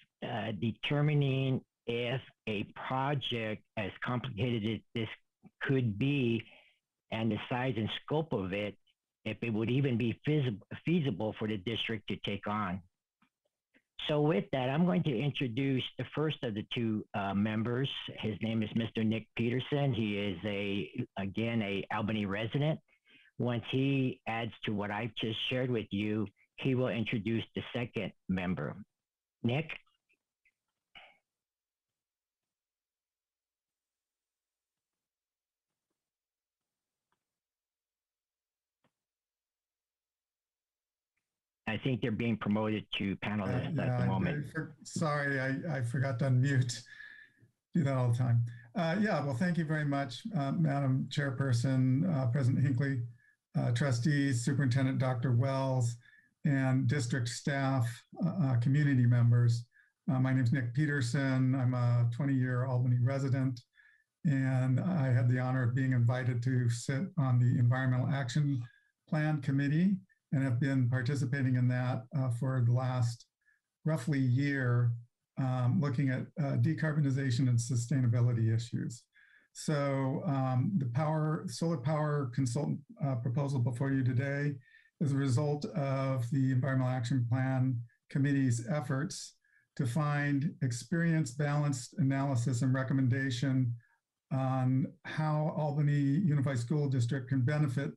determining if a project as complicated as this could be and the size and scope of it, if it would even be feasible for the district to take on. So with that, I'm going to introduce the first of the two members. His name is Mr. Nick Peterson. He is again, a Albany resident. Once he adds to what I've just shared with you, he will introduce the second member. Nick? I think they're being promoted to panelists at the moment. Sorry, I forgot to unmute. Do that all the time. Yeah, well, thank you very much, Madam Chairperson, President Hinckley, trustees, Superintendent Dr. Wells, and district staff, community members. My name is Nick Peterson. I'm a 20-year Albany resident, and I had the honor of being invited to sit on the Environmental Action Plan Committee and have been participating in that for the last roughly year, looking at decarbonization and sustainability issues. So the solar power consultant proposal before you today is a result of the Environmental Action Plan Committee's efforts to find experience-balanced analysis and recommendation on how Albany Unified School District can benefit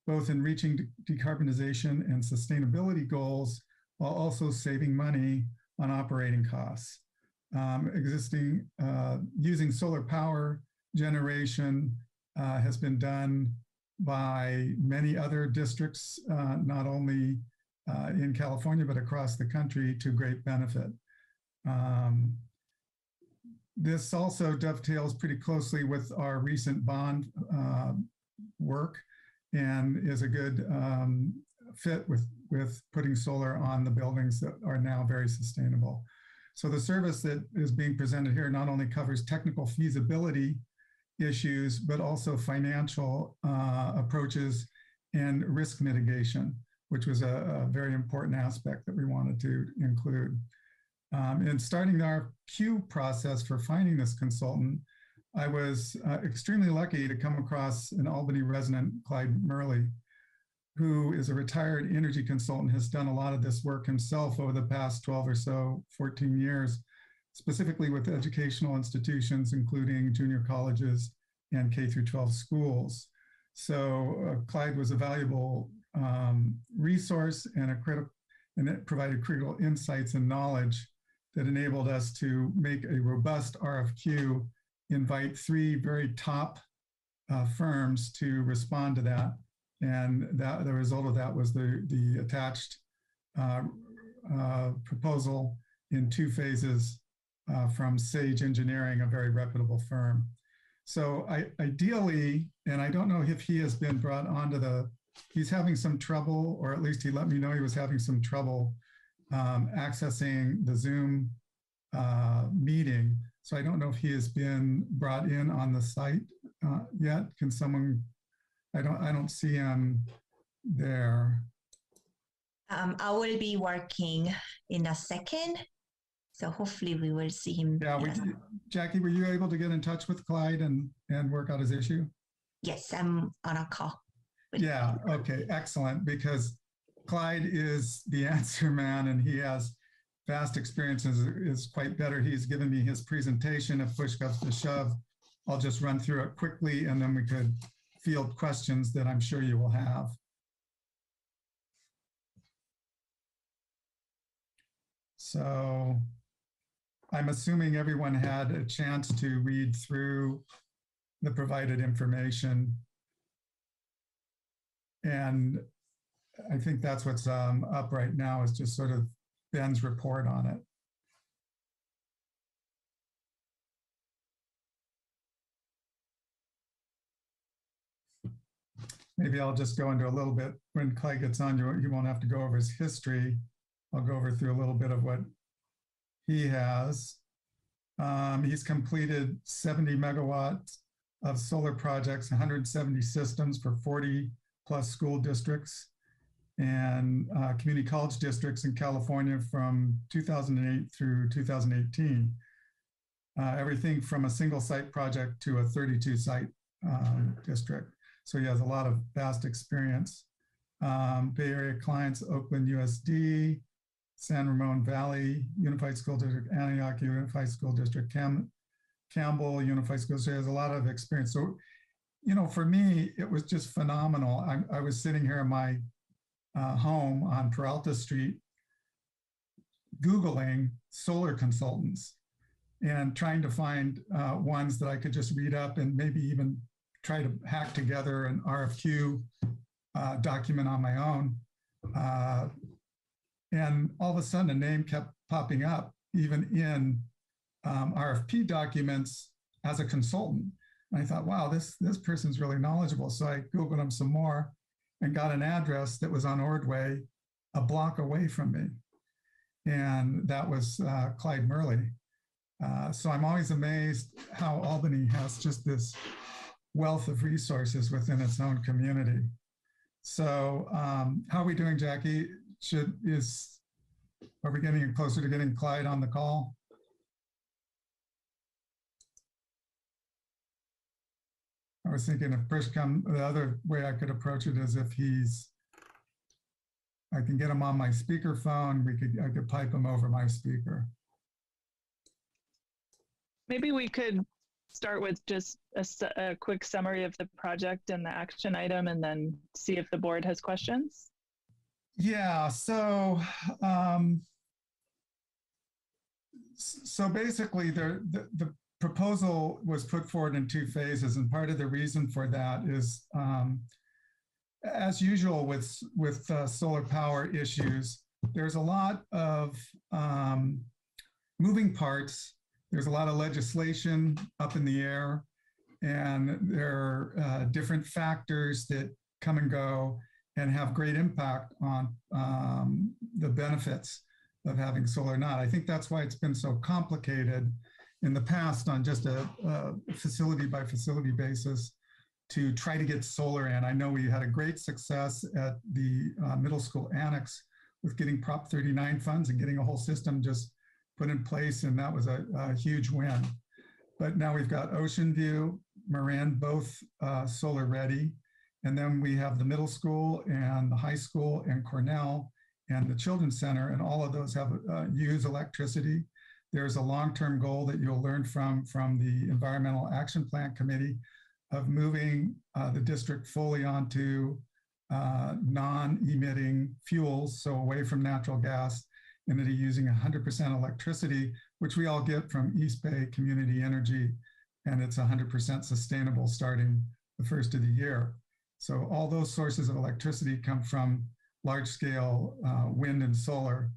both in reaching decarbonization and sustainability goals, while also saving money on operating costs. Using solar power generation has been done by many other districts, not only in California, but across the country to great benefit. This also dovetails pretty closely with our recent bond work and is a good fit with putting solar on the buildings that are now very sustainable. So the service that is being presented here not only covers technical feasibility issues, but also financial approaches and risk mitigation, which was a very important aspect that we wanted to include. In starting our queue process for finding this consultant, I was extremely lucky to come across an Albany resident, Clyde Murley, who is a retired energy consultant, has done a lot of this work himself over the past 12 or so, 14 years, specifically with educational institutions, including junior colleges and K through 12 schools. So Clyde was a valuable resource and it provided critical insights and knowledge that enabled us to make a robust RFQ, invite 3 very top firms to respond to that. And the result of that was the attached proposal in 2 phases from Sage Engineering, a very reputable firm. So ideally, and I don't know if he has been brought onto he's having some trouble, or at least he let me know he was having some trouble accessing the Zoom meeting. So I don't know if he has been brought in on the site yet. Can someone, I don't see him there. I will be working in a second. So hopefully we will see him. Yeah, Jackie, were you able to get in touch with Clyde and work out his issue? Yes, I'm on a call. Yeah, okay, excellent. Because Clyde is the answer man and he has vast experience, is quite better. He's given me his presentation. If push comes to shove, I'll just run through it quickly and then we could field questions that I'm sure you will have. So I'm assuming everyone had a chance to read through the provided information. And I think that's what's up right now, is just sort of Ben's report on it. Maybe I'll just go into a little bit, when Clay gets on, you won't have to go over his history. I'll go over through a little bit of what he has. He's completed 70 megawatts of solar projects, 170 systems for 40 plus school districts and community college districts in California from 2008 through 2018. Everything from a single site project to a 32 site district. So he has a lot of vast experience. Bay Area clients, Oakland USD, San Ramon Valley Unified School District, Antioch Unified School District, Campbell Unified School District. Has a lot of experience. So, you know, for me, it was just phenomenal. I was sitting here in my home on Peralta Street, Googling solar consultants and trying to find ones that I could just read up and maybe even try to hack together an RFQ document on my own. And all of a sudden a name kept popping up, even in RFP documents as a consultant. And I thought, wow, this person's really knowledgeable. So I Googled him some more and got an address that was on Ordway, a block away from me. And that was Clyde Murley. So I'm always amazed how Albany has just this wealth of resources within its own community. So how are we doing, Jackie? Are we getting closer to getting Clyde on the call? I was thinking if push come, the other way I could approach it is if I can get him on my speaker phone, I could pipe him over my speaker. Maybe we could start with just a quick summary of the project and the action item and then see if the board has questions. Yeah, so basically the proposal was put forward in 2 phases, and part of the reason for that is, as usual with solar power issues, there's a lot of moving parts. There's a lot of legislation up in the air, and there are different factors that come and go and have great impact on the benefits of having solar or not. I think that's why it's been so complicated in the past on just a facility by facility basis to try to get solar in. I know we had a great success at the middle school annex with getting Prop 39 funds and getting a whole system just put in place, and that was a huge win. But now we've got Ocean View, Marin, both solar ready. And then we have the middle school and the high school and Cornell and the Children's Center, and all of those have use electricity. There's a long-term goal that you'll learn from the Environmental Action Plan Committee of moving the district fully onto non-emitting fuels, so away from natural gas, and into using 100% electricity, which we all get from East Bay Community Energy, and it's 100% sustainable starting the first of the year. So all those sources of electricity come from large-scale wind and solar,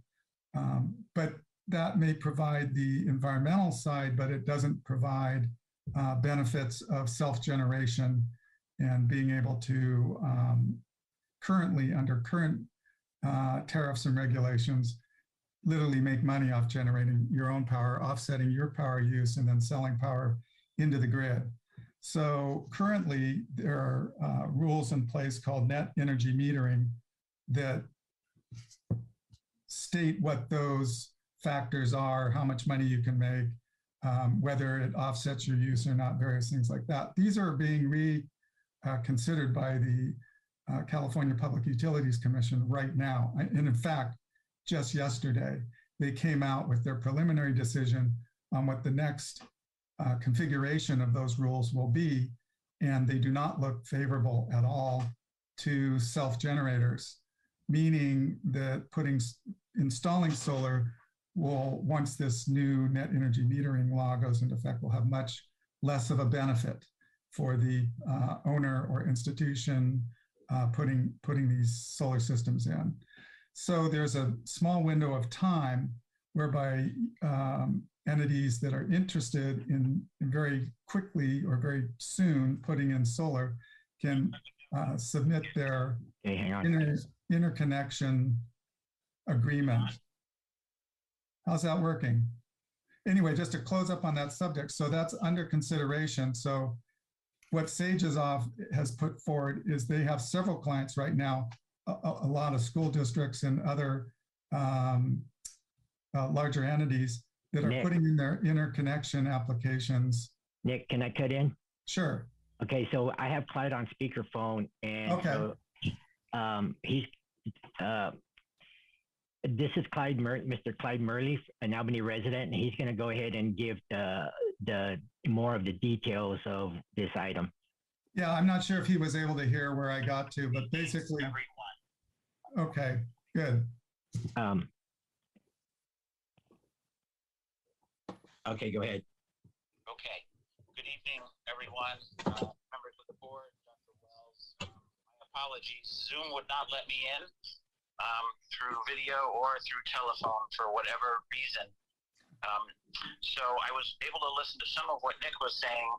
but that may provide the environmental side, but it doesn't provide benefits of self-generation and being able to currently, under current tariffs and regulations, literally make money off generating your own power, offsetting your power use, and then selling power into the grid. So currently there are rules in place called net energy metering that state what those factors are, how much money you can make, whether it offsets your use or not, various things like that. These are being reconsidered by the California Public Utilities Commission right now. And in fact, just yesterday, they came out with their preliminary decision on what the next configuration of those rules will be, and they do not look favorable at all to self-generators, meaning that installing solar will, once this new net energy metering law goes into effect, will have much less of a benefit for the owner or institution putting these solar systems in. So there's a small window of time whereby entities that are interested in very quickly or very soon putting in solar can submit their interconnection agreement. How's that working? Anyway, just to close up on that subject, so that's under consideration. So what Sage has put forward is they have several clients right now, a lot of school districts and other larger entities that are putting in their interconnection applications. Nick, can I cut in? Sure. Okay, so I have Clyde on speakerphone, and so he's this is Mr. Clyde Murley, an Albany resident, and he's going to go ahead and give the more of the details of this item. Yeah, I'm not sure if he was able to hear where I got to, but basically, okay, good. Okay, go ahead. Okay. Good evening, everyone, members of the board, Dr. Wells. My apologies. Zoom would not let me in through video or through telephone for whatever reason. So I was able to listen to some of what Nick was saying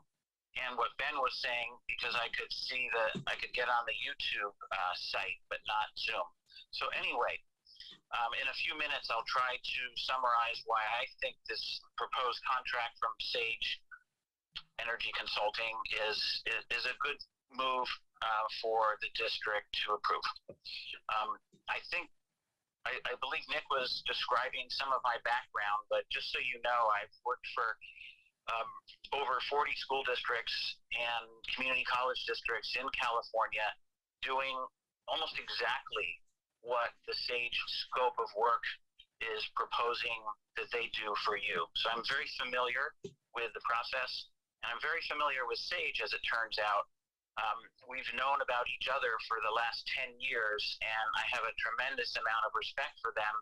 and what Ben was saying because I could see I could get on the YouTube site, but not Zoom. So anyway, in a few minutes, I'll try to summarize why I think this proposed contract from Sage Energy Consulting is a good move for the district to approve. I believe Nick was describing some of my background, but just so you know, I've worked for over 40 school districts and community college districts in California doing almost exactly what the Sage scope of work is proposing that they do for you. So I'm very familiar with the process, and I'm very familiar with Sage, as it turns out. We've known about each other for the last 10 years, and I have a tremendous amount of respect for them,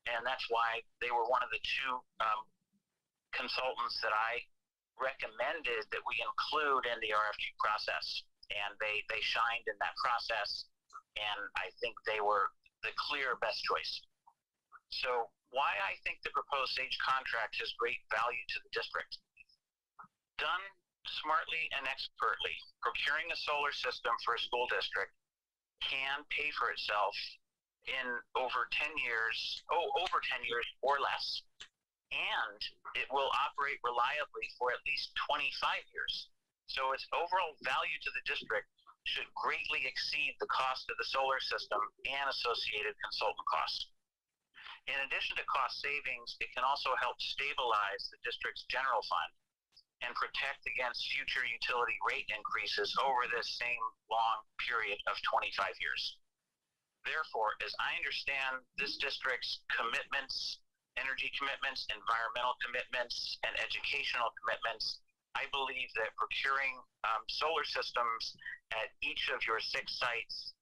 and that's why they were one of the two consultants that I recommended that we include in the RFQ process, and they shined in that process, and I think they were the clear best choice. So why I think the proposed Sage contract has great value to the district. Done smartly and expertly, procuring a solar system for a school district can pay for itself in over 10 years or less, and it will operate reliably for at least 25 years. So its overall value to the district should greatly exceed the cost of the solar system and associated consultant costs. In addition to cost savings, it can also help stabilize the district's general fund and protect against future utility rate increases over this same long period of 25 years. Therefore, as I understand this district's commitments, energy commitments, environmental commitments, and educational commitments, I believe that procuring solar systems at each of your 6 sites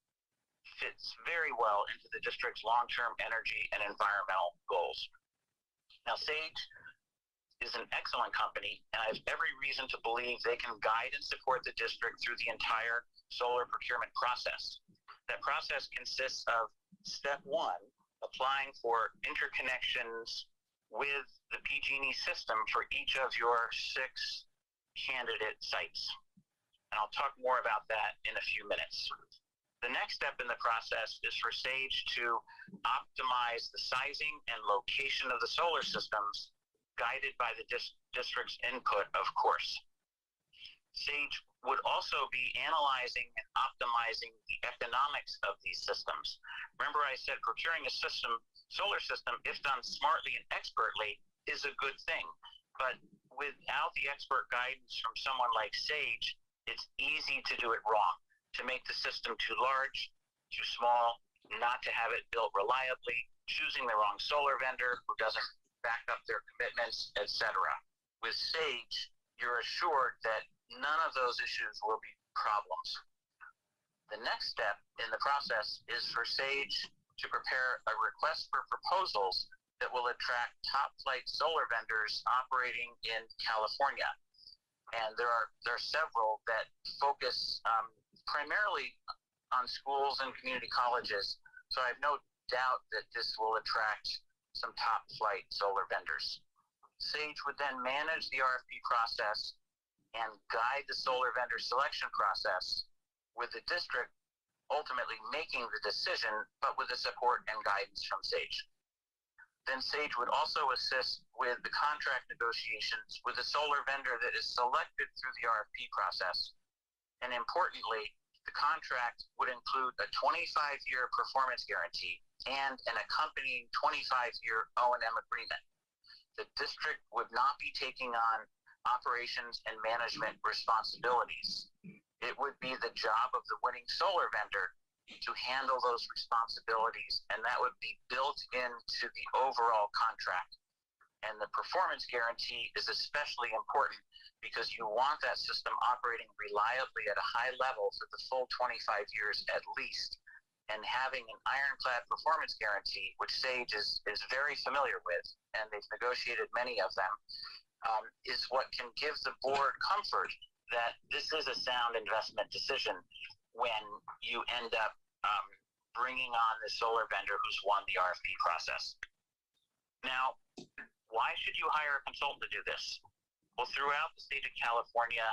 fits very well into the district's long-term energy and environmental goals. Now, Sage is an excellent company, and I have every reason to believe they can guide and support the district through the entire solar procurement process. That process consists of step 1, applying for interconnections with the PG&E system for each of your 6 candidate sites. And I'll talk more about that in a few minutes. The next step in the process is for Sage to optimize the sizing and location of the solar systems, guided by the district's input, of course. Sage would also be analyzing and optimizing the economics of these systems. Remember I said procuring a solar system, if done smartly and expertly, is a good thing. But without the expert guidance from someone like Sage, it's easy to do it wrong, to make the system too large, too small, not to have it built reliably, choosing the wrong solar vendor who doesn't back up their commitments, etc. With Sage, you're assured that none of those issues will be problems. The next step in the process is for Sage to prepare a request for proposals that will attract top-flight solar vendors operating in California. And there are several that focus primarily on schools and community colleges. So I have no doubt that this will attract some top-flight solar vendors. Sage would then manage the RFP process and guide the solar vendor selection process, with the district ultimately making the decision, but with the support and guidance from Sage. Then Sage would also assist with the contract negotiations with the solar vendor that is selected through the RFP process, And importantly, the contract would include a 25-year performance guarantee and an accompanying 25-year O&M agreement. The district would not be taking on operations and management responsibilities. It would be the job of the winning solar vendor to handle those responsibilities, and that would be built into the overall contract. And the performance guarantee is especially important because you want that system operating reliably at a high level for the full 25 years at least. And having an ironclad performance guarantee, which Sage is very familiar with, and they've negotiated many of them, is what can give the board comfort that this is a sound investment decision when you end up bringing on the solar vendor who's won the RFP process. Now, why should you hire a consultant to do this? Well, throughout the state of California,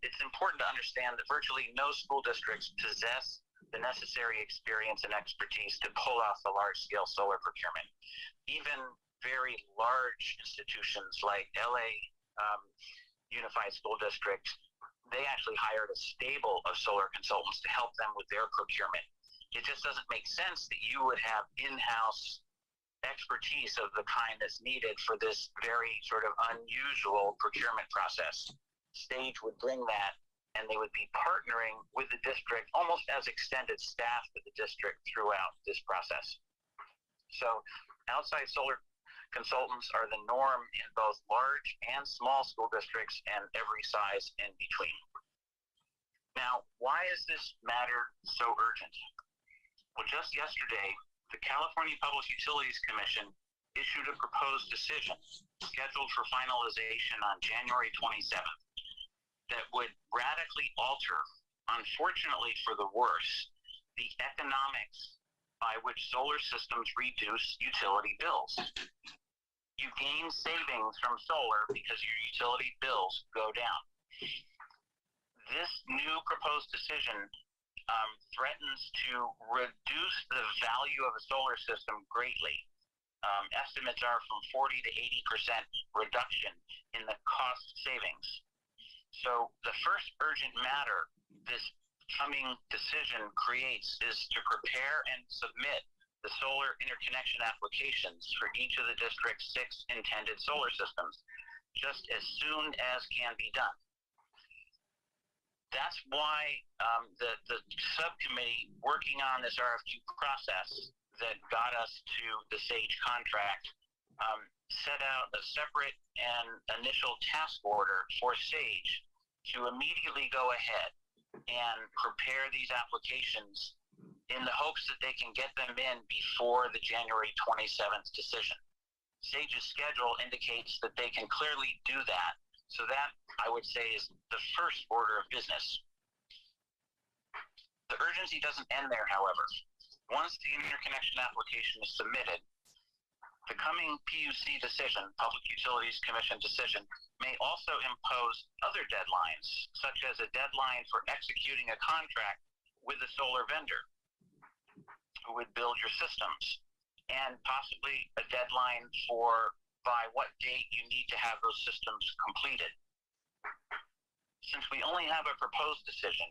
it's important to understand that virtually no school districts possess the necessary experience and expertise to pull off the large-scale solar procurement. Even very large institutions like LA Unified School District, they actually hired a stable of solar consultants to help them with their procurement. It just doesn't make sense that you would have in-house expertise of the kind that's needed for this very sort of unusual procurement process. Sage would bring that, and they would be partnering with the district almost as extended staff to the district throughout this process. So outside solar consultants are the norm in both large and small school districts and every size in between. Now, why is this matter so urgent? Well, just yesterday, the California Public Utilities Commission issued a proposed decision scheduled for finalization on January 27th that would radically alter, unfortunately for the worse, the economics by which solar systems reduce utility bills. You gain savings from solar because your utility bills go down. This new proposed decision threatens to reduce the value of a solar system greatly. Estimates are from 40 to 80% reduction in the cost savings. So the first urgent matter this coming decision creates is to prepare and submit the solar interconnection applications for each of the district's 6 intended solar systems, just as soon as can be done. That's why the subcommittee working on this RFQ process that got us to the SAGE contract set out a separate and initial task order for SAGE to immediately go ahead and prepare these applications in the hopes that they can get them in before the January 27th decision. SAGE's schedule indicates that they can clearly do that, so that, I would say, is the first order of business. The urgency doesn't end there, however. Once the interconnection application is submitted, the coming PUC decision, Public Utilities Commission decision, may also impose other deadlines, such as a deadline for executing a contract with a solar vendor who would build your systems, and possibly a deadline for by what date you need to have those systems completed. Since we only have a proposed decision,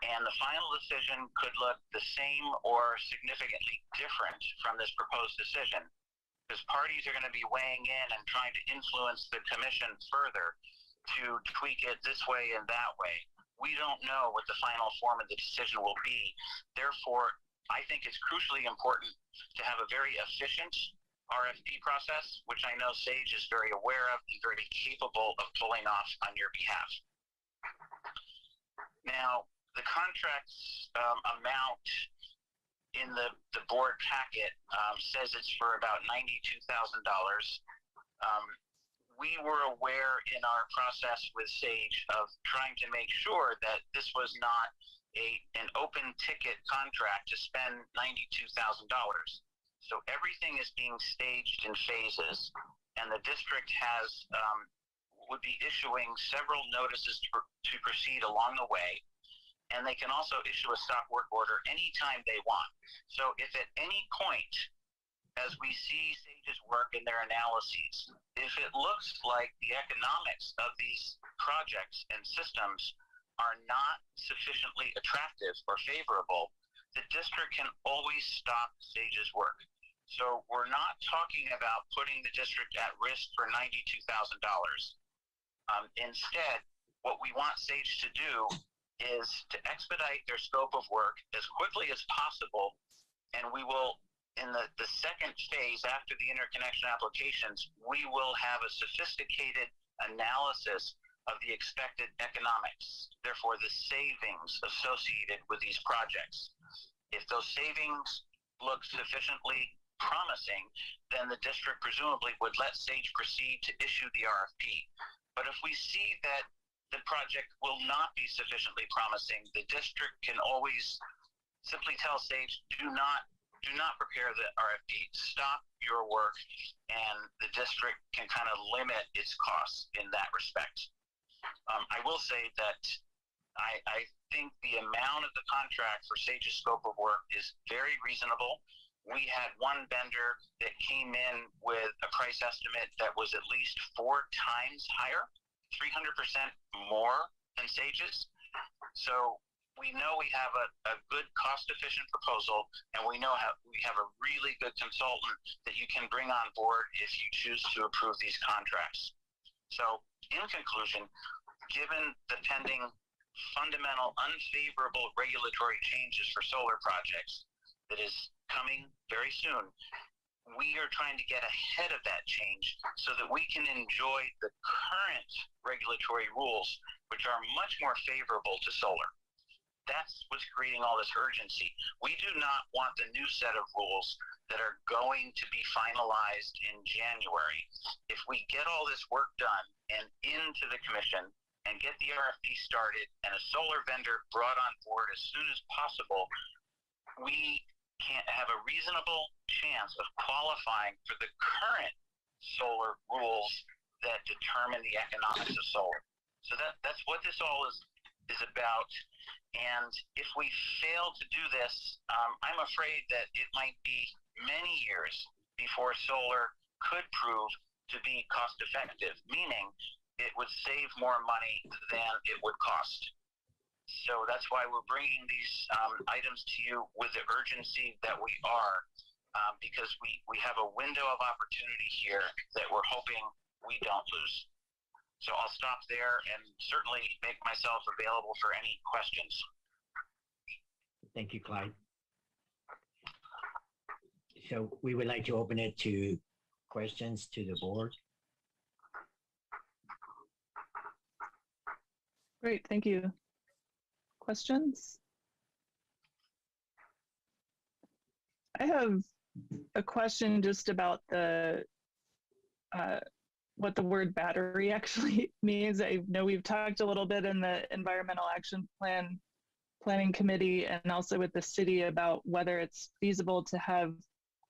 and the final decision could look the same or significantly different from this proposed decision, because parties are going to be weighing in and trying to influence the commission further to tweak it this way and that way. We don't know what the final form of the decision will be. Therefore, I think it's crucially important to have a very efficient RFP process, which I know SAGE is very aware of and very capable of pulling off on your behalf. Now, the contract's amount in the board packet says it's for about $92,000. We were aware in our process with SAGE of trying to make sure that this was not an open ticket contract to spend $92,000. So everything is being staged in phases, and the district has would be issuing several notices to proceed along the way, and they can also issue a stop work order anytime they want. So if at any point, as we see SAGE's work in their analyses, if it looks like the economics of these projects and systems are not sufficiently attractive or favorable, the district can always stop SAGE's work. So we're not talking about putting the district at risk for $92,000. Instead, what we want SAGE to do is to expedite their scope of work as quickly as possible, and we will, in the second phase after the interconnection applications, we will have a sophisticated analysis of the expected economics, therefore the savings associated with these projects. If those savings look sufficiently promising, then the district presumably would let SAGE proceed to issue the RFP. But if we see that the project will not be sufficiently promising, the district can always simply tell SAGE, do not prepare the RFP, stop your work, and the district can kind of limit its costs in that respect. I will say that I think the amount of the contract for SAGE's scope of work is very reasonable. We had one vendor that came in with a price estimate that was at least 4 times higher, 300% more than SAGE's. So we know we have a good cost-efficient proposal, and we know we have a really good consultant that you can bring on board if you choose to approve these contracts. So in conclusion, given the pending fundamental unfavorable regulatory changes for solar projects that is coming very soon, we are trying to get ahead of that change so that we can enjoy the current regulatory rules, which are much more favorable to solar. That's what's creating all this urgency. We do not want the new set of rules that are going to be finalized in January. If we get all this work done and into the commission and get the RFP started and a solar vendor brought on board as soon as possible, we can't have a reasonable chance of qualifying for the current solar rules that determine the economics of solar. So that's what this all is about. And if we fail to do this, I'm afraid that it might be many years before solar could prove to be cost effective, meaning it would save more money than it would cost. So that's why we're bringing these items to you with the urgency that we are, because we have a window of opportunity here that we're hoping we don't lose. So I'll stop there and certainly make myself available for any questions. Thank you, Clyde. So we would like to open it to questions to the board. Great, thank you. Questions? I have a question just about the what the word battery actually means. I know we've talked a little bit in the Environmental Action Planning Committee and also with the city about whether it's feasible to have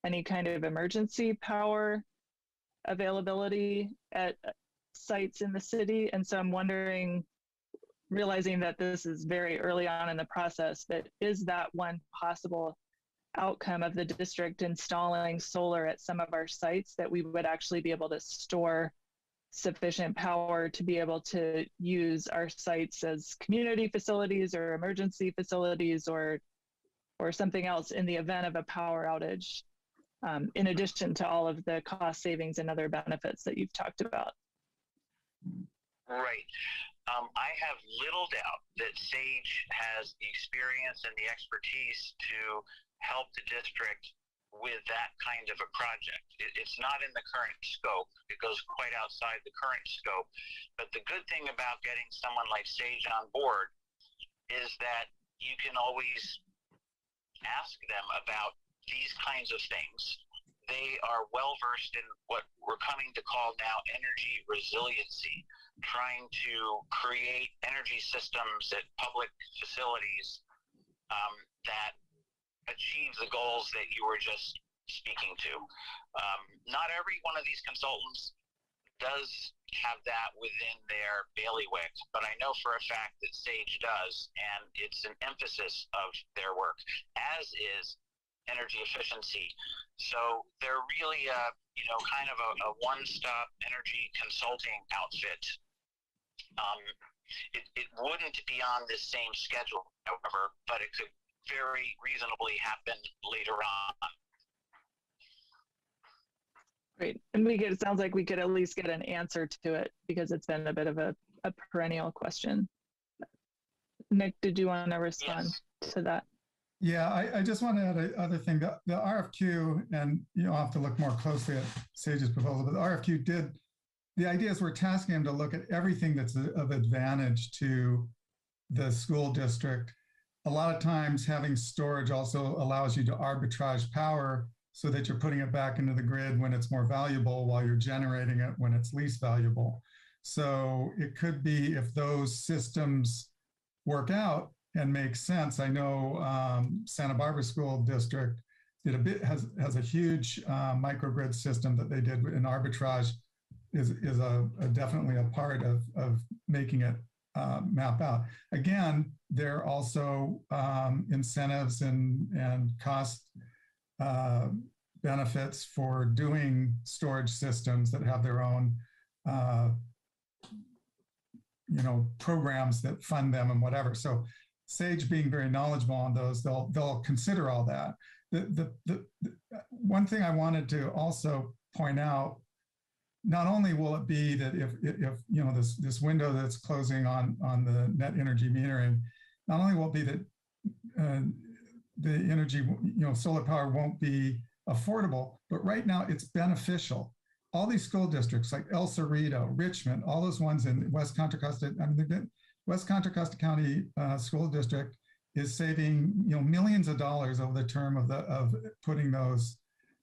any kind of emergency power availability at sites in the city. And so I'm wondering, realizing that this is very early on in the process, but is that one possible outcome of the district installing solar at some of our sites, that we would actually be able to store sufficient power to be able to use our sites as community facilities or emergency facilities or something else in the event of a power outage, in addition to all of the cost savings and other benefits that you've talked about? Right. I have little doubt that SAGE has the experience and the expertise to help the district with that kind of a project. It's not in the current scope. It goes quite outside the current scope. But the good thing about getting someone like SAGE on board is that you can always ask them about these kinds of things. They are well versed in what we're coming to call now energy resiliency, trying to create energy systems at public facilities that achieve the goals that you were just speaking to. Not every one of these consultants does have that within their bailiwick, but I know for a fact that SAGE does, and it's an emphasis of their work, as is energy efficiency. So they're really kind of a one-stop energy consulting outfit. It wouldn't be on this same schedule, however, but it could very reasonably happen later on. Great. And it sounds like we could at least get an answer to it because it's been a bit of a perennial question. Nick, did you want to respond to that? Yeah, I just want to add another thing. The RFQ, and you'll have to look more closely at Sage's proposal, but the RFQ the idea is we're tasking him to look at everything that's of advantage to the school district. A lot of times having storage also allows you to arbitrage power so that you're putting it back into the grid when it's more valuable while you're generating it when it's least valuable. So it could be if those systems work out and make sense. I know Santa Barbara School District has a huge microgrid system that they did in arbitrage is definitely a part of making it map out. Again, there are also incentives and cost benefits for doing storage systems that have their own programs that fund them and whatever. So Sage being very knowledgeable on those, they'll consider all that. The one thing I wanted to also point out, not only will it be that if this window that's closing on the net energy metering, not only will it be that the energy, solar power won't be affordable, but right now it's beneficial. All these school districts like El Cerrito, Richmond, all those ones in West Contra Costa, West Contra Costa County School District is saving millions of dollars over the term of putting those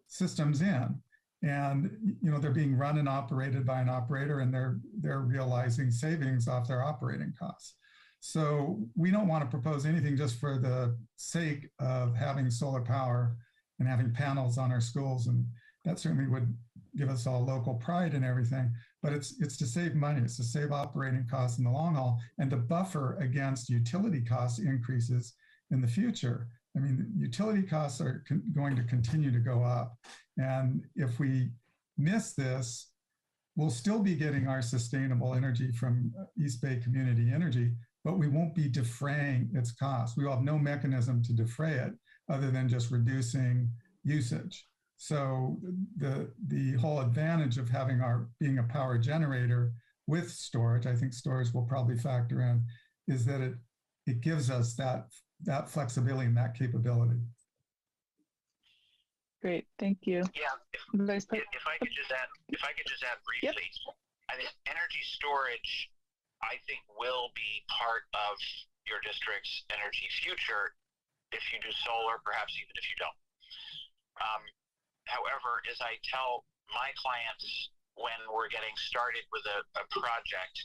systems in. And they're being run and operated by an operator, and they're realizing savings off their operating costs. So we don't want to propose anything just for the sake of having solar power and having panels on our schools, and that certainly would give us all local pride and everything. But it's to save money, it's to save operating costs in the long haul, and to buffer against utility cost increases in the future. I mean, utility costs are going to continue to go up. And if we miss this, we'll still be getting our sustainable energy from East Bay Community Energy, but we won't be defraying its costs. We will have no mechanism to defray it other than just reducing usage. So the whole advantage of being a power generator with storage, I think storage will probably factor in, is that it gives us that flexibility and that capability. Great, thank you. Yeah, if I could just add briefly, I think energy storage, I think, will be part of your district's energy future if you do solar, perhaps even if you don't. However, as I tell my clients when we're getting started with a project,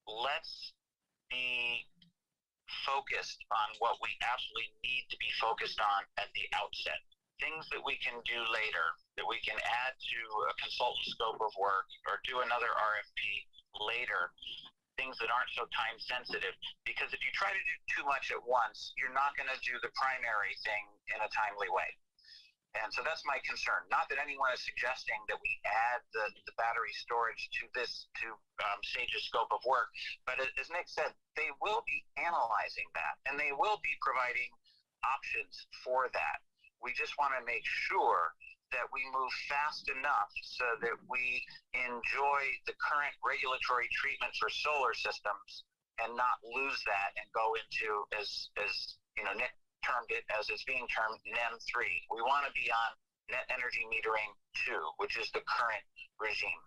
let's be focused on what we absolutely need to be focused on at the outset. Things that we can do later, that we can add to a consultant scope of work or do another RFP later, things that aren't so time sensitive. Because if you try to do too much at once, you're not going to do the primary thing in a timely way. And so that's my concern. Not that anyone is suggesting that we add the battery storage to Sage's scope of work, but as Nick said, they will be analyzing that and they will be providing options for that. We just want to make sure that we move fast enough so that we enjoy the current regulatory treatment for solar systems and not lose that and go into, as Nick termed it, as it's being termed, NEM 3. We want to be on net energy metering 2, which is the current regime.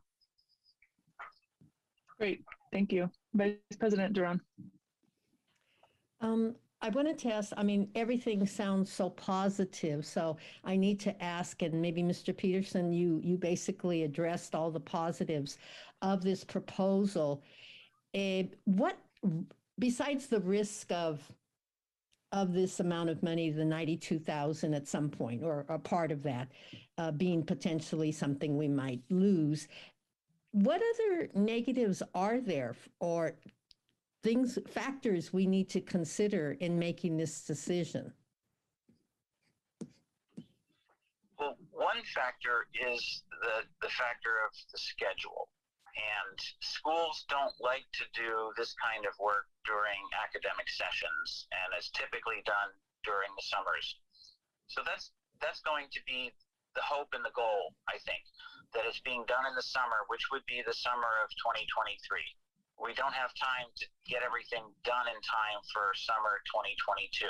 Great, thank you. Vice President Duran. I wanted to ask, everything sounds so positive, so I need to ask, and maybe Mr. Peterson, you basically addressed all the positives of this proposal. What, besides the risk of this amount of money, the $92,000 at some point, or a part of that being potentially something we might lose, what other negatives are there, or factors we need to consider in making this decision? Well, one factor is the factor of the schedule. And schools don't like to do this kind of work during academic sessions, and it's typically done during the summers. So that's going to be the hope and the goal, I think, that it's being done in the summer, which would be the summer of 2023. We don't have time to get everything done in time for summer 2022.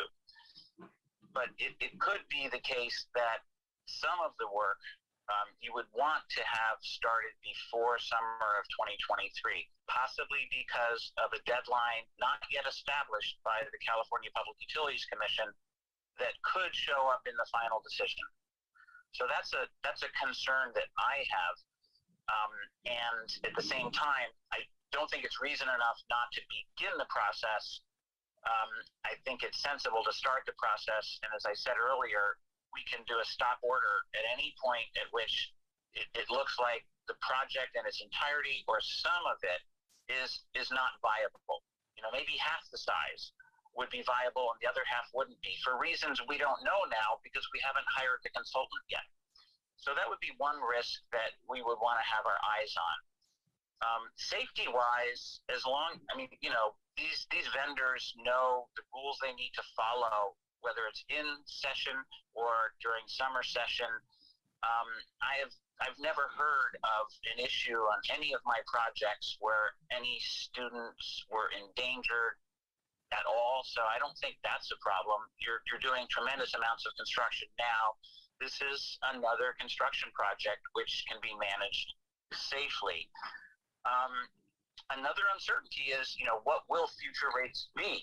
But it could be the case that some of the work you would want to have started before summer of 2023, possibly because of a deadline not yet established by the California Public Utilities Commission that could show up in the final decision. So that's a concern that I have. And at the same time, I don't think it's reason enough not to begin the process. I think it's sensible to start the process. And as I said earlier, we can do a stop order at any point at which it looks like the project in its entirety or some of it is not viable. You know, maybe half the size would be viable and the other half wouldn't be, for reasons we don't know now because we haven't hired the consultant yet. So that would be one risk that we would want to have our eyes on. Safety-wise, these vendors know the rules they need to follow, whether it's in session or during summer session. I've never heard of an issue on any of my projects where any students were endangered at all. So I don't think that's a problem. You're doing tremendous amounts of construction now. This is another construction project which can be managed safely. Another uncertainty is, what will future rates be?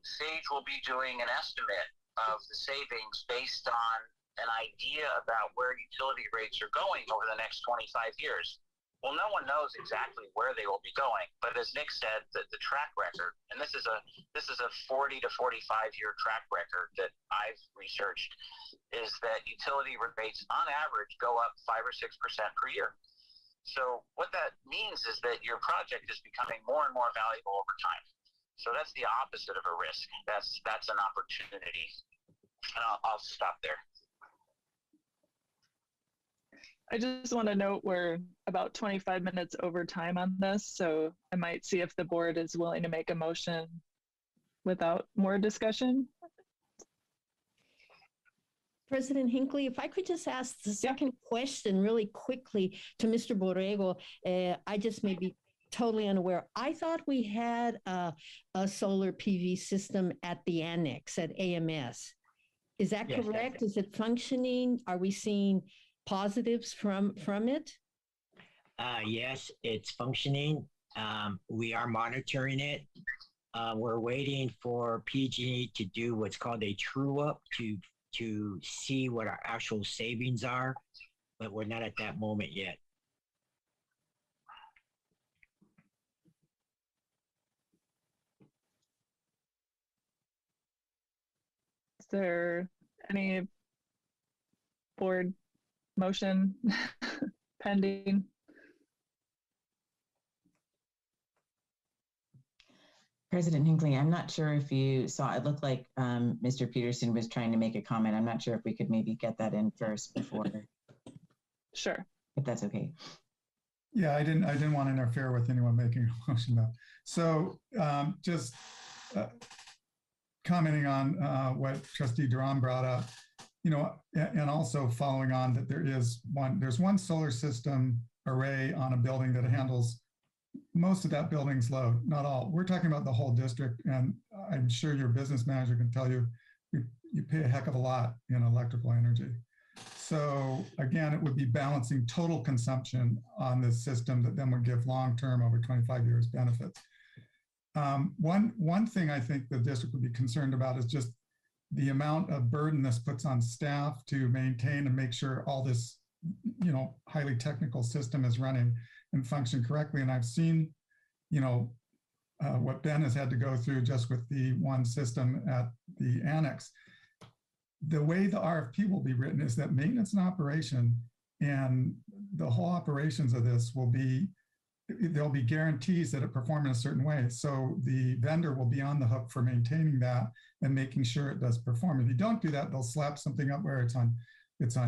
SAGE will be doing an estimate of the savings based on an idea about where utility rates are going over the next 25 years. Well, no one knows exactly where they will be going, but as Nick said, the track record, and this is a 40 to 45 year track record that I've researched, is that utility rates on average go up 5 or 6% per year. So what that means is that your project is becoming more and more valuable over time. So that's the opposite of a risk. That's an opportunity. And I'll stop there. I just want to note we're about 25 minutes over time on this, so I might see if the board is willing to make a motion without more discussion. President Hinckley, if I could just ask the second question really quickly to Mr. Borrego. I just may be totally unaware. I thought we had a solar PV system at the annex at AMS. Is that correct? Is it functioning? Are we seeing positives from it? Yes, it's functioning. We are monitoring it. We're waiting for PG to do what's called a true up to see what our actual savings are, but we're not at that moment yet. Is there any board motion pending? President Hinckley, I'm not sure if you saw, it looked like Mr. Peterson was trying to make a comment. I'm not sure if we could maybe get that in first before. Sure. If that's okay. Yeah, I didn't want to interfere with anyone making a motion though. So just commenting on what Trustee Duran brought up, and also following on that there's one solar system array on a building that handles most of that building's load, not all. We're talking about the whole district, and I'm sure your business manager can tell you, you pay a heck of a lot in electrical energy. So again, it would be balancing total consumption on this system that then would give long-term over 25 years benefits. One thing I think the district would be concerned about is just the amount of burden this puts on staff to maintain and make sure all this, highly technical system is running and function correctly. And I've seen, what Ben has had to go through just with the one system at the annex. The way the RFP will be written is that maintenance and operation and the whole operations of this there'll be guarantees that it perform in a certain way. So the vendor will be on the hook for maintaining that and making sure it does perform. If you don't do that, they'll slap something up where it's on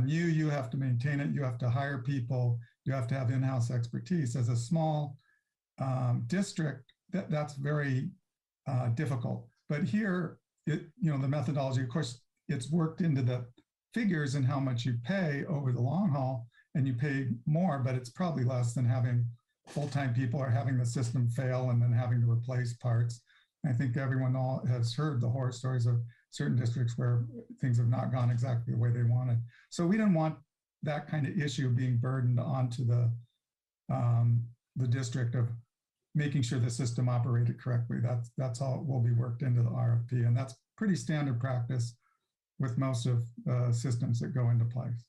you. You have to maintain it. You have to hire people. You have to have in-house expertise. As a small district, that's very difficult. But here, the methodology, of course, it's worked into the figures and how much you pay over the long haul, and you pay more, but it's probably less than having full-time people or having the system fail and then having to replace parts. I think everyone has heard the horror stories of certain districts where things have not gone exactly the way they wanted. So we didn't want that kind of issue being burdened onto the district of making sure the system operated correctly. That's all will be worked into the RFP, and that's pretty standard practice with most of systems that go into place.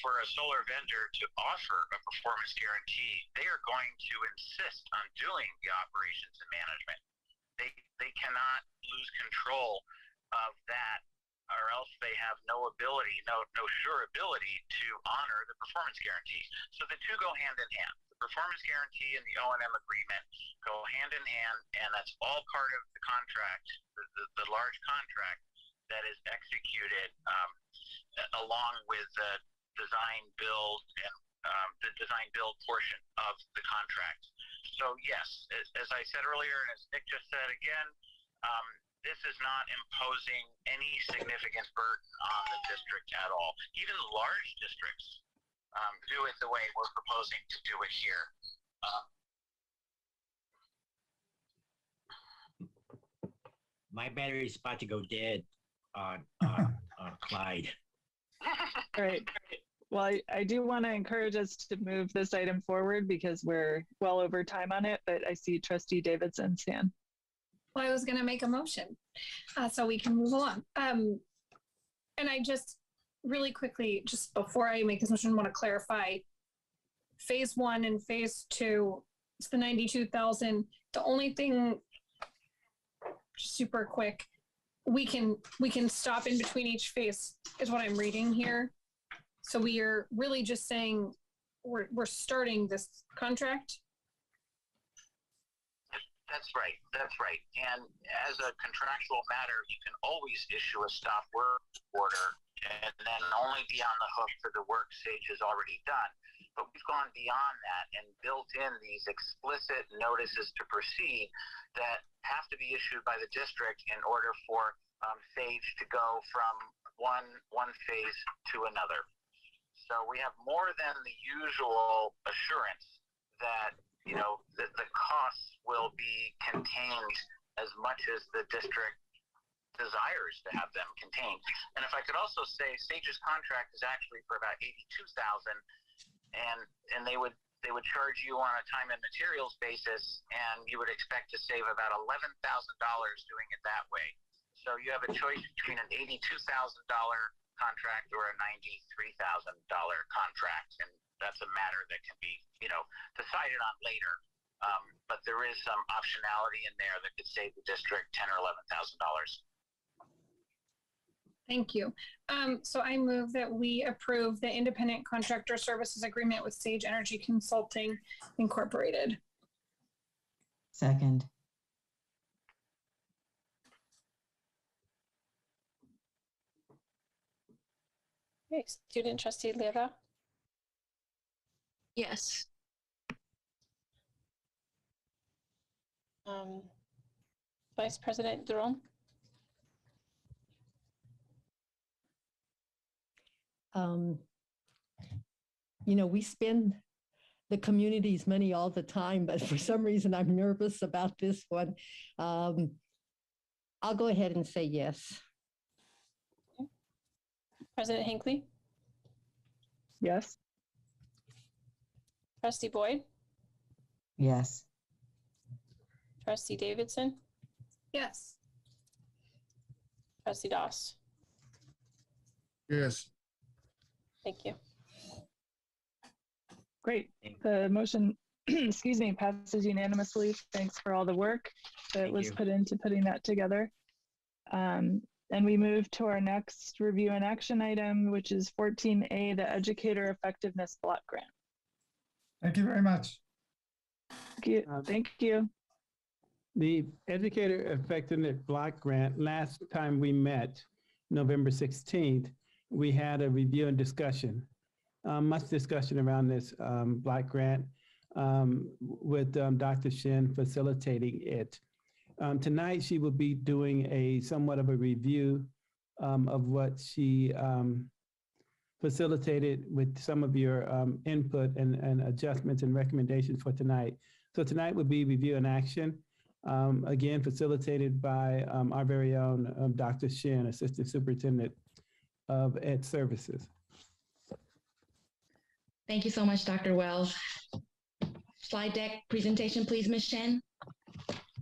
For a solar vendor to offer a performance guarantee, they are going to insist on doing the operations and management. They cannot lose control of that, or else they have no sure ability to honor the performance guarantee. So the two go hand in hand. The performance guarantee and the O&M agreement go hand in hand, and that's all part of the contract, the large contract that is executed along with the design build and the design build portion of the contract. So yes, as I said earlier, and as Nick just said again, this is not imposing any significant burden on the district at all. Even large districts do it the way we're proposing to do it here. My battery is about to go dead on Clyde. All right. Well, I do want to encourage us to move this item forward because we're well over time on it, but I see Trustee Davidson's hand. Well, I was going to make a motion so we can move along. And I just really quickly, just before I make this motion, want to clarify phase 1 and phase 2, it's the 92,000. The only thing, super quick, we can stop in between each phase is what I'm reading here. So we are really just saying we're starting this contract. That's right. That's right. And as a contractual matter, you can always issue a stop work order and then only be on the hook for the work Sage has already done. But we've gone beyond that and built in these explicit notices to proceed that have to be issued by the district in order for Sage to go from one phase to another. So we have more than the usual assurance that the costs will be contained as much as the district desires to have them contained. And if I could also say, Sage's contract is actually for about $82,000, and they would charge you on a time and materials basis, and you would expect to save about $11,000 doing it that way. So you have a choice between an $82,000 contract or a $93,000 contract, and that's a matter that can be, decided on later. But there is some optionality in there that could save the district $10,000 or $11,000. Thank you. So I move that we approve the independent contractor services agreement with Sage Energy Consulting Incorporated. Second. Okay, Student Trustee Leva. Yes. Vice President Duron. We spend the community's money all the time, but for some reason I'm nervous about this one. I'll go ahead and say yes. Okay. President Hinckley? Yes. Trustee Boyd? Yes. Trustee Davidson? Yes. Trustee Doss? Yes. Thank you. Great. The motion, excuse me, passes unanimously. Thanks for all the work that was put into putting that together. And we move to our next review and action item, which is 14A, the Educator Effectiveness Block Grant. Thank you very much. Thank you. Thank you. The Educator Effectiveness Block Grant, last time we met, November 16th, we had a review and discussion, much discussion around this Block grant with Dr. Shin facilitating it. Tonight, she will be doing a somewhat of a review of what she facilitated with some of your input and adjustments and recommendations for tonight. So tonight would be review and action, again, facilitated by our very own Dr. Shin, Assistant Superintendent of Ed Services. Thank you so much, Dr. Wells. Slide deck presentation, please, Ms. Shin.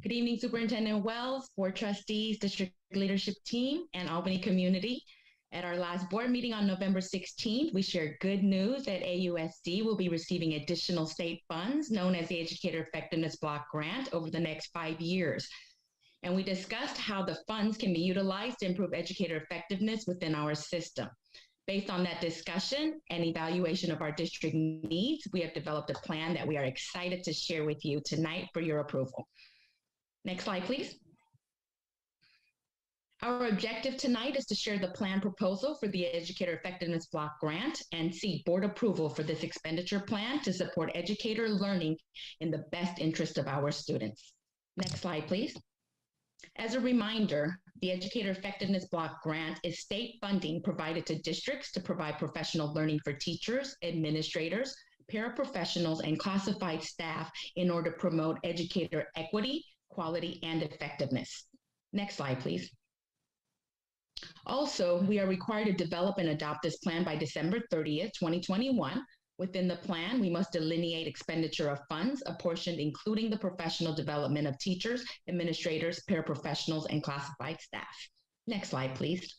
Good evening, Superintendent Wells, Board Trustees, District Leadership Team, and Albany community. At our last board meeting on November 16th, we shared good news that AUSD will be receiving additional state funds known as the Educator Effectiveness Block Grant over the next 5 years. And we discussed how the funds can be utilized to improve educator effectiveness within our system. Based on that discussion and evaluation of our district needs, we have developed a plan that we are excited to share with you tonight for your approval. Next slide, please. Our objective tonight is to share the plan proposal for the Educator Effectiveness Block Grant and seek board approval for this expenditure plan to support educator learning in the best interest of our students. Next slide, please. As a reminder, the Educator Effectiveness Block Grant is state funding provided to districts to provide professional learning for teachers, administrators, paraprofessionals, and classified staff in order to promote educator equity, quality, and effectiveness. Next slide, please. Also, we are required to develop and adopt this plan by December 30th, 2021. Within the plan, we must delineate expenditure of funds apportioned, including the professional development of teachers, administrators, paraprofessionals, and classified staff. Next slide, please.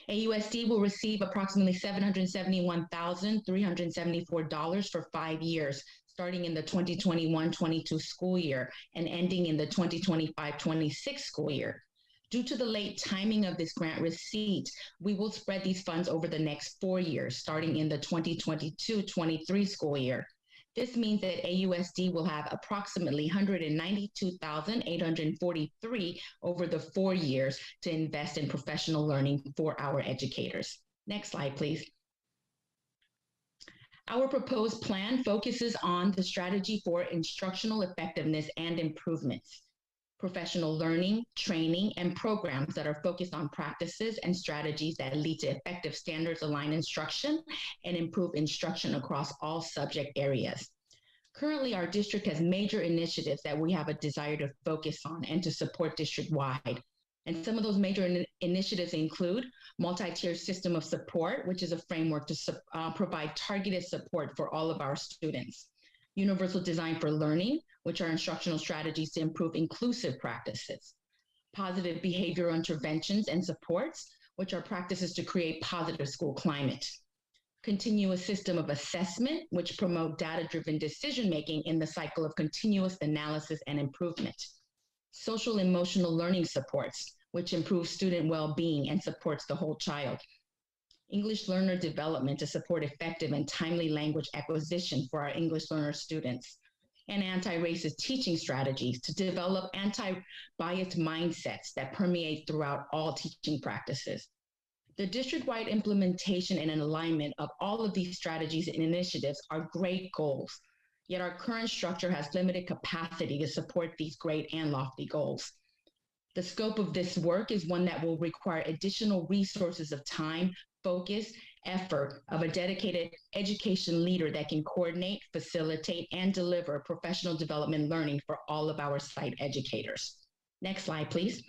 AUSD will receive approximately $771,374 for 5 years, starting in the 2021-22 school year and ending in the 2025-26 school year. Due to the late timing of this grant receipt, we will spread these funds over the next 4 years, starting in the 2022-23 school year. This means that AUSD will have approximately $192,843 over the 4 years to invest in professional learning for our educators. Next slide, please. Our proposed plan focuses on the strategy for instructional effectiveness and improvements, professional learning, training, and programs that are focused on practices and strategies that lead to effective standards-aligned instruction and improve instruction across all subject areas. Currently, our district has major initiatives that we have a desire to focus on and to support district-wide. And some of those major initiatives include multi-tier system of support, which is a framework to provide targeted support for all of our students. Universal design for learning, which are instructional strategies to improve inclusive practices. Positive behavioral interventions and supports, which are practices to create positive school climate. Continuous system of assessment, which promote data-driven decision-making in the cycle of continuous analysis and improvement. Social emotional learning supports, which improve student well-being and supports the whole child. English learner development to support effective and timely language acquisition for our English learner students, and anti-racist teaching strategies to develop anti-biased mindsets that permeate throughout all teaching practices. The district-wide implementation and alignment of all of these strategies and initiatives are great goals, yet our current structure has limited capacity to support these great and lofty goals. The scope of this work is one that will require additional resources of time, focus, effort of a dedicated education leader that can coordinate, facilitate, and deliver professional development learning for all of our site educators. Next slide, please.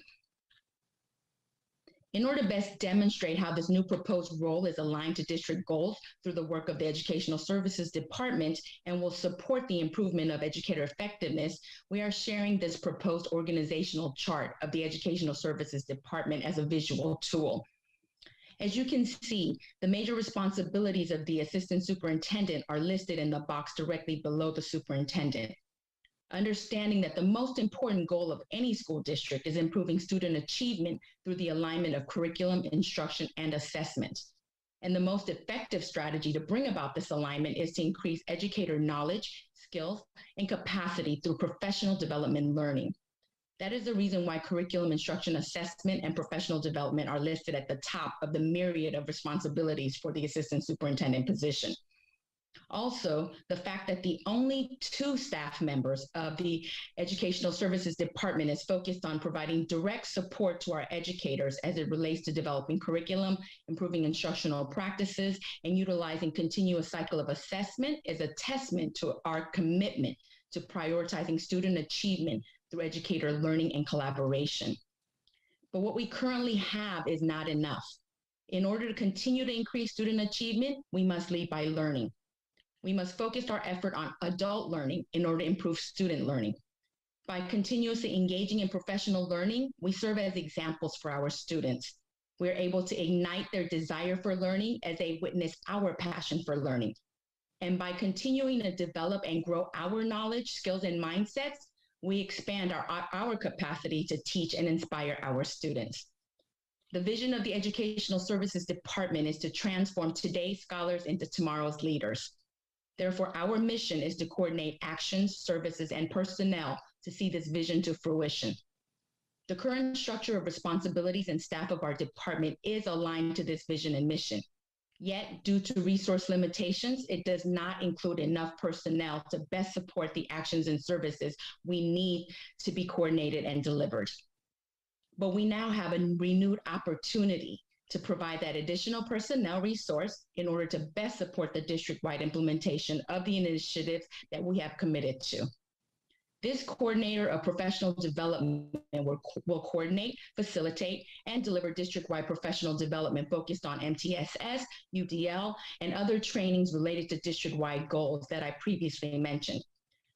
In order to best demonstrate how this new proposed role is aligned to district goals through the work of the Educational Services Department and will support the improvement of educator effectiveness, we are sharing this proposed organizational chart of the Educational Services Department as a visual tool. As you can see, the major responsibilities of the assistant superintendent are listed in the box directly below the superintendent. Understanding that the most important goal of any school district is improving student achievement through the alignment of curriculum, instruction, and assessment. And the most effective strategy to bring about this alignment is to increase educator knowledge, skills, and capacity through professional development learning. That is the reason why curriculum instruction assessment and professional development are listed at the top of the myriad of responsibilities for the assistant superintendent position. Also, the fact that the only 2 staff members of the Educational Services Department is focused on providing direct support to our educators as it relates to developing curriculum, improving instructional practices, and utilizing continuous cycle of assessment is a testament to our commitment to prioritizing student achievement through educator learning and collaboration. But what we currently have is not enough. In order to continue to increase student achievement, we must lead by learning. We must focus our effort on adult learning in order to improve student learning. By continuously engaging in professional learning, we serve as examples for our students. We're able to ignite their desire for learning as they witness our passion for learning. And by continuing to develop and grow our knowledge, skills, and mindsets, we expand our capacity to teach and inspire our students. The vision of the Educational Services Department is to transform today's scholars into tomorrow's leaders. Therefore, our mission is to coordinate actions, services, and personnel to see this vision to fruition. The current structure of responsibilities and staff of our department is aligned to this vision and mission. Yet, due to resource limitations, it does not include enough personnel to best support the actions and services we need to be coordinated and delivered. But we now have a renewed opportunity to provide that additional personnel resource in order to best support the district-wide implementation of the initiatives that we have committed to. This coordinator of professional development will coordinate, facilitate, and deliver district-wide professional development focused on MTSS, UDL, and other trainings related to district-wide goals that I previously mentioned.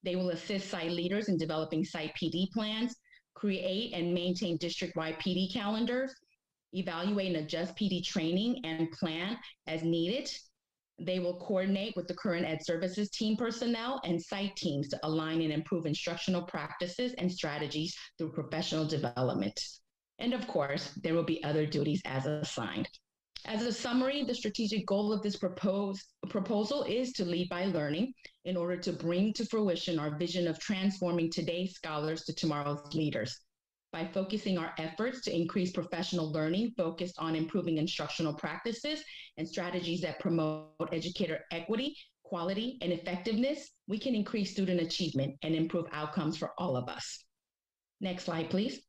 They will assist site leaders in developing site PD plans, create and maintain district-wide PD calendars, evaluate and adjust PD training and plan as needed. They will coordinate with the current Ed Services team personnel and site teams to align and improve instructional practices and strategies through professional development. And of course, there will be other duties as assigned. As a summary, the strategic goal of this proposal is to lead by learning in order to bring to fruition our vision of transforming today's scholars to tomorrow's leaders. By focusing our efforts to increase professional learning focused on improving instructional practices and strategies that promote educator equity, quality, and effectiveness, we can increase student achievement and improve outcomes for all of us. Next slide, please.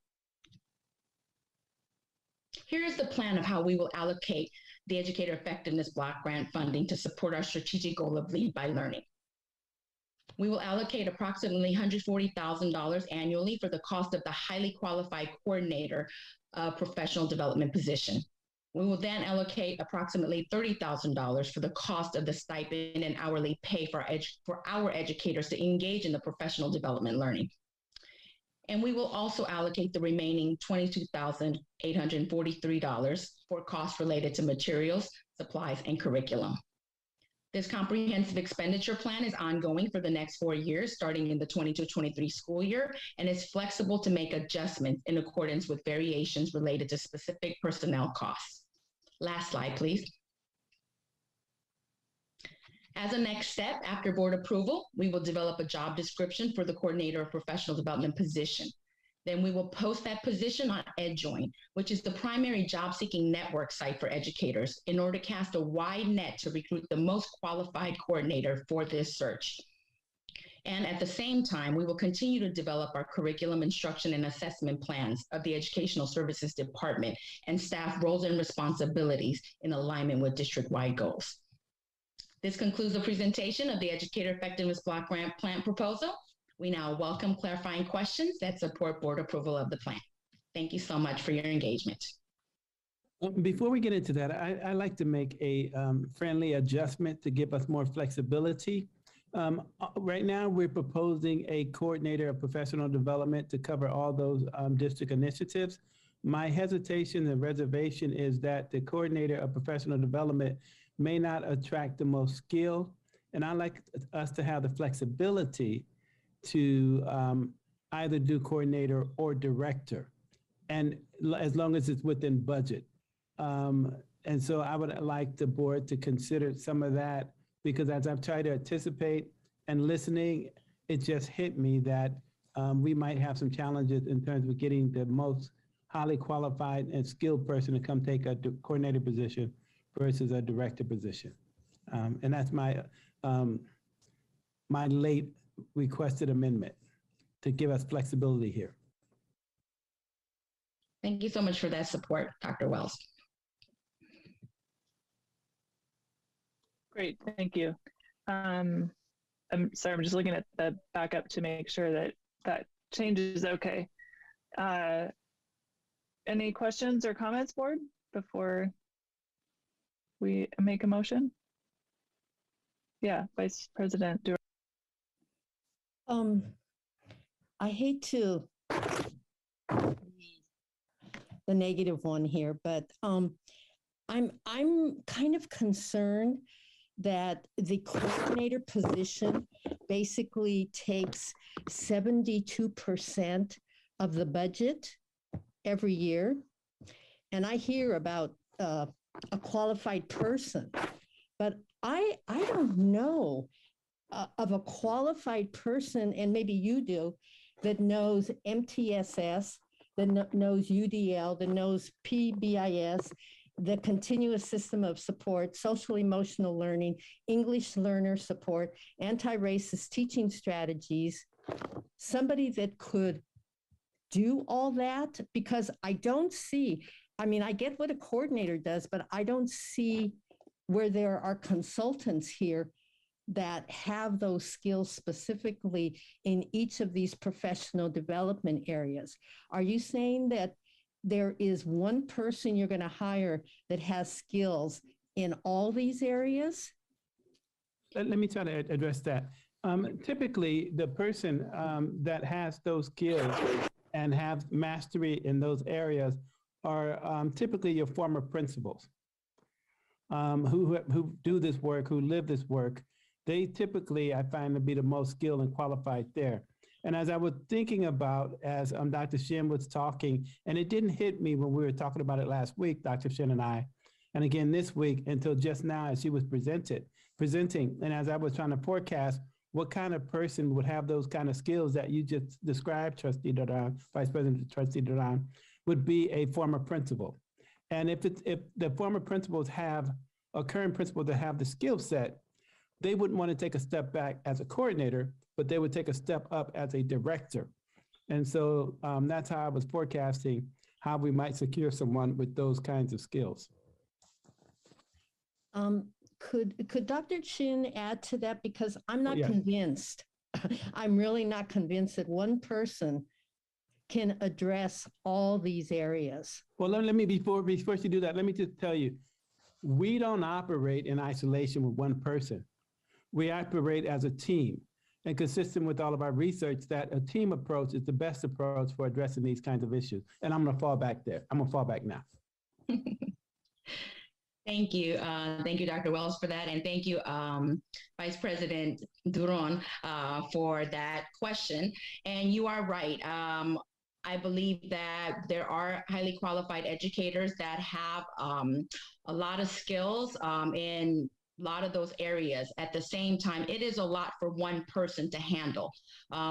Here's the plan of how we will allocate the Educator Effectiveness Block Grant funding to support our strategic goal of lead by learning. We will allocate approximately $140,000 annually for the cost of the highly qualified coordinator professional development position. We will then allocate approximately $30,000 for the cost of the stipend and hourly pay for our educators to engage in the professional development learning. And we will also allocate the remaining $22,843 for costs related to materials, supplies, and curriculum. This comprehensive expenditure plan is ongoing for the next 4 years, starting in the 22-23 school year, and is flexible to make adjustments in accordance with variations related to specific personnel costs. Last slide, please. As a next step, after board approval, we will develop a job description for the coordinator of professional development position. Then we will post that position on EdJoin, which is the primary job-seeking network site for educators, in order to cast a wide net to recruit the most qualified coordinator for this search. And at the same time, we will continue to develop our curriculum, instruction, and assessment plans of the Educational Services Department and staff roles and responsibilities in alignment with district-wide goals. This concludes the presentation of the Educator Effectiveness Block Grant Plan proposal. We now welcome clarifying questions that support board approval of the plan. Thank you so much for your engagement. Before we get into that, I'd like to make a friendly adjustment to give us more flexibility. Right now, we're proposing a coordinator of professional development to cover all those district initiatives. My hesitation and reservation is that the coordinator of professional development may not attract the most skill, and I'd like us to have the flexibility to either do coordinator or director, and as long as it's within budget. And so I would like the board to consider some of that, because as I've tried to anticipate and listening, it just hit me that we might have some challenges in terms of getting the most highly qualified and skilled person to come take a coordinator position versus a director position. And that's my my late requested amendment to give us flexibility here. Thank you so much for that support, Dr. Wells. Great, thank you. I'm sorry, I'm just looking at the backup to make sure that that change is okay. Any questions or comments, board, before we make a motion? Yeah, Vice President Duran. I hate to be the negative one here, but I'm kind of concerned that the coordinator position basically takes 72% of the budget every year. And I hear about a qualified person, but I don't know of a qualified person, and maybe you do, that knows MTSS, that knows UDL, that knows PBIS, the continuous system of support, social emotional learning, English learner support, anti-racist teaching strategies, somebody that could do all that, because I don't see, I mean, I get what a coordinator does, but I don't see where there are consultants here that have those skills specifically in each of these professional development areas. Are you saying that there is one person you're going to hire that has skills in all these areas? Let me try to address that. Typically, the person that has those skills and have mastery in those areas are typically your former principals who do this work, who live this work. They typically, I find, to be the most skilled and qualified there. And as I was thinking about, as Dr. Shin was talking, and it didn't hit me when we were talking about it last week, Dr. Shin and I, and again this week until just now as she was presenting, and as I was trying to forecast what kind of person would have those kind of skills that you just described, Trustee Duran, Vice President Trustee Duran, would be a former principal. And if the former principals have a current principal that have the skill set, they wouldn't want to take a step back as a coordinator, but they would take a step up as a director. And so that's how I was forecasting how we might secure someone with those kinds of skills. Could Dr. Chin add to that? Because I'm not convinced. I'm really not convinced that one person can address all these areas. Well, let me, before you do that, let me just tell you, we don't operate in isolation with one person. We operate as a team, and consistent with all of our research that a team approach is the best approach for addressing these kinds of issues. And I'm gonna fall back there. I'm gonna fall back now. Thank you. Thank you, Dr. Wells, for that. And thank you, Vice President Duran, for that question. And you are right. I believe that there are highly qualified educators that have a lot of skills in a lot of those areas. At the same time, it is a lot for one person to handle,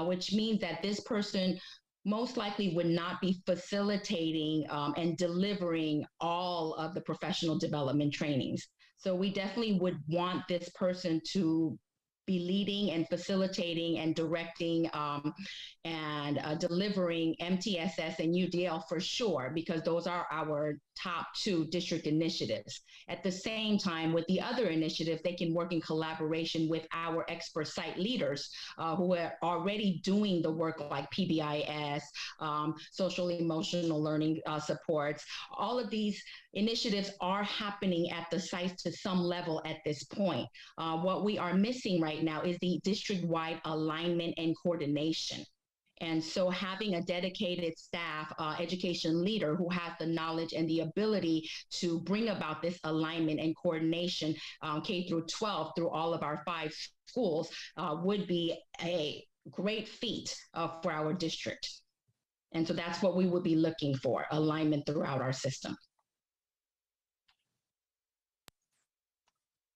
which means that this person most likely would not be facilitating and delivering all of the professional development trainings. So we definitely would want this person to be leading and facilitating and directing and delivering MTSS and UDL for sure, because those are our top two district initiatives. At the same time, with the other initiatives, they can work in collaboration with our expert site leaders who are already doing the work like PBIS, social emotional learning supports. All of these initiatives are happening at the sites to some level at this point. What we are missing right now is the district-wide alignment and coordination. And so having a dedicated staff, education leader who has the knowledge and the ability to bring about this alignment and coordination K through 12 through all of our 5 schools would be a great feat for our district. And so that's what we would be looking for, alignment throughout our system.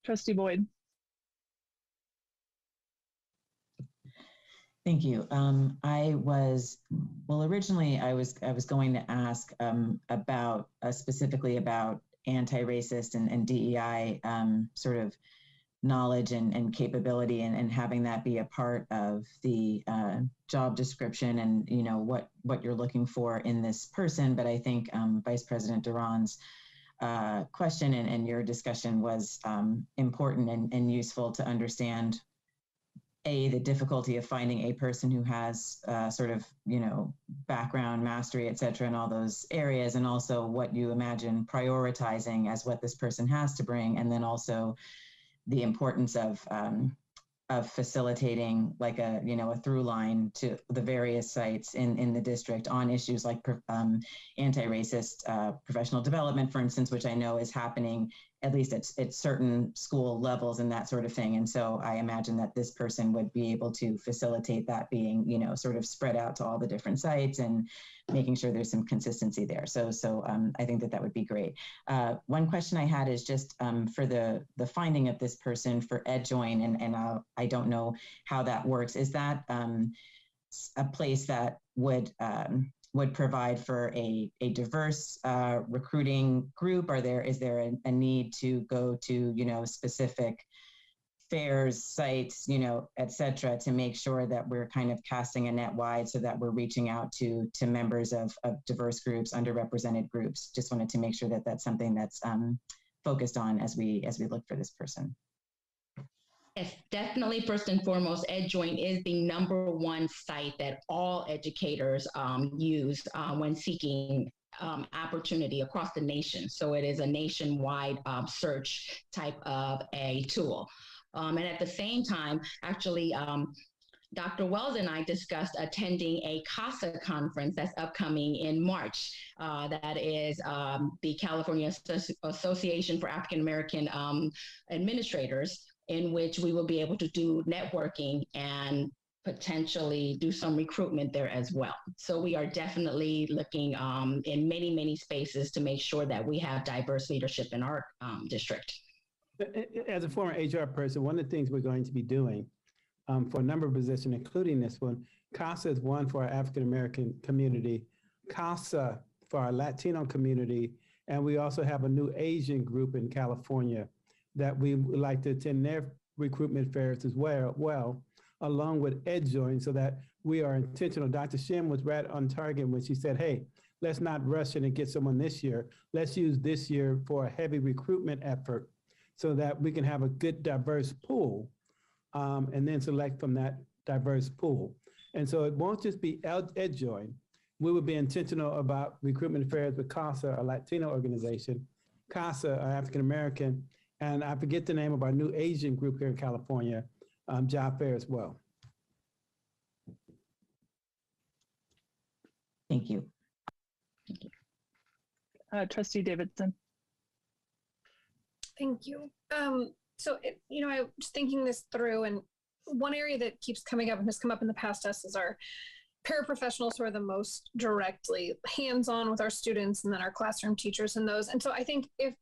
Trustee Boyd. Thank you. Originally I was going to ask about specifically about anti-racist and DEI sort of knowledge and capability and having that be a part of the job description and, you know, what you're looking for in this person. But I think Vice President Duran's question and your discussion was important and useful to understand the difficulty of finding a person who has sort of, you know, background, mastery, et cetera, in all those areas, and also what you imagine prioritizing as what this person has to bring, and then also the importance of facilitating like a, you know, a through line to the various sites in the district on issues like anti-racist professional development, for instance, which I know is happening at least at certain school levels and that sort of thing. And so I imagine that this person would be able to facilitate that being, you know, sort of spread out to all the different sites and making sure there's some consistency there. So I think that would be great. One question I had is just for the finding of this person for EdJoin, and I don't know how that works. Is that a place that would provide for a diverse recruiting group? Is there a need to go to, you know, specific fairs, sites, you know, et cetera, to make sure that we're kind of casting a net wide so that we're reaching out to members of diverse groups, underrepresented groups? Just wanted to make sure that that's something that's focused on as we look for this person. Yes, definitely. First and foremost, EdJoin is the #1 site that all educators use when seeking opportunity across the nation. So it is a nationwide search type of a tool. And at the same time, actually, Dr. Wells and I discussed attending a CASA conference that's upcoming in March. That is the California Association for African American Administrators, in which we will be able to do networking and potentially do some recruitment there as well. So we are definitely looking in many, many spaces to make sure that we have diverse leadership in our district. As a former HR person, one of the things we're going to be doing for a number of positions, including this one, CASA is one for our African American community, CASA for our Latino community, and we also have a new Asian group in California that we would like to attend their recruitment fairs as well, along with EdJoin, so that we are intentional. Dr. Shim was right on target when she said, hey, let's not rush in and get someone this year. Let's use this year for a heavy recruitment effort so that we can have a good diverse pool and then select from that diverse pool. And so it won't just be EdJoin. We would be intentional about recruitment fairs with CASA, a Latino organization, CASA, our African American, and I forget the name of our new Asian group here in California, job fair as well. Thank you. Trustee Davidson. Thank you. You know, I was thinking this through, and one area that keeps coming up and has come up in the past is our paraprofessionals, who are the most directly hands-on with our students, and then our classroom teachers and those. And so I think if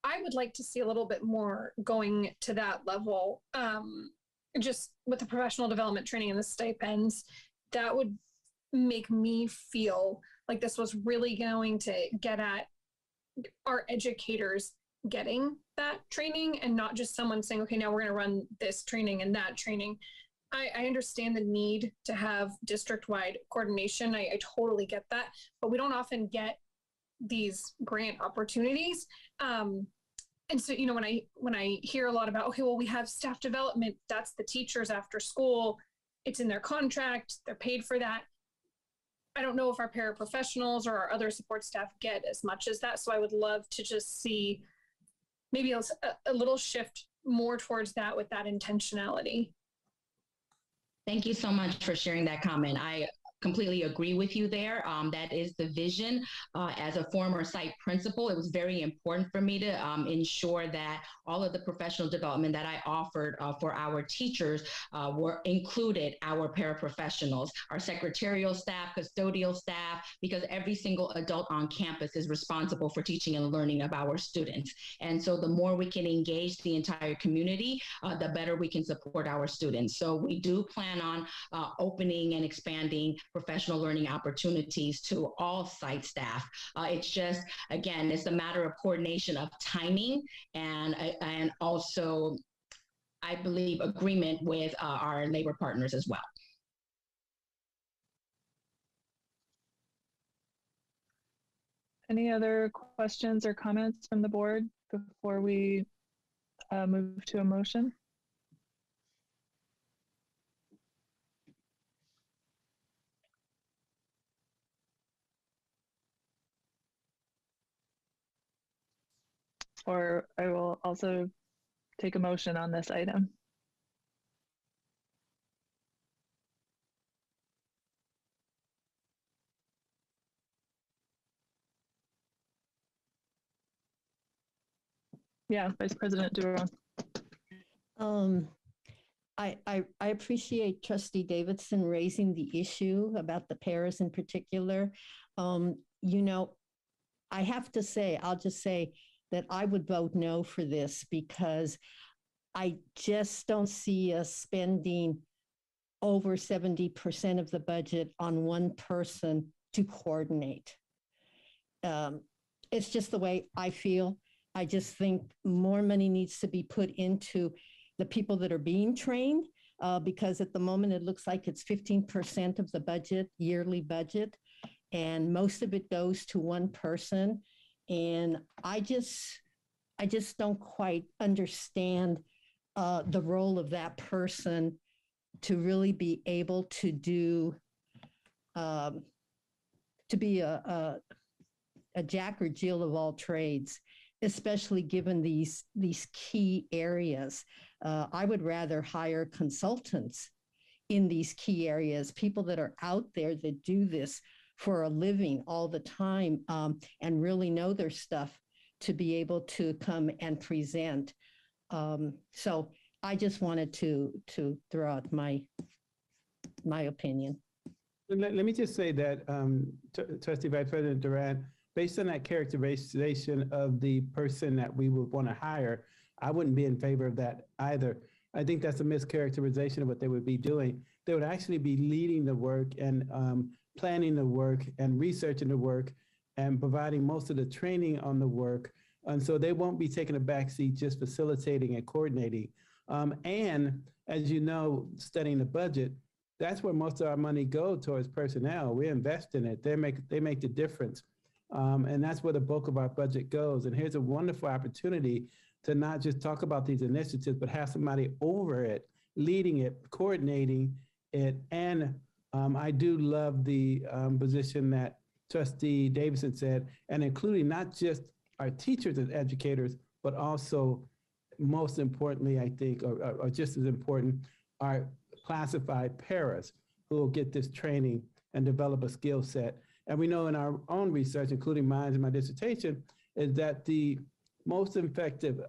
I would like to see a little bit more going to that level, just with the professional development training and the stipends, that would make me feel like this was really going to get at our educators getting that training and not just someone saying, okay, now we're going to run this training and that training. I understand the need to have district-wide coordination. I totally get that, but we don't often get these grant opportunities. And so, you know, when I hear a lot about, okay, well, we have staff development, that's the teachers after school, it's in their contract, they're paid for that. I don't know if our paraprofessionals or our other support staff get as much as that. So I would love to just see maybe a little shift more towards that with that intentionality. Thank you so much for sharing that comment. I completely agree with you there. That is the vision. As a former site principal, it was very important for me to ensure that all of the professional development that I offered for our teachers were included our paraprofessionals, our secretarial staff, custodial staff, because every single adult on campus is responsible for teaching and learning of our students. And so the more we can engage the entire community, the better we can support our students. So we do plan on opening and expanding professional learning opportunities to all site staff. It's just, again, it's a matter of coordination of timing and also, I believe, agreement with our labor partners as well. Any other questions or comments from the board before we move to a motion? Or I will also take a motion on this item. Yeah, Vice President Duran. I appreciate Trustee Davidson raising the issue about the paras in particular. You know, I have to say, I'll just say that I would vote no for this because I just don't see us spending over 70% of the budget on one person to coordinate. It's just the way I feel. I just think more money needs to be put into the people that are being trained, because at the moment it looks like it's 15% of the budget, yearly budget, and most of it goes to one person. And I just don't quite understand the role of that person to really be able to do, to be a Jack or Jill of all trades, especially given these key areas. I would rather hire consultants in these key areas, people that are out there that do this for a living all the time, and really know their stuff to be able to come and present. So I just wanted to throw out my opinion. Let me just say that, Trustee Vice President Duran, based on that characterization of the person that we would want to hire, I wouldn't be in favor of that either. I think that's a mischaracterization of what they would be doing. They would actually be leading the work and planning the work and researching the work and providing most of the training on the work. And so they won't be taking a backseat, just facilitating and coordinating. And as you know, studying the budget, that's where most of our money goes towards personnel. We invest in it. They make the difference. And that's where the bulk of our budget goes. And here's a wonderful opportunity to not just talk about these initiatives, but have somebody over it, leading it, coordinating it. And I do love the position that Trustee Davidson said, and including not just our teachers as educators, but also, most importantly, I think, or just as important, our classified paras who will get this training and develop a skill set. And we know in our own research, including mine in my dissertation, is that the most effective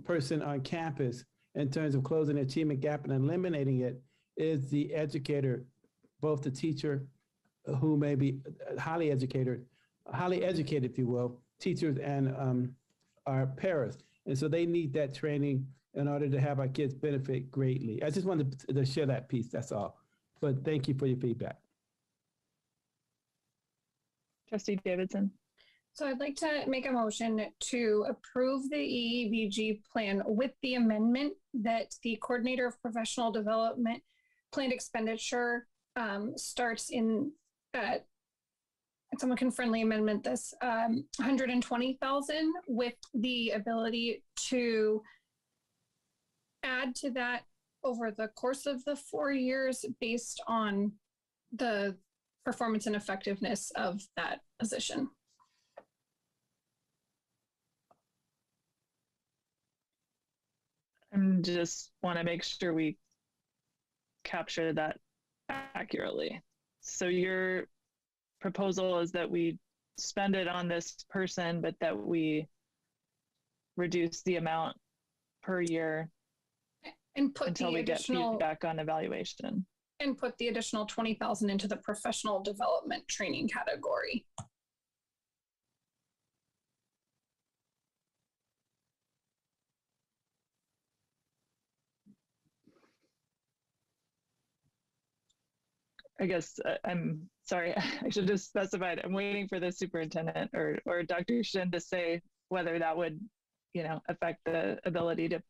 person on campus in terms of closing the achievement gap and eliminating it is the educator, both the teacher who may be highly educated, if you will, teachers and our paras. And so they need that training in order to have our kids benefit greatly. I just wanted to share that piece, that's all. But thank you for your feedback. Trustee Davidson. So I'd like to make a motion to approve the EEVG plan with the amendment that the coordinator of professional development planned expenditure starts in, someone can friendly amendment this, 120,000 with the ability to add to that over the course of the 4 years based on the performance and effectiveness of that position. And just want to make sure we capture that accurately. So your proposal is that we spend it on this person, but that we reduce the amount per year and put until the we get additional feedback on evaluation. and put the additional 20,000 into the professional development training category. I guess I'm sorry, I should have specified. I'm waiting for the superintendent or Dr. Shin to say whether that would, affect the ability to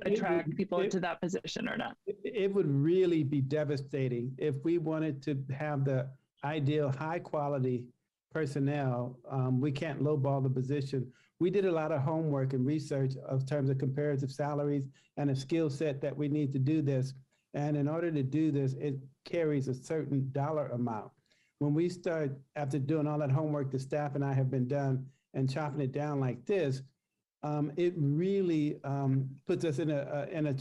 attract people into that position or not. It would really be devastating if we wanted to have the ideal high quality personnel. We can't lowball the position. We did a lot of homework and research of terms of comparative salaries and a skill set that we need to do this. And in order to do this, it carries a certain dollar amount. When we start, after doing all that homework, the staff and I have been done and chopping it down like this, it really puts us in a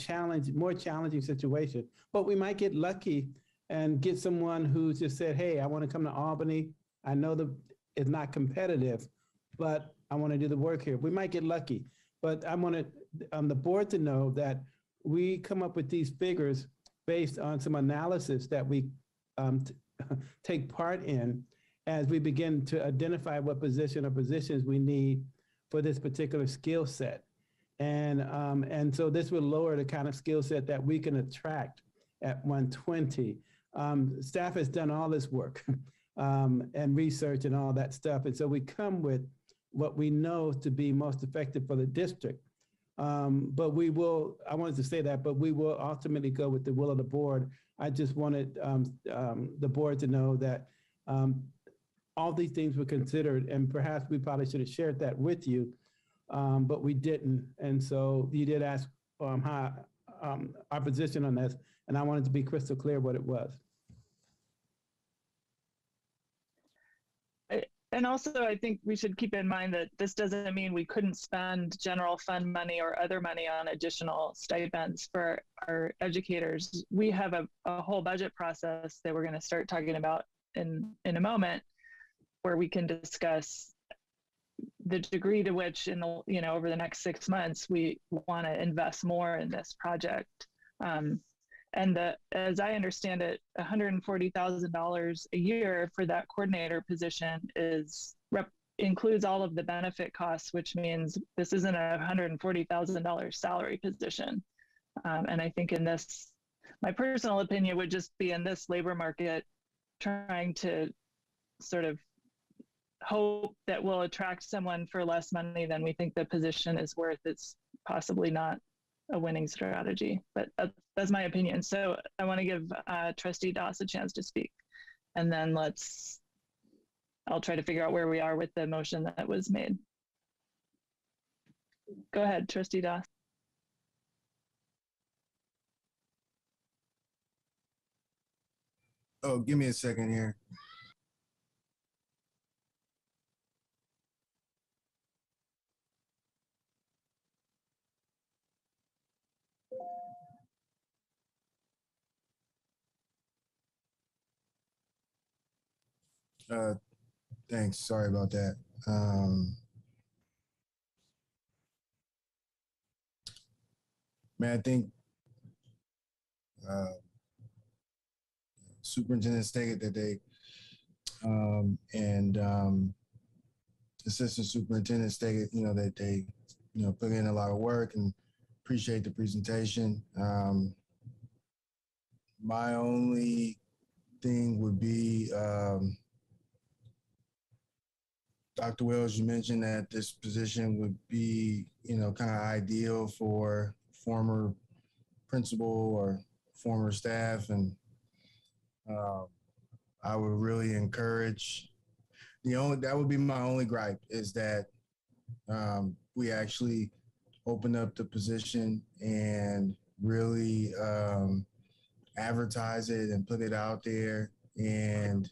more challenging situation. But we might get lucky and get someone who just said, hey, I want to come to Albany. I know it's not competitive, but I want to do the work here. We might get lucky. But I want the board to know that we come up with these figures based on some analysis that we take part in as we begin to identify what position or positions we need for this particular skill set. And so this will lower the kind of skill set that we can attract at 120. Staff has done all this work and research and all that stuff. And so we come with what we know to be most effective for the district. But we will, I wanted to say that, but we will ultimately go with the will of the board. I just wanted the board to know that all these things were considered, and perhaps we probably should have shared that with you, but we didn't. And so you did ask how our position on this, and I wanted to be crystal clear what it was. And also, I think we should keep in mind that this doesn't mean we couldn't spend general fund money or other money on additional stipends for our educators. We have a whole budget process that we're going to start talking about in a moment, where we can discuss the degree to which over the next 6 months we want to invest more in this project. And as I understand it, $140,000 a year for that coordinator position includes all of the benefit costs, which means this isn't a $140,000 salary position. And I think my personal opinion would just be in this labor market, trying to sort of hope that we'll attract someone for less money than we think the position is worth. It's possibly not a winning strategy, but that's my opinion. So I want to give Trustee Doss a chance to speak, and then I'll try to figure out where we are with the motion that was made. Go ahead, Trustee Doss. Oh, give me a second here. Thanks. Sorry about that. Man, I think superintendent stated that they assistant superintendent stated, that they, put in a lot of work and appreciate the presentation. My only thing would be, Dr. Wells, you mentioned that this position would be, kind of ideal for former principal or former staff. And I would really encourage, that would be my only gripe, is that we actually open up the position and really advertise it and put it out there and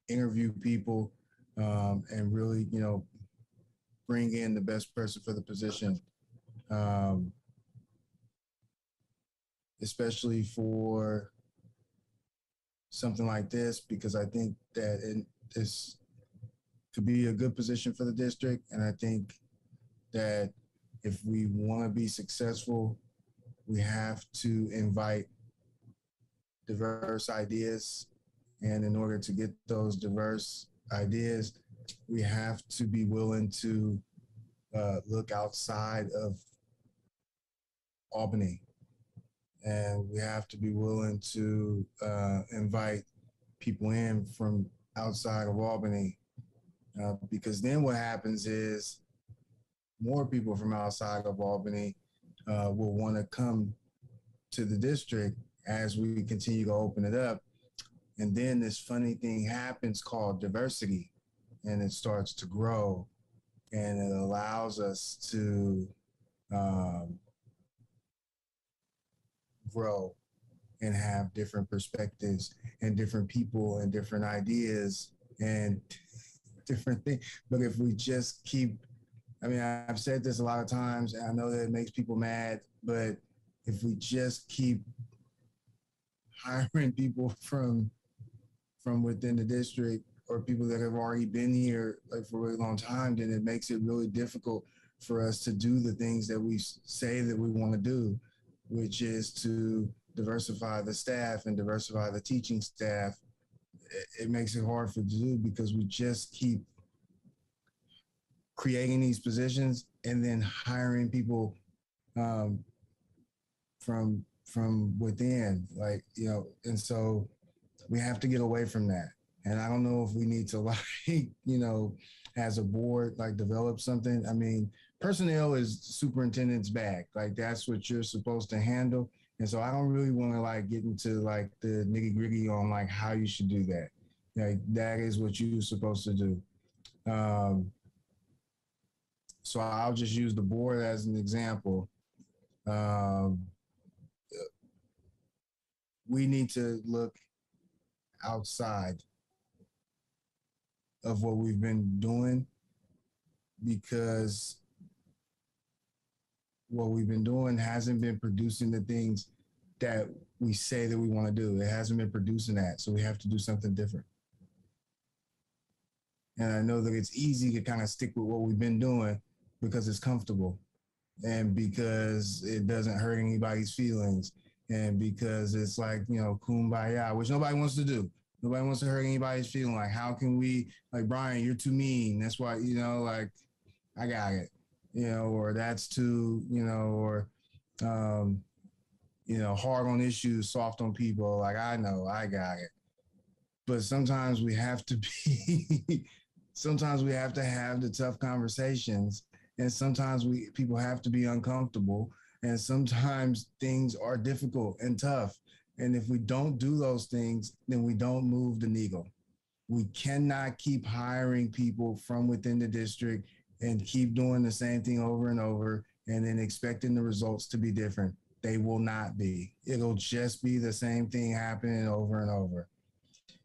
interview people and really, bring in the best person for the position, especially for something like this because I think that this could be a good position for the district. And I think that if we want to be successful, we have to invite diverse ideas. And in order to get those diverse ideas, we have to be willing to look outside of Albany. And we have to be willing to invite people in from outside of Albany. Because then what happens is more people from outside of Albany will want to come to the district as we continue to open it up. And then this funny thing happens called diversity, and it starts to grow, and it allows us to grow and have different perspectives and different people and different ideas and different things. But if we just keep, I mean, I've said this a lot of times, and I know that it makes people mad, but if we just keep hiring people from within the district or people that have already been here like for a really long time, then it makes it really difficult for us to do the things that we say that we want to do, which is to diversify the staff and diversify the teaching staff. It makes it hard to do because we just keep creating these positions and then hiring people from within, like, you know, and so we have to get away from that. And I don't know if we need to, like, you know, as a board, like, develop something. I mean, personnel is superintendent's bag. Like, that's what you're supposed to handle. And so I don't really want to, like, get into, like, the nitty gritty on, like, how you should do that. Like, that is what you're supposed to do. So I'll just use the board as an example. We need to look outside of what we've been doing, because what we've been doing hasn't been producing the things that we say that we want to do. It hasn't been producing that. So we have to do something different. And I know that it's easy to kind of stick with what we've been doing because it's comfortable and because it doesn't hurt anybody's feelings and because it's like, you know, kumbaya, which nobody wants to do. Nobody wants to hurt anybody's feeling. Like, how can we, like, Brian, you're too mean. That's why, you know, like, I got it, you know, or that's too, you know, or, you know, hard on issues, soft on people. Like, I know, I got it. But sometimes we have to be, sometimes we have to have the tough conversations. And sometimes people have to be uncomfortable. And sometimes things are difficult and tough. And if we don't do those things, then we don't move the needle. We cannot keep hiring people from within the district and keep doing the same thing over and over and then expecting the results to be different. They will not be. It'll just be the same thing happening over and over.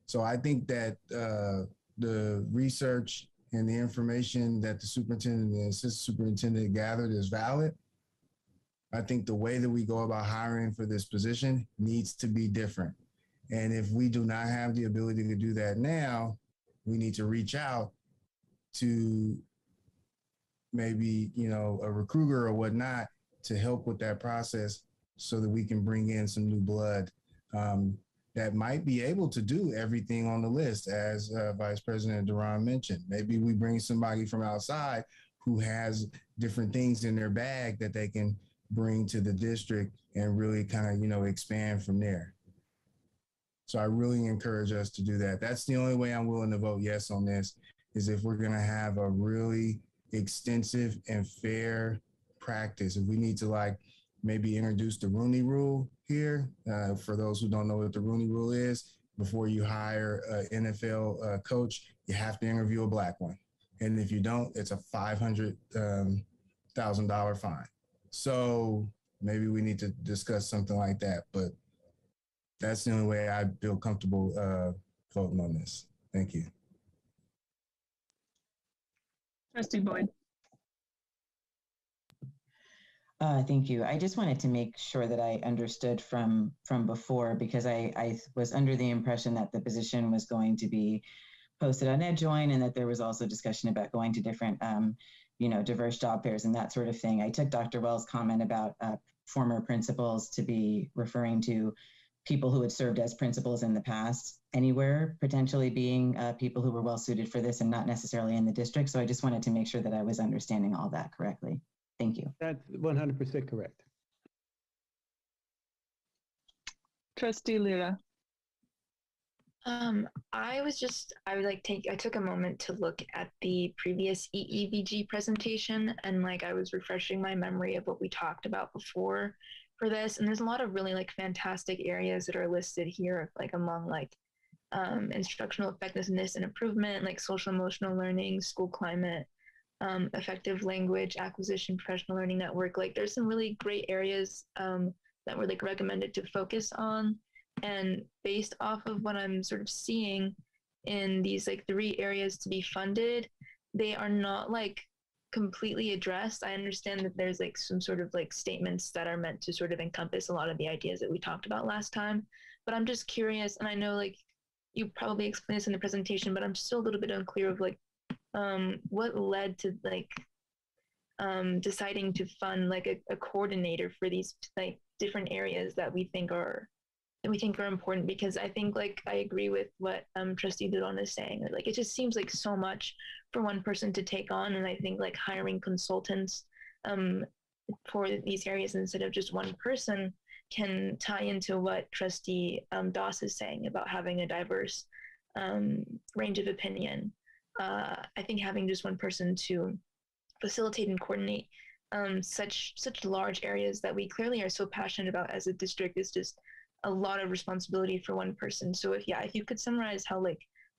So I think that the research and the information that the superintendent and the assistant superintendent gathered is valid. I think the way that we go about hiring for this position needs to be different. And if we do not have the ability to do that now, we need to reach out to maybe, you know, a recruiter or whatnot to help with that process so that we can bring in some new blood that might be able to do everything on the list, as Vice President Duran mentioned. Maybe we bring somebody from outside who has different things in their bag that they can bring to the district and really kind of, you know, expand from there. So I really encourage us to do that. That's the only way I'm willing to vote yes on this, is if we're going to have a really extensive and fair practice. If we need to, like, maybe introduce the Rooney Rule here, for those who don't know what the Rooney Rule is, before you hire an NFL coach, you have to interview a Black one. And if you don't, it's a $500,000 fine. So maybe we need to discuss something like that, but that's the only way I feel comfortable voting on this. Thank you. Trustee Boyd. Thank you. I just wanted to make sure that I understood from before, because I was under the impression that the position was going to be posted on EdJoin, and that there was also discussion about going to different, diverse job fairs and that sort of thing. I took Dr. Wells' comment about former principals to be referring to people who had served as principals in the past anywhere, potentially being people who were well suited for this and not necessarily in the district. So I just wanted to make sure that I was understanding all that correctly. Thank you. That's 100% correct. Trustee Lira. I took a moment to look at the previous EEVG presentation, and I was refreshing my memory of what we talked about before for this. And there's a lot of really fantastic areas that are listed here, among instructional effectiveness and improvement, social emotional learning, school climate, effective language acquisition, professional learning network. There's some really great areas that were recommended to focus on. And based off of what I'm sort of seeing in these 3 areas to be funded, they are not completely addressed. I understand that there's some sort of statements that are meant to sort of encompass a lot of the ideas that we talked about last time. But I'm just curious, and I know you probably explained this in the presentation, but I'm still a little bit unclear of what led to deciding to fund a coordinator for these different areas that we think are important. Because I think I agree with what Trustee Dudon is saying. It just seems so much for one person to take on, and I think hiring consultants for these areas instead of just one person can tie into what Trustee Doss is saying about having a diverse range of opinion. I think having just one person to facilitate and coordinate such large areas that we clearly are so passionate about as a district is just a lot of responsibility for one person. So if you could summarize how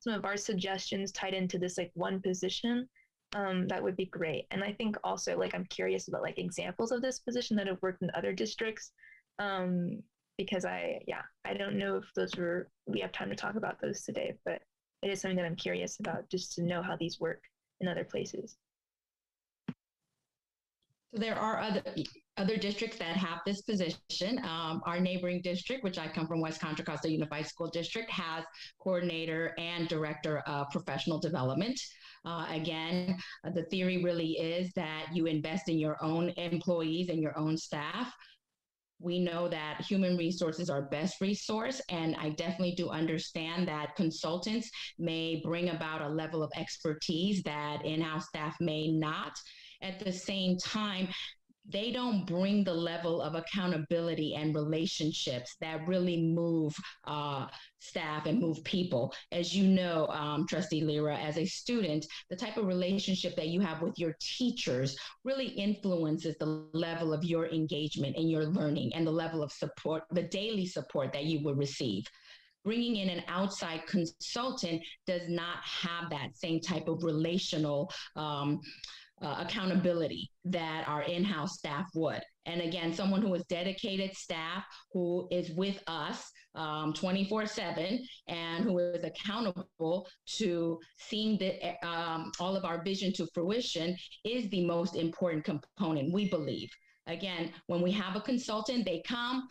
some of our suggestions tied into this one position, that would be great. And I think also I'm curious about examples of this position that have worked in other districts, because I don't know if we have time to talk about those today, but it is something that I'm curious about, just to know how these work in other places. So there are other districts that have this position. Our neighboring district, which I come from, West Contra Costa Unified School District, has coordinator and director of professional development. Again, the theory really is that you invest in your own employees and your own staff. We know that human resources are best resource, and I definitely do understand that consultants may bring about a level of expertise that in-house staff may not. At the same time, they don't bring the level of accountability and relationships that really move staff and move people. As you know, Trustee Lira, as a student, the type of relationship that you have with your teachers really influences the level of your engagement in your learning and the level of support, the daily support that you will receive. Bringing in an outside consultant does not have that same type of relational accountability that our in-house staff would. And again, someone who is dedicated staff, who is with us 24/7, and who is accountable to seeing all of our vision to fruition is the most important component, we believe. Again, when we have a consultant, they come,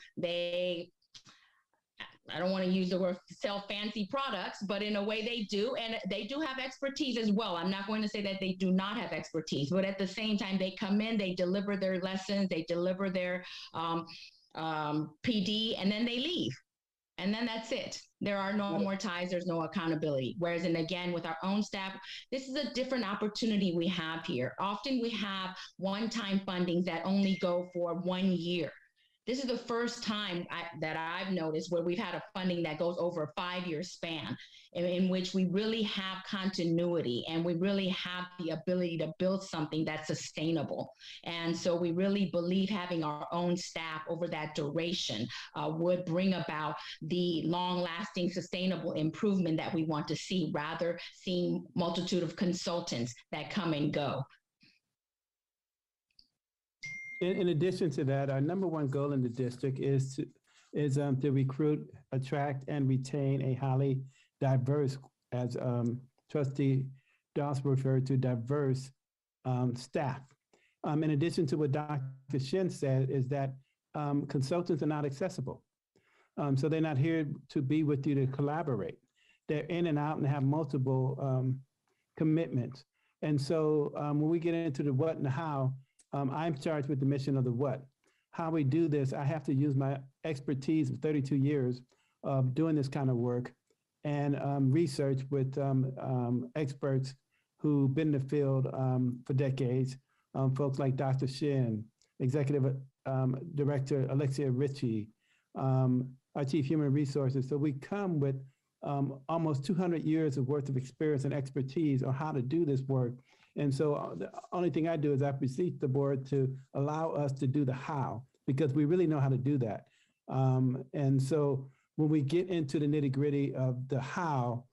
I don't want to use the word sell fancy products, but in a way they do. And they do have expertise as well. I'm not going to say that they do not have expertise, but at the same time, they come in, they deliver their lessons, they deliver their PD, and then they leave. And then that's it. There are no more ties, there's no accountability. Whereas, and again, with our own staff, this is a different opportunity we have here. Often we have one-time fundings that only go for 1 year. This is the first time that I've noticed where we've had a funding that goes over a 5-year span, in which we really have continuity and we really have the ability to build something that's sustainable. And so we really believe having our own staff over that duration would bring about the long-lasting, sustainable improvement that we want to see, rather seeing multitude of consultants that come and go. In addition to that, our number one goal in the district is to recruit, attract, and retain a highly diverse, as Trustee Doss referred to, diverse staff. in addition to what Dr. Shin said, is that consultants are not accessible. So they're not here to be with you to collaborate. They're in and out and have multiple commitments. And so when we get into the what and the how, I'm charged with the mission of the what. How we do this, I have to use my expertise of 32 years of doing this kind of work and research with experts who've been in the field for decades, folks like Dr. Shin, Executive Director Alexia Ritchie, our Chief Human Resources. So we come with almost 200 years of worth of experience and expertise on how to do this work. And so the only thing I do is I beseech the board to allow us to do the how, because we really know how to do that. And so when we get into the nitty gritty of the how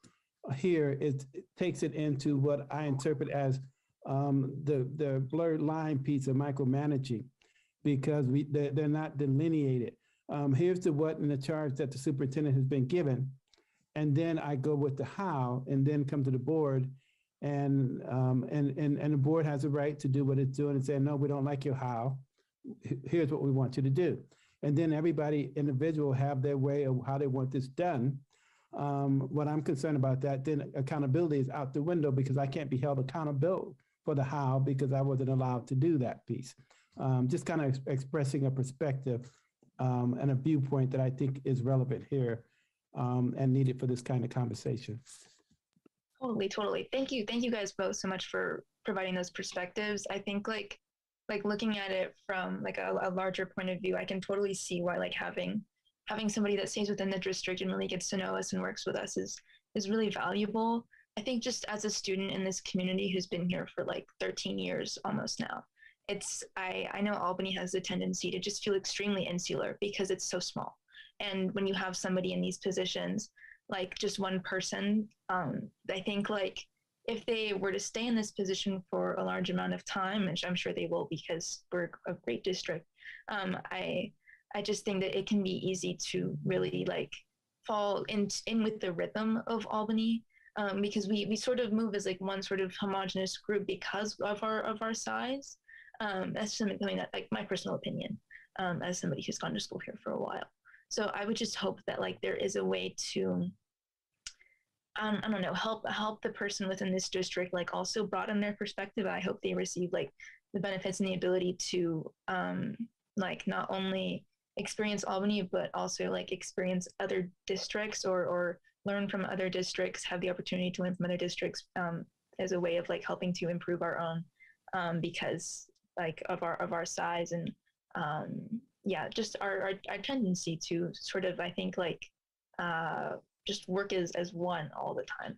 here, it takes it into what I interpret as the blurred line piece of micromanaging, because they're not delineated. Here's the what and the charge that the superintendent has been given. And then I go with the how, and then come to the board, and the board has a right to do what it's doing and say, no, we don't like your how. Here's what we want you to do. And then everybody individual have their way of how they want this done. What I'm concerned about that, then accountability is out the window, because I can't be held accountable for the how because I wasn't allowed to do that piece. Just kind of expressing a perspective and a viewpoint that I think is relevant here and needed for this kind of conversation. Totally. Thank you guys both so much for providing those perspectives. I think like looking at it from like a larger point of view, I can totally see why like having somebody that stays within the district and really gets to know us and works with us is really valuable. I think just as a student in this community who's been here for like 13 years almost now, I know Albany has a tendency to just feel extremely insular because it's so small. And when you have somebody in these positions, like just one person, I think like if they were to stay in this position for a large amount of time, which I'm sure they will because we're a great district, I just think that it can be easy to really like fall in with the rhythm of Albany, because we sort of move as like one sort of homogenous group because of our size. That's something that like my personal opinion, as somebody who's gone to school here for a while. So I would just hope that like there is a way to, I don't know, help the person within this district, like also broaden their perspective. I hope they receive like the benefits and the ability to like not only experience Albany, but also like experience other districts or learn from other districts, have the opportunity to learn from other districts as a way of like helping to improve our own because like of our size and yeah, just our tendency to sort of, I think, like, just work as one all the time.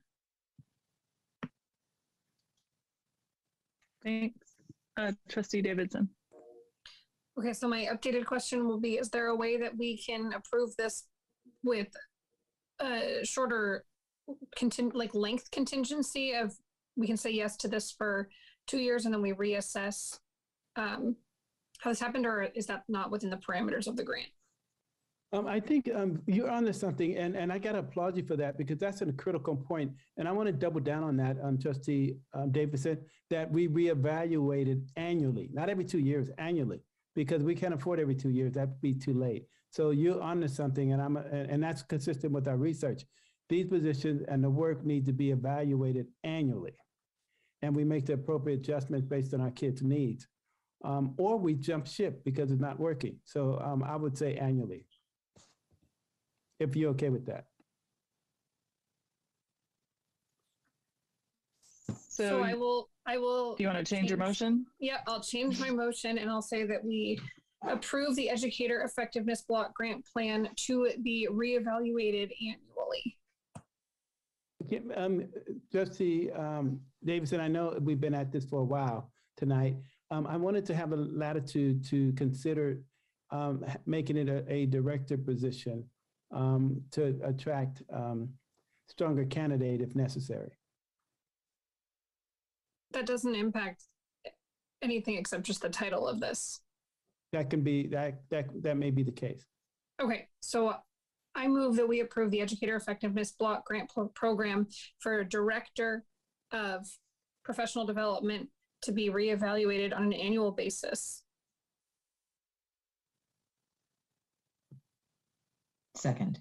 Thanks. Trustee Davidson. Okay, so my updated question will be, is there a way that we can approve this with a shorter length contingency of, we can say yes to this for 2 years and then we reassess how this happened, or is that not within the parameters of the grant? I think you're onto something, and I got to applaud you for that, because that's a critical point. And I want to double down on that, Trustee Davidson, that we reevaluated annually, not every 2 years, annually, because we can't afford every 2 years. That'd be too late. So you're onto something, and that's consistent with our research. These positions and the work need to be evaluated annually, and we make the appropriate adjustments based on our kids' needs. Or we jump ship because it's not working. So I would say annually, if you're okay with that. So I will. Do you want to change your motion? Yeah, I'll change my motion and I'll say that we approve the Educator Effectiveness Block Grant Plan to be reevaluated annually. Trustee Davidson, I know we've been at this for a while tonight. I wanted to have a latitude to consider making it a director position to attract stronger candidate if necessary. That doesn't impact anything except just the title of this. That can be, that may be the case. Okay, so I move that we approve the Educator Effectiveness Block Grant Program for Director of Professional Development to be reevaluated on an annual basis. Second.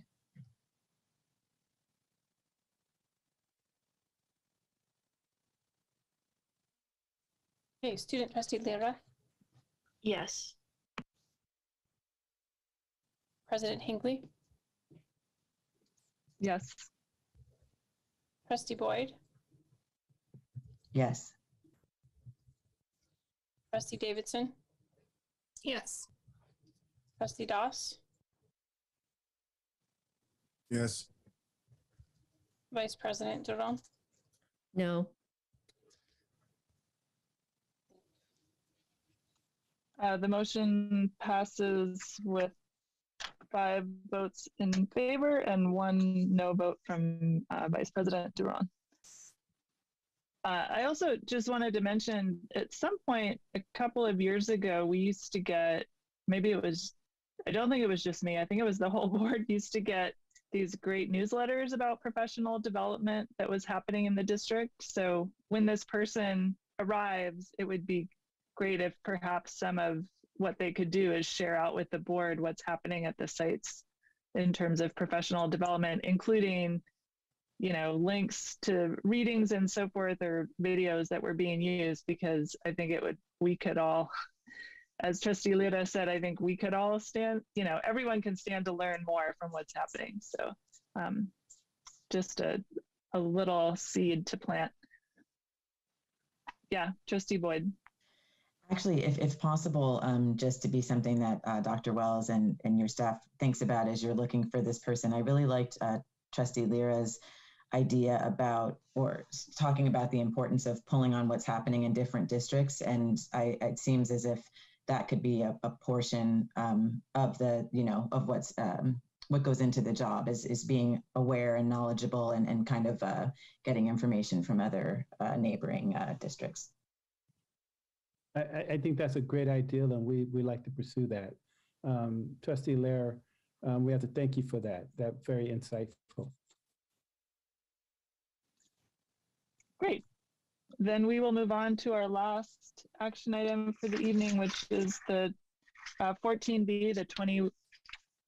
Okay, student trustee Lira. Yes. President Hinckley. Yes. Trustee Boyd. Yes. Trustee Davidson. Yes. Trustee Doss. Yes. Vice President Duran. No. The motion passes with 5 votes in favor and 1 no vote from Vice President Duran. I also just wanted to mention, at some point a couple of years ago, we used to get, maybe it was, I don't think it was just me, I think it was the whole board, used to get these great newsletters about professional development that was happening in the district. So when this person arrives, it would be great if perhaps some of what they could do is share out with the board what's happening at the sites in terms of professional development, including, you know, links to readings and so forth, or videos that were being used, because I think it would, we could all, as Trustee Lira said, I think we could all stand, you know, everyone can stand to learn more from what's happening. So just a little seed to plant. Yeah, Trustee Boyd. Actually, if possible, just to be something that Dr. Wells and your staff thinks about as you're looking for this person, I really liked Trustee Lira's idea about, or talking about the importance of pulling on what's happening in different districts. And it seems as if that could be a portion of the, you know, of what's, what goes into the job is being aware and knowledgeable and kind of getting information from other neighboring districts. I think that's a great idea, and we like to pursue that. Trustee Lira, we have to thank you for that. That's very insightful. Great. Then we will move on to our last action item for the evening, which is the 14B, the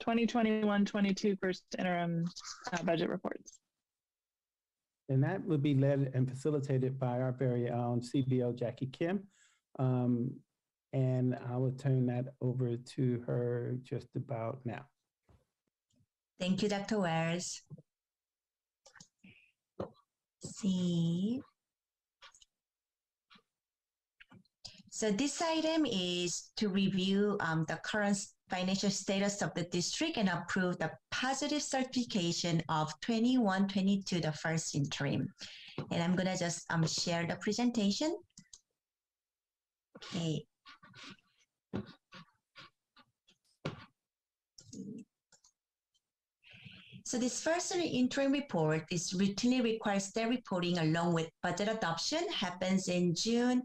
2021-22 first interim budget reports. And that will be led and facilitated by our very own CBO, Jackie Kim. And I will turn that over to her just about now. Thank you, Dr. Wares. See. So this item is to review the current financial status of the district and approve the positive certification of 21-22, the first interim. And I'm gonna just share the presentation. Okay. So this first interim report is routinely requires staff reporting along with budget adoption, happens in June.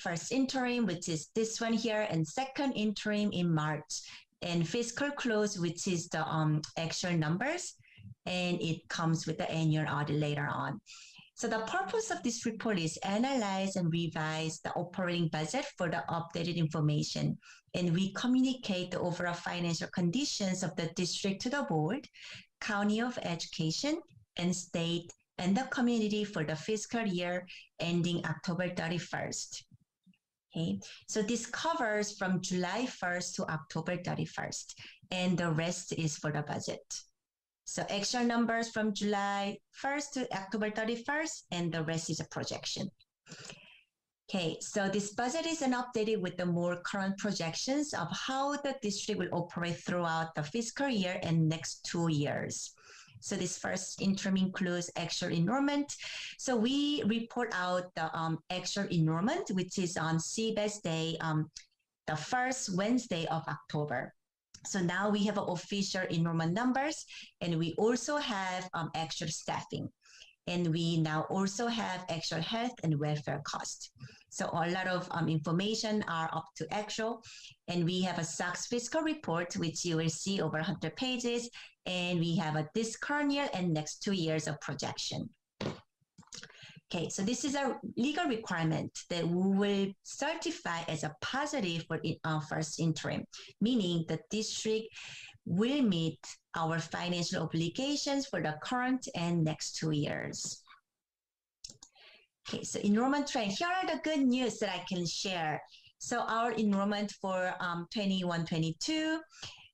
First interim, which is this one here, and second interim in March, and fiscal close, which is the actual numbers, and it comes with the annual audit later on. So the purpose of this report is analyze and revise the operating budget for the updated information, and we communicate the overall financial conditions of the district to the board, county of education, and state, and the community for the fiscal year ending October 31st. Okay, so this covers from July 1st to October 31st, and the rest is for the budget. So actual numbers from July 1st to October 31st, and the rest is a projection. Okay, so this budget is an updated with the more current projections of how the district will operate throughout the fiscal year and next 2 years. So this first interim includes actual enrollment. So we report out the actual enrollment, which is on CBES Day, the first Wednesday of October. So now we have official enrollment numbers, and we also have actual staffing. And we now also have actual health and welfare costs. So a lot of information are up to actual. And we have a SOX fiscal report, which you will see over 100 pages. And we have a this current year and next 2 years of projection. Okay, so this is a legal requirement that we will certify as a positive for first interim, meaning the district will meet our financial obligations for the current and next 2 years. Okay, so enrollment trend. Here are the good news that I can share. So our enrollment for 21-22,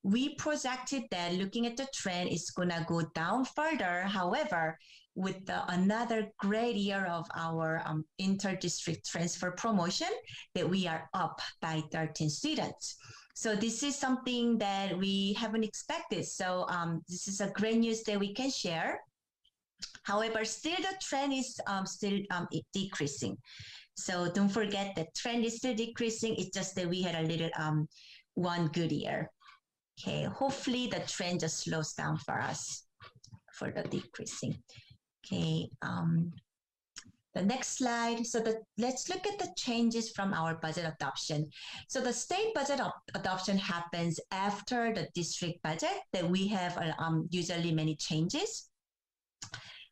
we projected that looking at the trend, it's gonna go down further. However, with another great year of our inter-district transfer promotion, that we are up by 13 students. So this is something that we haven't expected. So this is a great news that we can share. However, still the trend is still decreasing. So don't forget the trend is still decreasing. It's just that we had a little one good year. Okay, hopefully the trend just slows down for us for the decreasing. Okay, the next slide. So let's look at the changes from our budget adoption. So the state budget adoption happens after the district budget that we have usually many changes.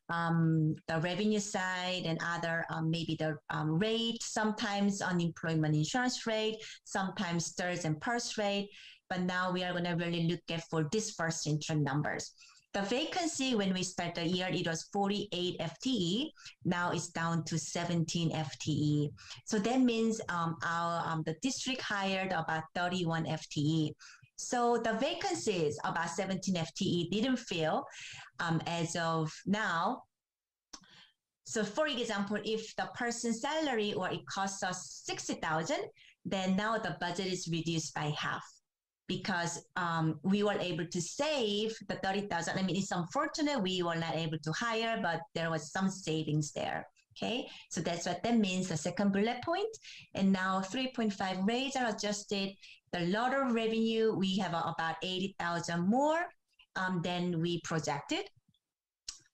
The revenue side and other, maybe the rate, sometimes unemployment insurance rate, sometimes thirds and first rate. But now we are going to really look at for this first interim numbers. The vacancy when we start the year, it was 48 FTE. Now it's down to 17 FTE. So that means the district hired about 31 FTE. So the vacancies, about 17 FTE, didn't fill as of now. So for example, if the person's salary or it costs us 60,000, then now the budget is reduced by half because we were able to save the 30,000. I mean, it's unfortunate we were not able to hire, but there was some savings there. Okay, so that's what that means, the second bullet point. And now 3.5 rates are adjusted. The lot of revenue, we have about 80,000 more than we projected.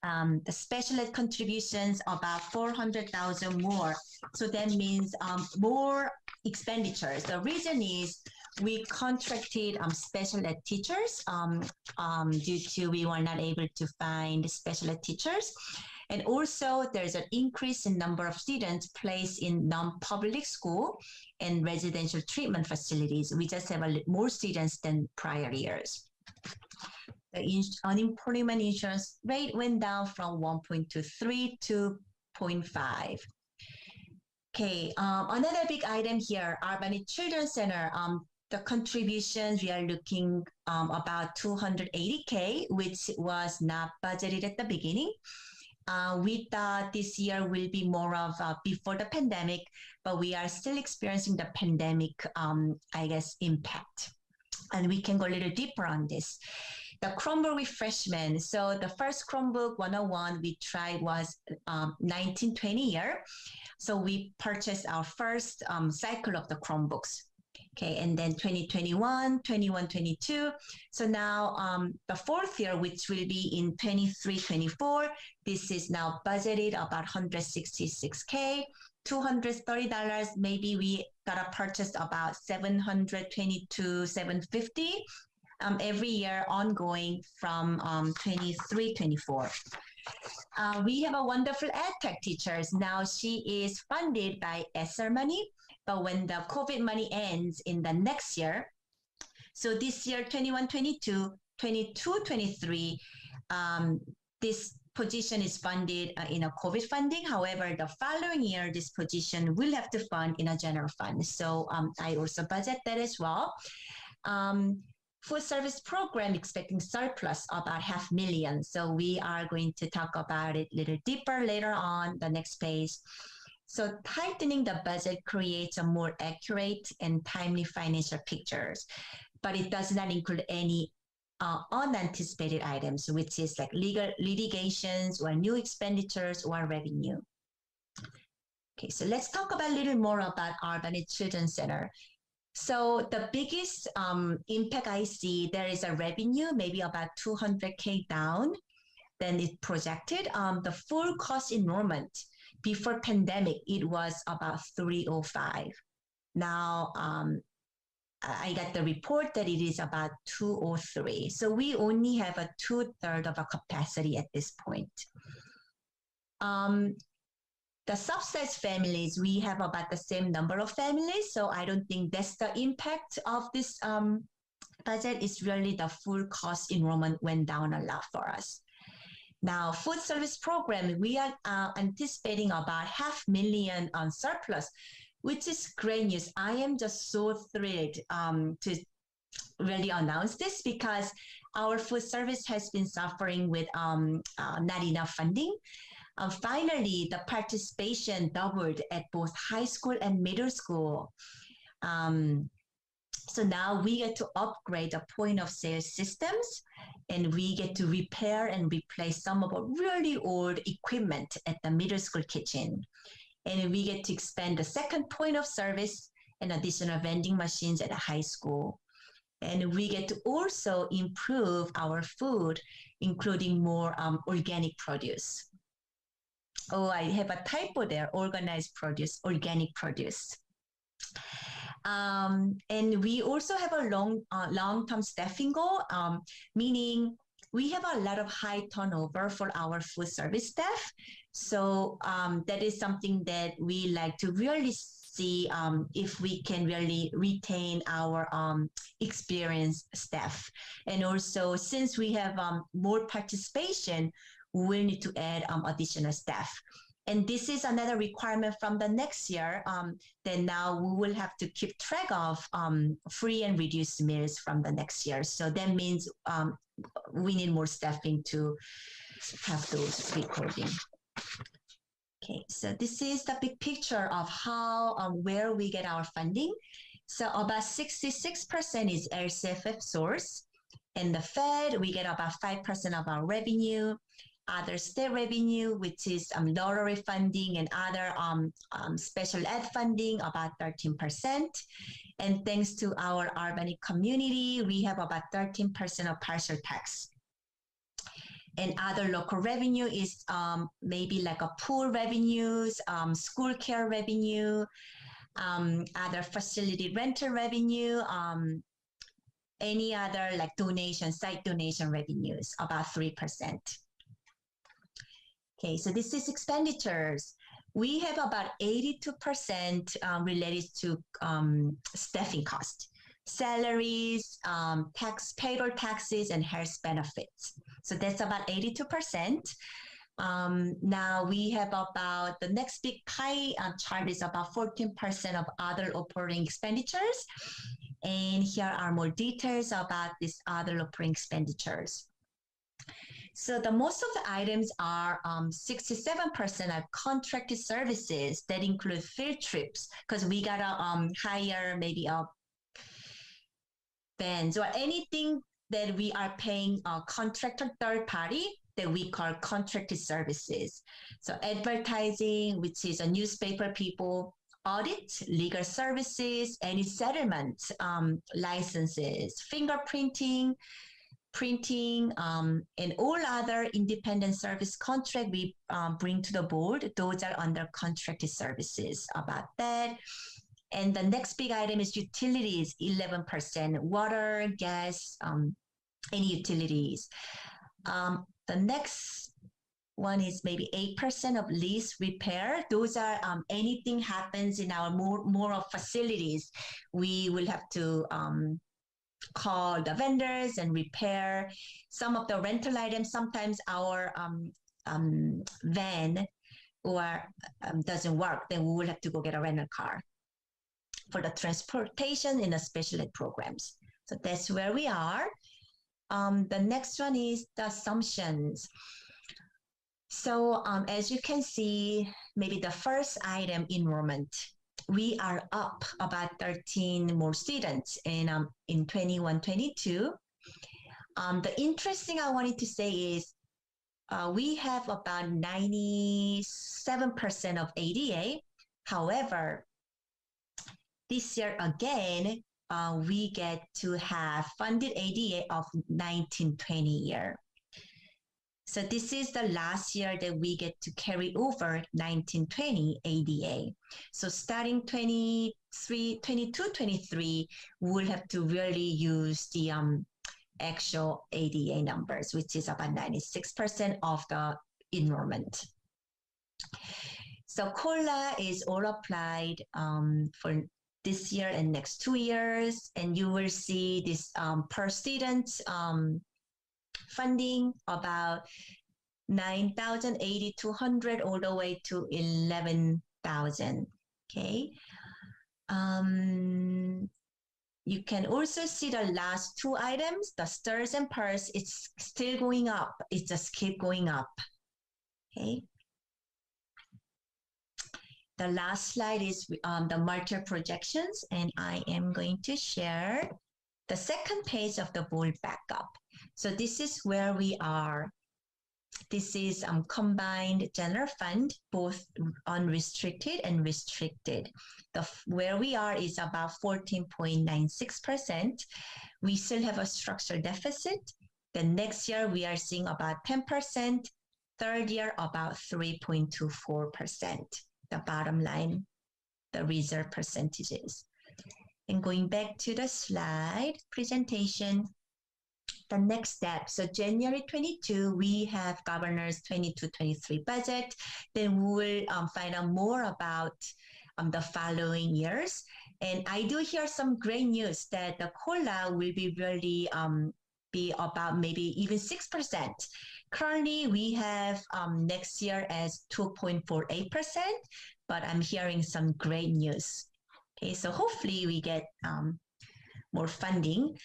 The special ed contributions, about 400,000 more. So that means more expenditures. The reason is we contracted special ed teachers due to we were not able to find special ed teachers. And also there's an increase in number of students placed in non-public school and residential treatment facilities. We just have more students than prior years. The unemployment insurance rate went down from 1.23 to 0.5. Okay, another big item here, Albany Children's Center. The contributions, we are looking about 280K, which was not budgeted at the beginning. We thought this year will be more of before the pandemic, but we are still experiencing the pandemic, I guess, impact. And we can go a little deeper on this. The Chromebook refreshment. So the first Chromebook 101 we tried was 1920 year. So we purchased our first cycle of the Chromebooks. Okay, and then 2021, 21, 22. So now the fourth year, which will be in 23, 24, this is now budgeted about 166K, $230. Maybe we gotta purchase about 722, 750 every year ongoing from 23, 24. We have a wonderful EdTech teachers. Now she is funded by ESSER money. But when the COVID money ends in the next year, so this year, 21, 22, 22, 23, this position is funded in a COVID funding. However, the following year, this position will have to fund in a general fund. So I also budget that as well. Food service program expecting surplus about $500,000. So we are going to talk about it a little deeper later on the next page. So tightening the budget creates a more accurate and timely financial pictures, but it does not include any unanticipated items, which is like legal litigations or new expenditures or revenue. Okay, so let's talk about a little more about Albany Children's Center. So the biggest impact I see, there is a revenue, maybe about 200K down than it projected. The full cost enrollment before pandemic, it was about 305. Now, I got the report that it is about 203. So we only have a 2/3 of a capacity at this point. The The subsidized families, we have about the same number of families. So I don't think that's the impact of this budget. Is really the full cost enrollment went down a lot for us. Now, food service program, we are anticipating about 500,000 on surplus, which is great news. I am just so thrilled to really announce this because our food service has been suffering with not enough funding. Finally, the participation doubled at both high school and middle school. So now we get to upgrade the point of sale systems, and we get to repair and replace some of our really old equipment at the middle school kitchen. And we get to expand the second point of service and additional vending machines at the high school. And we get to also improve our food, including more organic produce. Oh, I have a typo there, organized produce, organic produce. And we also have a long-term staffing goal, meaning we have a lot of high turnover for our food service staff. So that is something that we like to really see if we can really retain our experienced staff. And also, since we have more participation, we'll need to add additional staff. And this is another requirement from the next year, that now we will have to keep track of free and reduced meals from the next year. So that means we need more staffing to have those recording. Okay, so this is the big picture of how, where we get our funding. So about 66% is LCFF source. And the Fed, we get about 5% of our revenue. Other state revenue, which is lottery funding and other special ed funding, about 13%. And thanks to our Albany community, we have about 13% of partial tax. And other local revenue is maybe like a pool revenues, school care revenue, other facility rental revenue, any other like donation, site donation revenues, about 3%. Okay, so this is expenditures. We have about 82% related to staffing costs, salaries, payroll taxes, and health benefits. So that's about 82%. Now we have about the next big pie chart is about 14% of other operating expenditures. And here are more details about these other operating expenditures. So the most of the items are 67% of contracted services that include field trips, because we gotta hire maybe bands or anything that we are paying a contractor third party that we call contracted services. So advertising, which is a newspaper people, audit, legal services, any settlements, licenses, fingerprinting, printing, and all other independent service contract we bring to the board. Those are under contracted services about that. And the next big item is utilities, 11%, water, gas, any utilities. The next one is maybe 8% of lease repair. Those are anything happens in our more of facilities, we will have to call the vendors and repair some of the rental items. Sometimes our van or doesn't work, then we will have to go get a rental car for the transportation in the special ed programs. So that's where we are. The next one is the assumptions. So as you can see, maybe the first item, enrollment. We are up about 13 more students in 21-22. The interesting I wanted to say is we have about 97% of ADA. However, this year again, we get to have funded ADA of 19-20 year. So this is the last year that we get to carry over 19-20 ADA. So starting 22-23, we'll have to really use the actual ADA numbers, which is about 96% of the enrollment. So COLA is all applied for this year and next 2 years, and you will see this per student funding about 9,800 all the way to 11,000. Okay. You can also see the last two items, the STIRS and PERS, it's still going up. It just keep going up. Okay. The last slide is the market projections, and I am going to share the second page of the board backup. So this is where we are. This is combined general fund, both unrestricted and restricted. Where we are is about 14.96%. We still have a structural deficit. The next year we are seeing about 10%. Third year about 3.24%. The bottom line, the reserve percentages. And going back to the slide presentation, the next step. So January 22, we have governor's 22-23 budget. Then we will find out more about the following years. And I do hear some great news that the COLA will be really be about maybe even 6%. Currently, we have next year as 2.48%, but I'm hearing some great news. Okay, so hopefully we get more funding.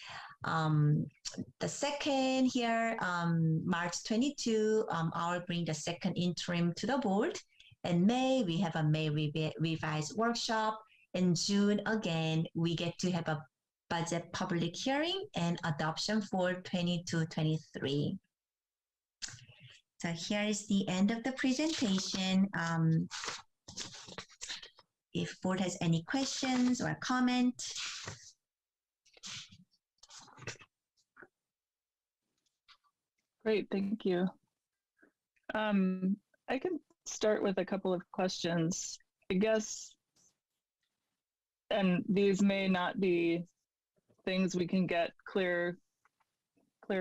The second here, March 22, I'll bring the second interim to the board. In May, we have a May revised workshop. In June, again, we get to have a budget public hearing and adoption for 22-23. So here is the end of the presentation. If board has any questions or comment. Great, thank you. I can start with a couple of questions, I guess, and these may not be things we can get clear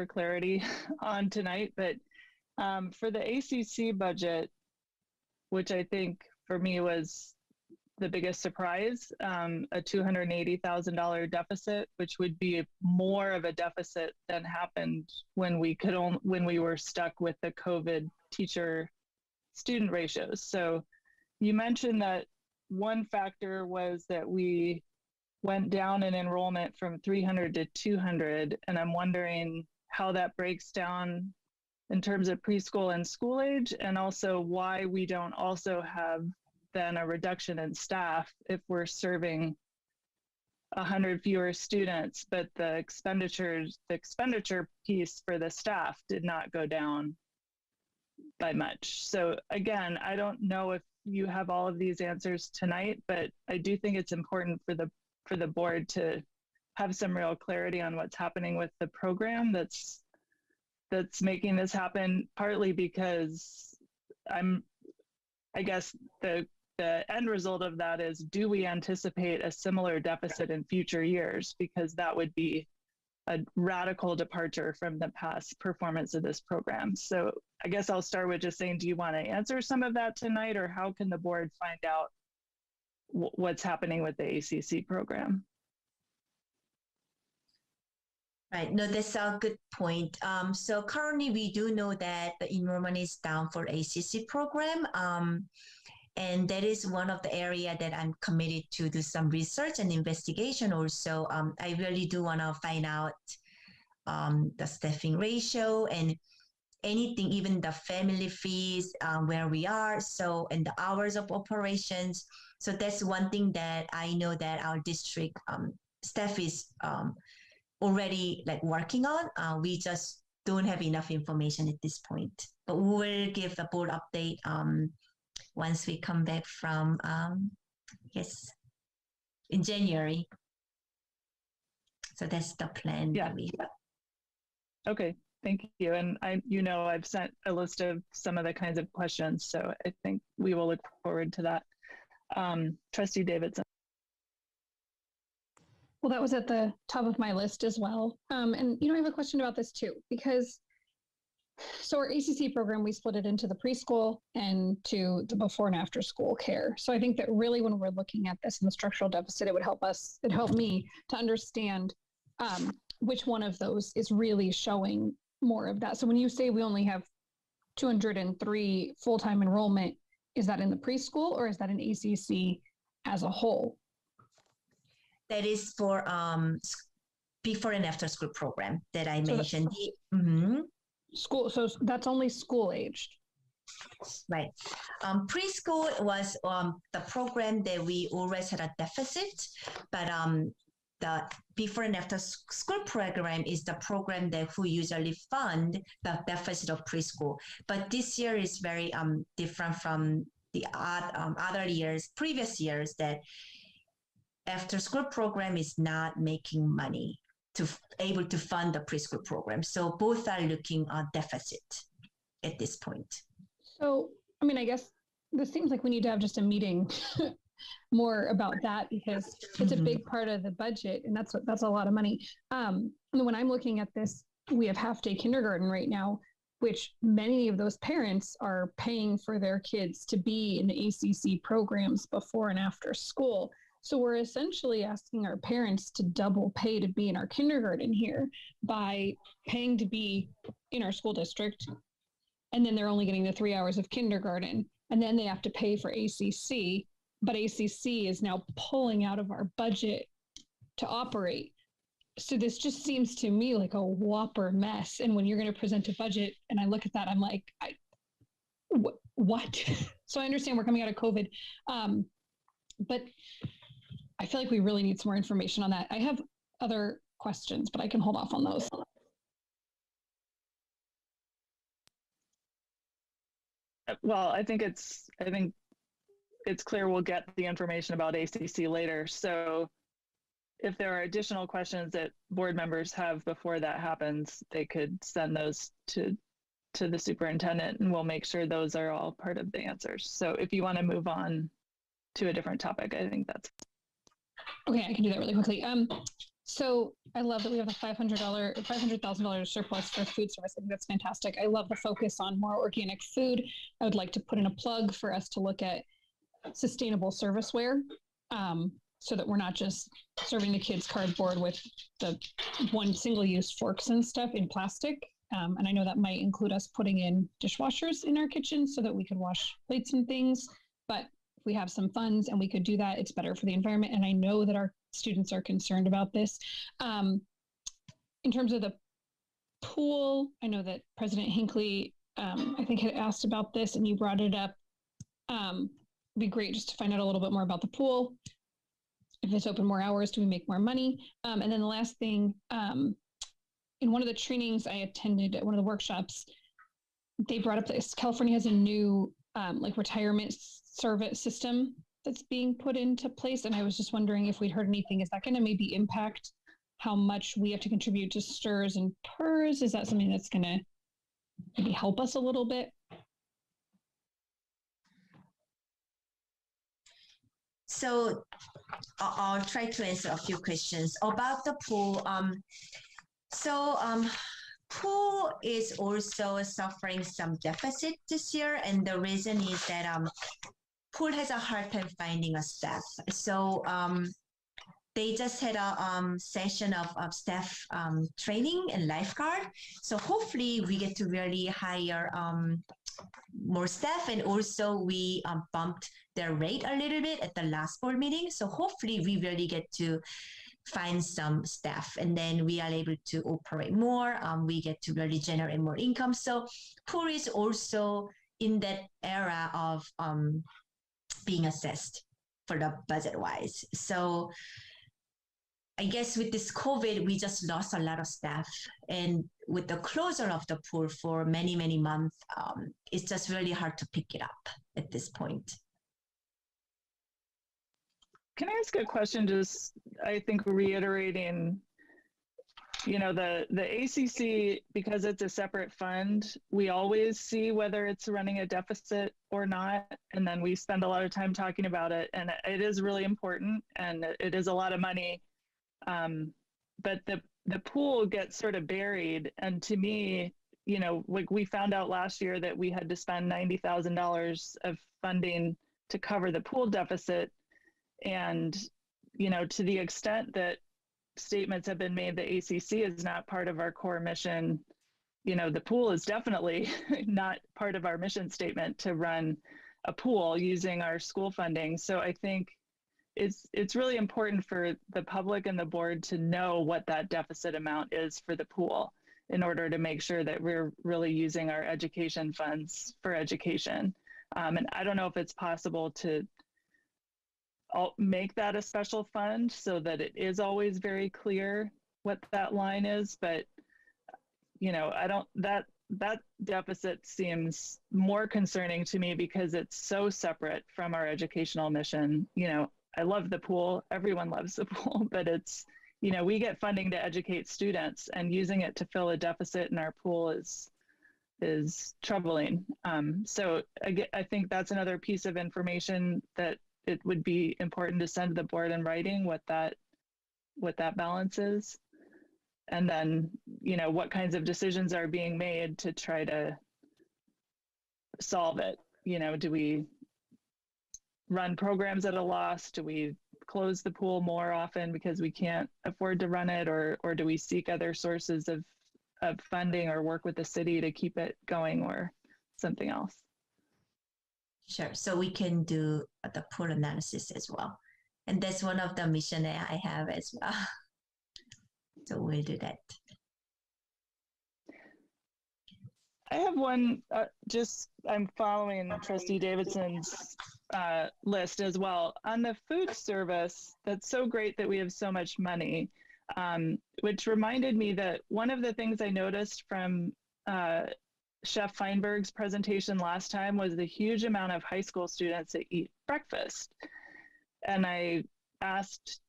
clarity on tonight, but for the ACC budget, which I think for me was the biggest surprise, a $280,000 deficit, which would be more of a deficit than happened when we were stuck with the COVID teacher student ratios. So you mentioned that one factor was that we went down in enrollment from 300 to 200, and I'm wondering how that breaks down in terms of preschool and school age, and also why we don't also have then a reduction in staff if we're serving 100 fewer students, but the expenditure piece for the staff did not go down by much. So again, I don't know if you have all of these answers tonight, but I do think it's important for the board to have some real clarity on what's happening with the program that's making this happen, partly because I guess the end result of that is, do we anticipate a similar deficit in future years? Because that would be a radical departure from the past performance of this program. So I guess I'll start with just saying, do you want to answer some of that tonight, or how can the board find out what's happening with the ACC program? Right, no, that's a good point. So currently we do know that the enrollment is down for ACC program. And that is one of the area that I'm committed to do some research and investigation also. I really do want to find out the staffing ratio and anything, even the family fees, where we are, so, and the hours of operations. So that's one thing that I know that our district staff is already like working on. We just don't have enough information at this point, but we will give the board update once we come back from, yes, in January. So that's the plan. Yeah. That we have. Okay, thank you. And I've sent a list of some of the kinds of questions, so I think we will look forward to that. Trustee Davidson. Well, that was at the top of my list as well. And I have a question about this too, because So our ACC program, we split it into the preschool and to the before and after school care. So I think that really when we're looking at this in the structural deficit, it helped me to understand which one of those is really showing more of that. So when you say we only have 203 full-time enrollment, is that in the preschool or is that in ACC as a whole? That is for before and after school program that I mentioned. School, so that's only school aged. Right. Preschool was the program that we always had a deficit, but the before and after school program is the program that who usually fund the deficit of preschool. But this year is very different from the other years, previous years, that after school program is not making money to able to fund the preschool program. So both are looking at deficit at this point. So, I mean, I guess this seems like we need to have just a meeting more about that because it's a big part of the budget and that's a lot of money. When I'm looking at this, we have half-day kindergarten right now, which many of those parents are paying for their kids to be in the ACC programs before and after school. So we're essentially asking our parents to double pay to be in our kindergarten here by paying to be in our school district. And then they're only getting the 3 hours of kindergarten. And then they have to pay for ACC, but ACC is now pulling out of our budget to operate. So this just seems to me like a whopper mess. And when you're going to present a budget and I look at that, I'm like, what? So I understand we're coming out of COVID. But I feel like we really need some more information on that. I have other questions, but I can hold off on those. Well, I think it's clear we'll get the information about ACC later. So if there are additional questions that board members have before that happens, they could send those to the superintendent and we'll make sure those are all part of the answers. So if you want to move on to a different topic, I think that's okay. I can do that really quickly. So I love that we have a $500,000 surplus for food service. I think that's fantastic. I love the focus on more organic food. I would like to put in a plug for us to look at sustainable serviceware, so that we're not just serving the kids cardboard with the one single-use forks and stuff in plastic. And I know that might include us putting in dishwashers in our kitchen so that we could wash plates and things. But if we have some funds and we could do that, it's better for the environment. And I know that our students are concerned about this. In terms of the pool, I know that President Hinckley, I think, had asked about this and you brought it up. It'd be great just to find out a little bit more about the pool. If it's open more hours, do we make more money? And then the last thing, in one of the trainings I attended at one of the workshops, they brought up that California has a new retirement service system that's being put into place. And I was just wondering if we'd heard anything. Is that going to maybe impact how much we have to contribute to STRS and PERS? Is that something that's going to maybe help us a little bit? So I'll try to answer a few questions about the pool. Pool is also suffering some deficit this year, and the reason is that pool has a hard time finding a staff. So they just had a session of staff training and lifeguard. So hopefully we get to really hire more staff, and also we bumped their rate a little bit at the last board meeting. So hopefully we really get to find some staff, and then we are able to operate more. We get to really generate more income. So pool is also in that era of being assessed for the budget wise. So I guess with this COVID, we just lost a lot of staff. And with the closure of the pool for many, many months, it's just really hard to pick it up at this point. Can I ask a question, just, I think, reiterating, the ACC, because it's a separate fund, we always see whether it's running a deficit or not. And then we spend a lot of time talking about it. And it is really important and it is a lot of money. But the pool gets sort of buried. And to me, like we found out last year that we had to spend $90,000 of funding to cover the pool deficit. And, to the extent that statements have been made that ACC is not part of our core mission, the pool is definitely not part of our mission statement to run a pool using our school funding. So I think it's really important for the public and the board to know what that deficit amount is for the pool in order to make sure that we're really using our education funds for education. And I don't know if it's possible to make that a special fund so that it is always very clear what that line is, but that deficit seems more concerning to me because it's so separate from our educational mission. I love the pool, everyone loves the pool, but it's, we get funding to educate students, and using it to fill a deficit in our pool is troubling. So I think that's another piece of information that it would be important to send to the board in writing what that balance is. And then, what kinds of decisions are being made to try to solve it. Do we run programs at a loss? Do we close the pool more often because we can't afford to run it? Or do we seek other sources of funding or work with the city to keep it going or something else? Sure. So we can do the pool analysis as well. And that's one of the mission that I have as well. So we'll do that. I have one, I'm following Trustee Davidson's list as well. On the food service, that's so great that we have so much money, which reminded me that one of the things I noticed from Chef Feinberg's presentation last time was the huge amount of high school students that eat breakfast. And I asked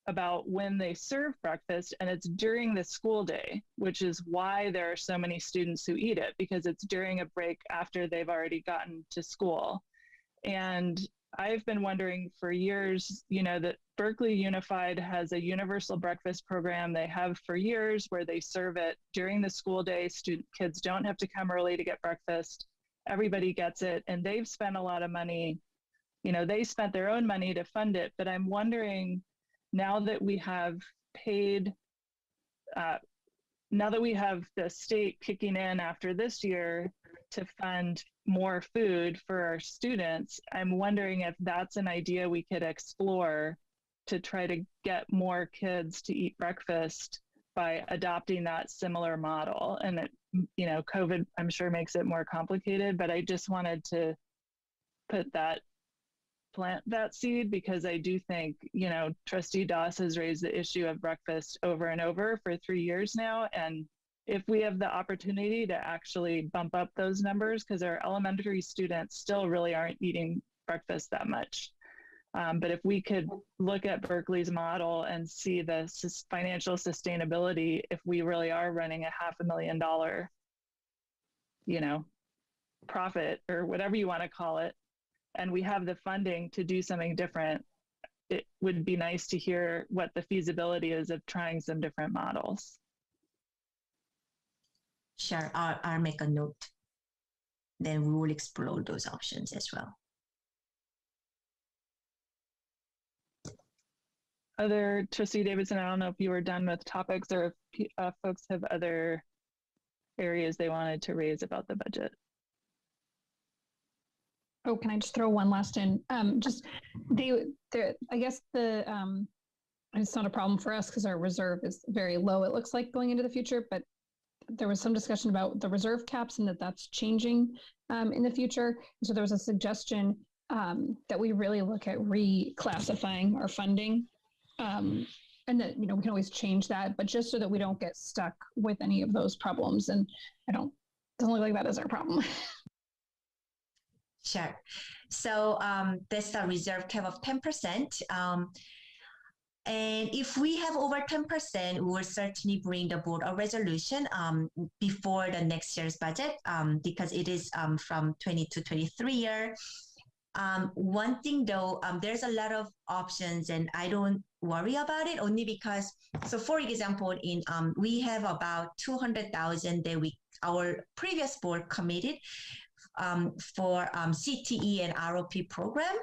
about when they serve breakfast, and it's during the school day, which is why there are so many students who eat it, because it's during a break after they've already gotten to school. And I've been wondering for years, that Berkeley Unified has a universal breakfast program they have for years where they serve it during the school day. Kids don't have to come early to get breakfast. Everybody gets it, and they've spent a lot of money. They spent their own money to fund it, but I'm wondering, now that we have the state kicking in after this year to fund more food for our students, I'm wondering if that's an idea we could explore to try to get more kids to eat breakfast by adopting that similar model. And COVID, I'm sure, makes it more complicated, but I just wanted to plant that seed, because I do think, Trustee Doss has raised the issue of breakfast over and over for 3 years now. And if we have the opportunity to actually bump up those numbers, because our elementary students still really aren't eating breakfast that much. But if we could look at Berkeley's model and see the financial sustainability, if we really are running $500,000, profit or whatever you want to call it, and we have the funding to do something different, it would be nice to hear what the feasibility is of trying some different models. Sure, I'll make a note. Then we will explore those options as well. Trustee Davidson, I don't know if you were done with topics or if folks have other areas they wanted to raise about the budget. Oh, can I just throw one last in? I guess it's not a problem for us because our reserve is very low, it looks like, going into the future, but there was some discussion about the reserve caps and that's changing in the future. And so there was a suggestion that we really look at reclassifying our funding, and that, we can always change that, but just so that we don't get stuck with any of those problems. And doesn't look like that is our problem. Sure. So there's the reserve cap of 10%. And if we have over 10%, we will certainly bring the board a resolution before the next year's budget, because it is from 22-23 year. One thing though, there's a lot of options and I don't worry about it only because, so for example, we have about 200,000 that we our previous board committed for CTE and ROP program.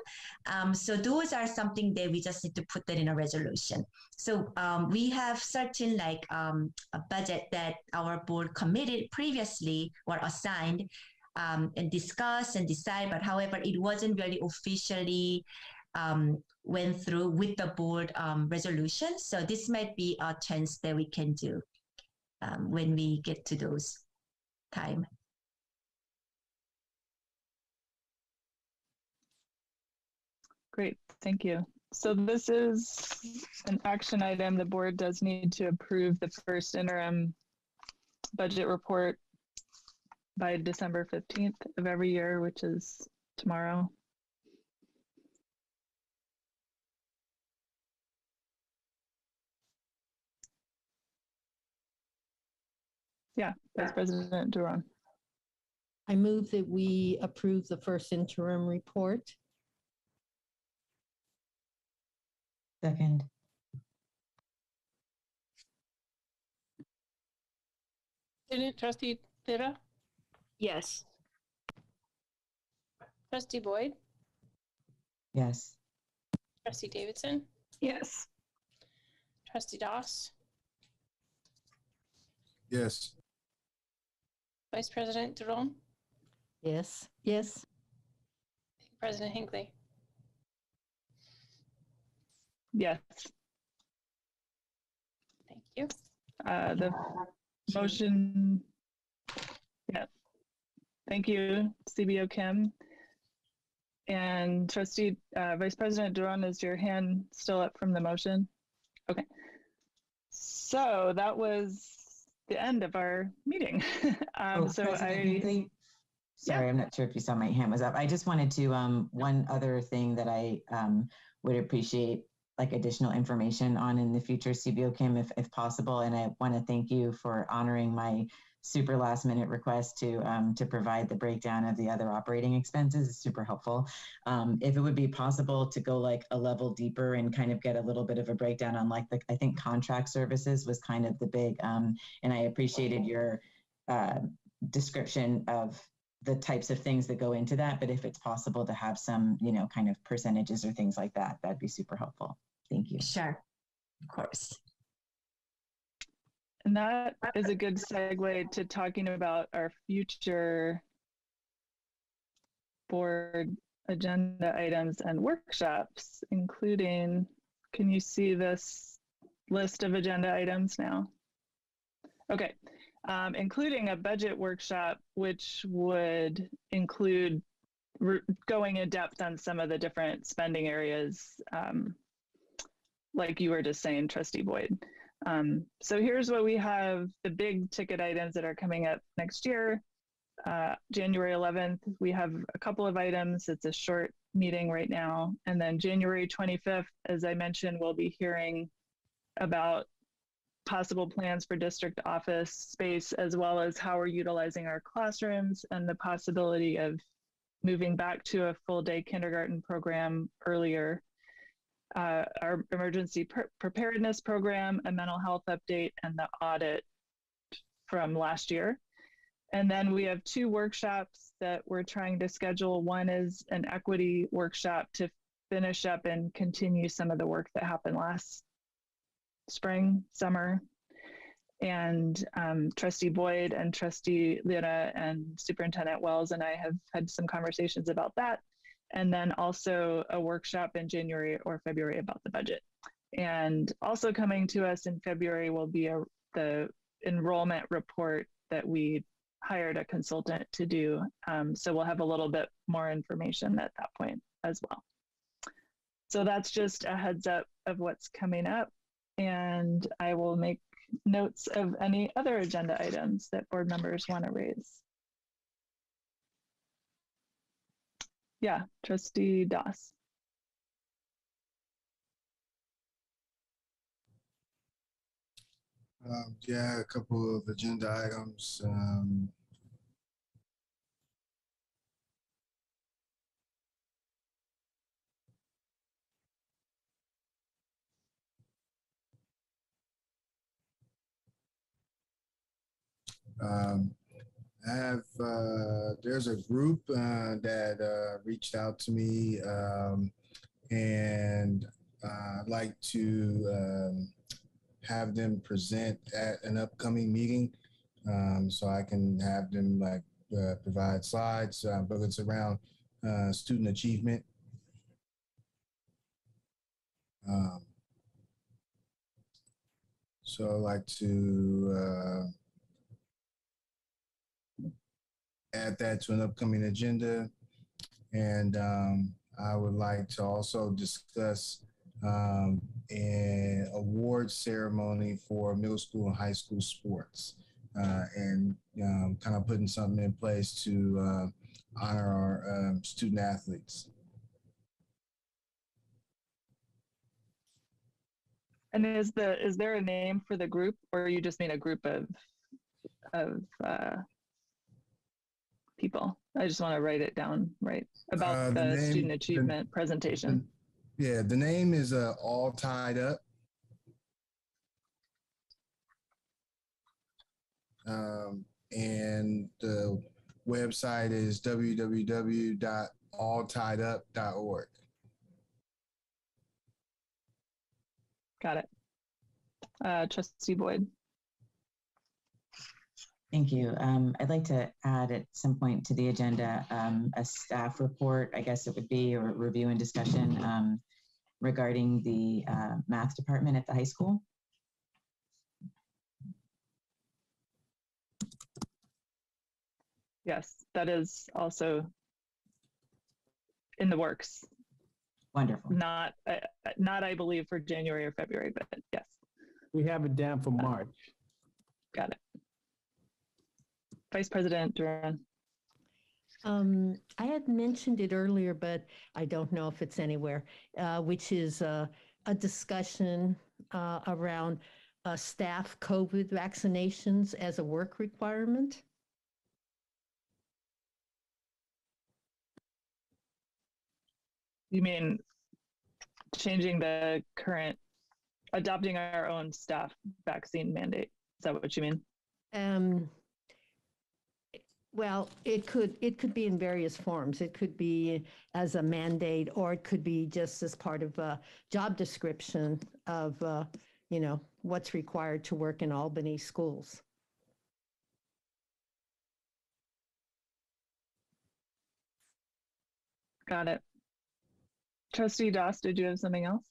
So those are something that we just need to put that in a resolution. So we have certain like a budget that our board committed previously or assigned and discuss and decide, but however, it wasn't really officially went through with the board resolution. So this might be a chance that we can do when we get to those time. Great, thank you. So this is an action item. The board does need to approve the first interim budget report by December 15th of every year, which is tomorrow. Yeah, Vice President Duran. I move that we approve the first interim report. Second. Student Trustee Thera? Yes. Trustee Boyd? Yes. Trustee Davidson? Yes. Trustee Doss? Yes. Vice President Duran? Yes. Yes. President Hinckley? Yes. Thank you. The motion, yeah. Thank you, CBO Kim. And Trustee Vice President Duran, is your hand still up from the motion? Okay. So that was the end of our meeting. Sorry, I'm not sure if you saw my hand was up. I just wanted to, one other thing that I would appreciate like additional information on in the future, CBO Kim, if possible. And I want to thank you for honoring my super last minute request to provide the breakdown of the other operating expenses. Is super helpful. If it would be possible to go like a level deeper and kind of get a little bit of a breakdown on like I think contract services was kind of the big, and I appreciated your description of the types of things that go into that. But if it's possible to have some, you know, kind of percentages or things like that, that'd be super helpful. Thank you. Sure, of course. And that is a good segue to talking about our future board agenda items and workshops, including, can you see this list of agenda items now? Okay, including a budget workshop, which would include going in depth on some of the different spending areas, like you were just saying, Trustee Boyd. So here's what we have, the big ticket items that are coming up next year. January 11th, we have a couple of items. It's a short meeting right now. And then January 25th, as I mentioned, we'll be hearing about possible plans for district office space, as well as how we're utilizing our classrooms and the possibility of moving back to a full day kindergarten program earlier. Our emergency preparedness program, a mental health update, and the audit from last year. And then we have two workshops that we're trying to schedule. One is an equity workshop to finish up and continue some of the work that happened last spring, summer. And Trustee Boyd and Trustee Lira and Superintendent Wells and I have had some conversations about that. And then also a workshop in January or February about the budget. And also coming to us in February will be the enrollment report that we hired a consultant to do. So we'll have a little bit more information at that point as well. So that's just a heads up of what's coming up. And I will make notes of any other agenda items that board members want to raise. Yeah, Trustee Doss. Yeah, a couple of agenda items. I have, there's a group that reached out to me, and I'd like to have them present at an upcoming meeting, so I can have them like provide slides, but it's around student achievement. So I'd like to add that to an upcoming agenda. And I would like to also discuss an award ceremony for middle school and high school sports, and kind of putting something in place to honor our student athletes. And is there a name for the group, or you just mean a group of people? I just want to write it down right about the name, student achievement presentation. Yeah, the name is All Tied Up. And the website is www.alltiedup.org. Got it. Trustee Boyd. Thank you. I'd like to add at some point to the agenda a staff report, I guess it would be, or review and discussion regarding the math department at the high school. Yes, that is also in the works. Wonderful. Not, I believe, for January or February, but yes. We have it down for March. Got it. Vice President Duran. I had mentioned it earlier, but I don't know if it's anywhere, which is a discussion around staff COVID vaccinations as a work requirement. You mean changing the current, adopting our own staff vaccine mandate? Is that what you mean? Well, it could be in various forms. It could be as a mandate, or it could be just as part of a job description of, what's required to work in Albany schools. Got it. Trustee Doss, did you have something else?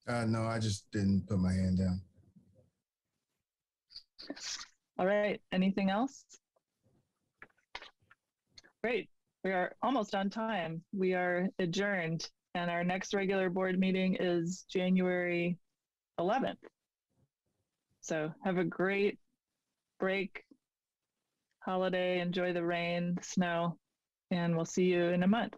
No, I just didn't put my hand down. All right, anything else? Great, we are almost on time. We are adjourned, and our next regular board meeting is January 11th. So have a great break, holiday, enjoy the rain, snow, and we'll see you in a month.